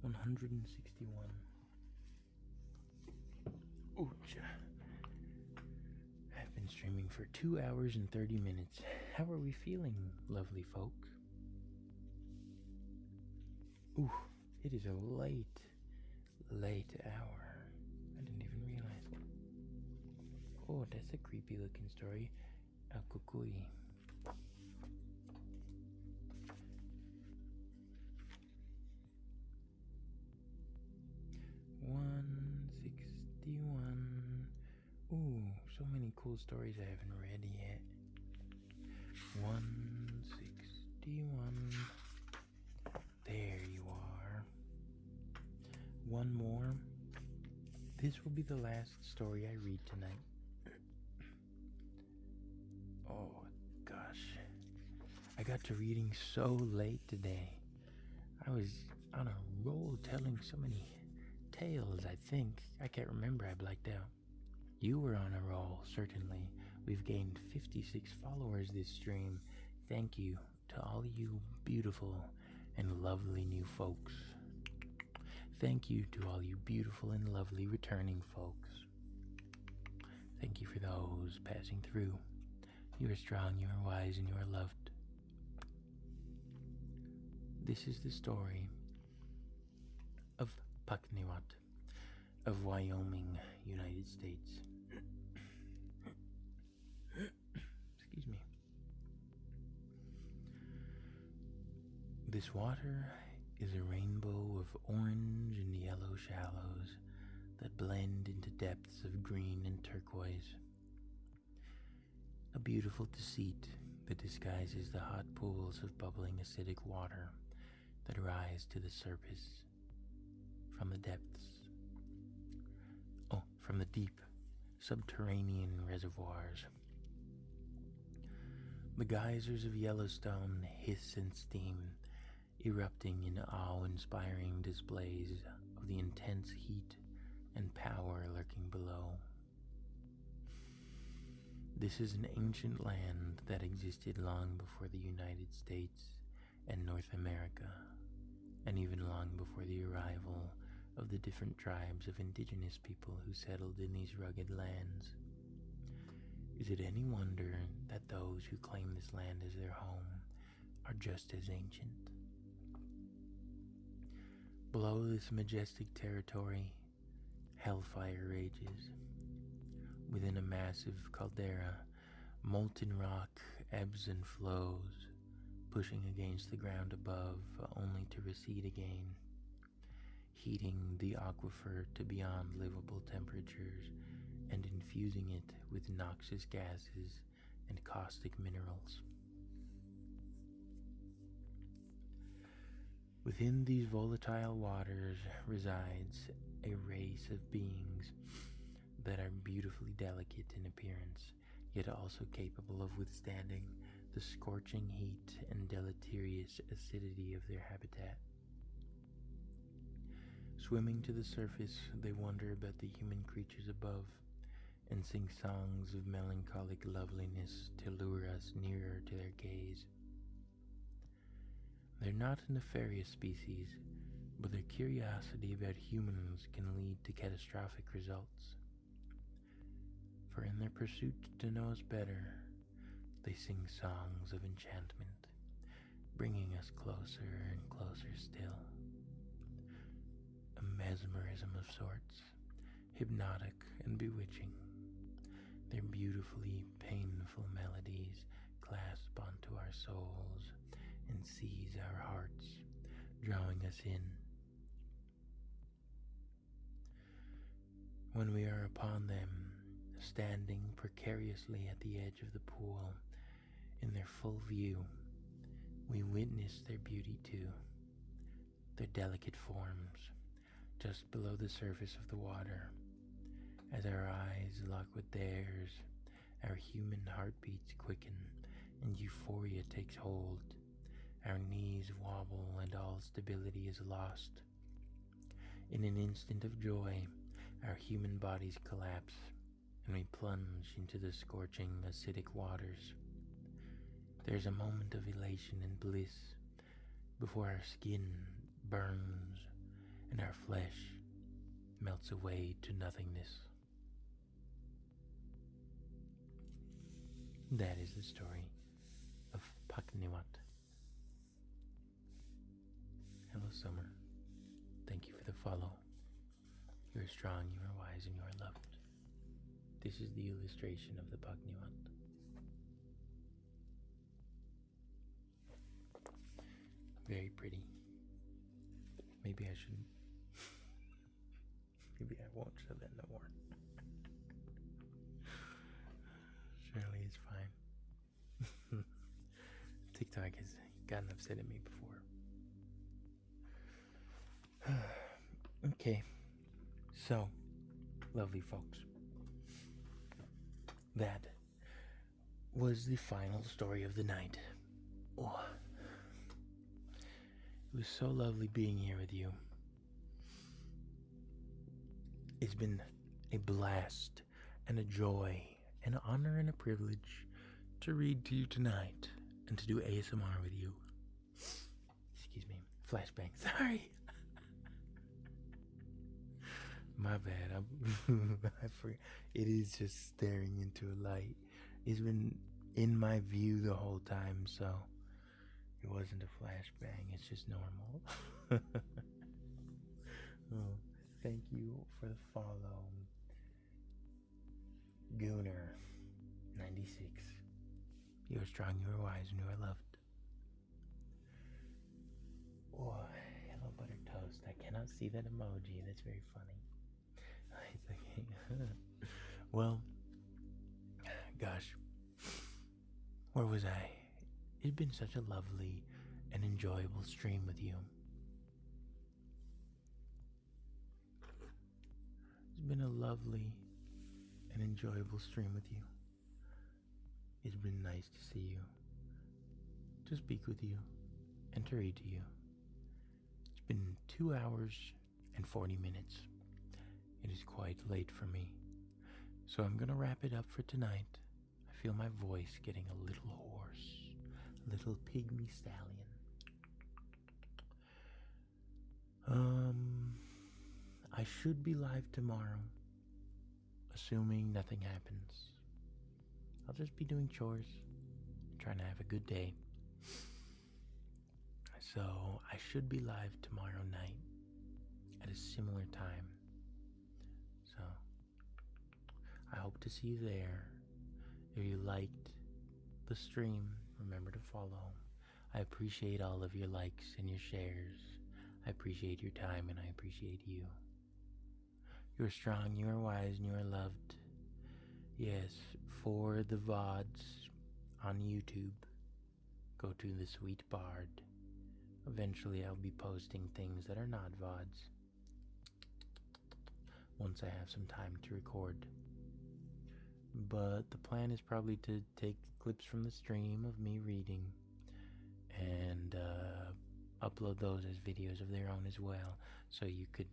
$161. Ooh-cha. I've been streaming for 2 hours and 30 minutes. How are we feeling, lovely folk? Ooh, it is a late hour. I didn't even realize. Oh, that's a creepy looking story. A kukui. Ooh, so many cool stories I haven't read yet. 161. There you are. One more. This will be the last story I read tonight. Oh, gosh. I got to reading so late today. I was on a roll telling so many tales, I think. I can't remember, I blacked out. You were on a roll, certainly. We've gained 56 followers this stream. Thank you to all you beautiful and lovely new folks. Thank you to all you beautiful and lovely returning folks. Thank you for those passing through. You are strong, you are wise, and you are loved. This is the story of Pakniwat of Wyoming, United States. Excuse me. This water is a rainbow of orange and yellow shallows that blend into depths of green and turquoise. A beautiful deceit that disguises the hot pools of bubbling acidic water that rise to the surface from the depths. From the deep subterranean reservoirs. The geysers of Yellowstone hiss and steam, erupting in awe-inspiring displays of the intense heat and power lurking below. This is an ancient land that existed long before the United States and North America, and even long before the arrival of the different tribes of indigenous people who settled in these rugged lands. Is it any wonder that those who claim this land as their home are just as ancient? Below this majestic territory, hellfire rages. Within a massive caldera, molten rock ebbs and flows, pushing against the ground above only to recede again, heating the aquifer to beyond livable temperatures and infusing it with noxious gases and caustic minerals. Within these volatile waters resides a race of beings that are beautifully delicate in appearance, yet also capable of withstanding the scorching heat and deleterious acidity of their habitat. Swimming to the surface, they wonder about the human creatures above and sing songs of melancholic loveliness to lure us nearer to their gaze. They're not a nefarious species, but their curiosity about humans can lead to catastrophic results. For in their pursuit to know us better, they sing songs of enchantment, bringing us closer and closer still. A mesmerism of sorts, hypnotic and bewitching. Their beautifully painful melodies clasp onto our souls and seize our hearts, drawing us in. When we are upon them, standing precariously at the edge of the pool, in their full view, we witness their beauty too, their delicate forms, just below the surface of the water. As our eyes lock with theirs, our human heartbeats quicken and euphoria takes hold. Our knees wobble and all stability is lost. In an instant of joy, our human bodies collapse and we plunge into the scorching acidic waters. There's a moment of elation and bliss before our skin burns and our flesh melts away to nothingness. That is the story of Pakniwat. Hello, Summer. Thank you for the follow. You are strong, you are wise, and you are loved. This is the illustration of the Pakniwat. Very pretty. Maybe I shouldn't. Maybe I won't show that no more. Surely it's fine. TikTok has gotten upset at me before. Okay, so, lovely folks, that was the final story of the night. Oh, it was so lovely being here with you. It's been a blast and a joy, an honor and a privilege to read to you tonight and to do ASMR with you. Excuse me, flashbang, sorry. My bad, I forgot. It is just staring into a light. It's been in my view the whole time, so it wasn't a flashbang, it's just normal. Oh, thank you for the follow. Gooner 96. You are strong, you are wise, and you are loved. Oh, hello butter toast. I cannot see that emoji. That's very funny. It's okay. Well, gosh, where was I? It's been such a lovely and enjoyable stream with you. It's been a lovely and enjoyable stream with you. It's been nice to see you, to speak with you, and to read to you. It's been 2 hours and 40 minutes. It is quite late for me, so I'm gonna wrap it up for tonight. I feel my voice getting a little hoarse, a little pygmy stallion. I should be live tomorrow, assuming nothing happens. I'll just be doing chores, trying to have a good day. So I should be live tomorrow night at a similar time. So I hope to see you there. If you liked the stream, remember to follow. I appreciate all of your likes and your shares. I appreciate your time and I appreciate you. You are strong, you are wise, and you are loved. Yes, for the VODs on YouTube, go to the Sweet Bard. Eventually I'll be posting things that are not VODs once I have some time to record. But the plan is probably to take clips from the stream of me reading and upload those as videos of their own as well, so you could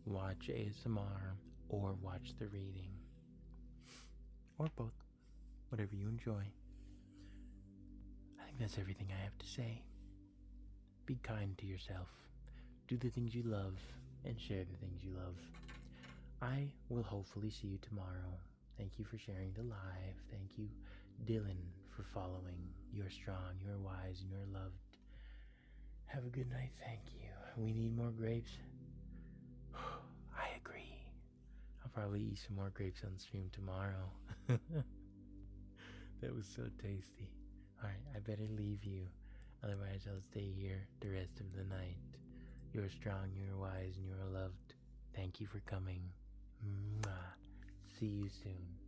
watch ASMR or watch the reading, or both, whatever you enjoy. I think that's everything I have to say. Be kind to yourself, do the things you love, and share the things you love. I will hopefully see you tomorrow. Thank you for sharing the live. Thank you, Dylan, for following. You're strong, you're wise, and you're loved. Have a good night. Thank you. We need more grapes. I agree. I'll probably eat some more grapes on stream tomorrow. That was so tasty. Alright, I better leave you. Otherwise, I'll stay here the rest of the night. You're strong, you're wise, and you're loved. Thank you for coming. Mwah. See you soon.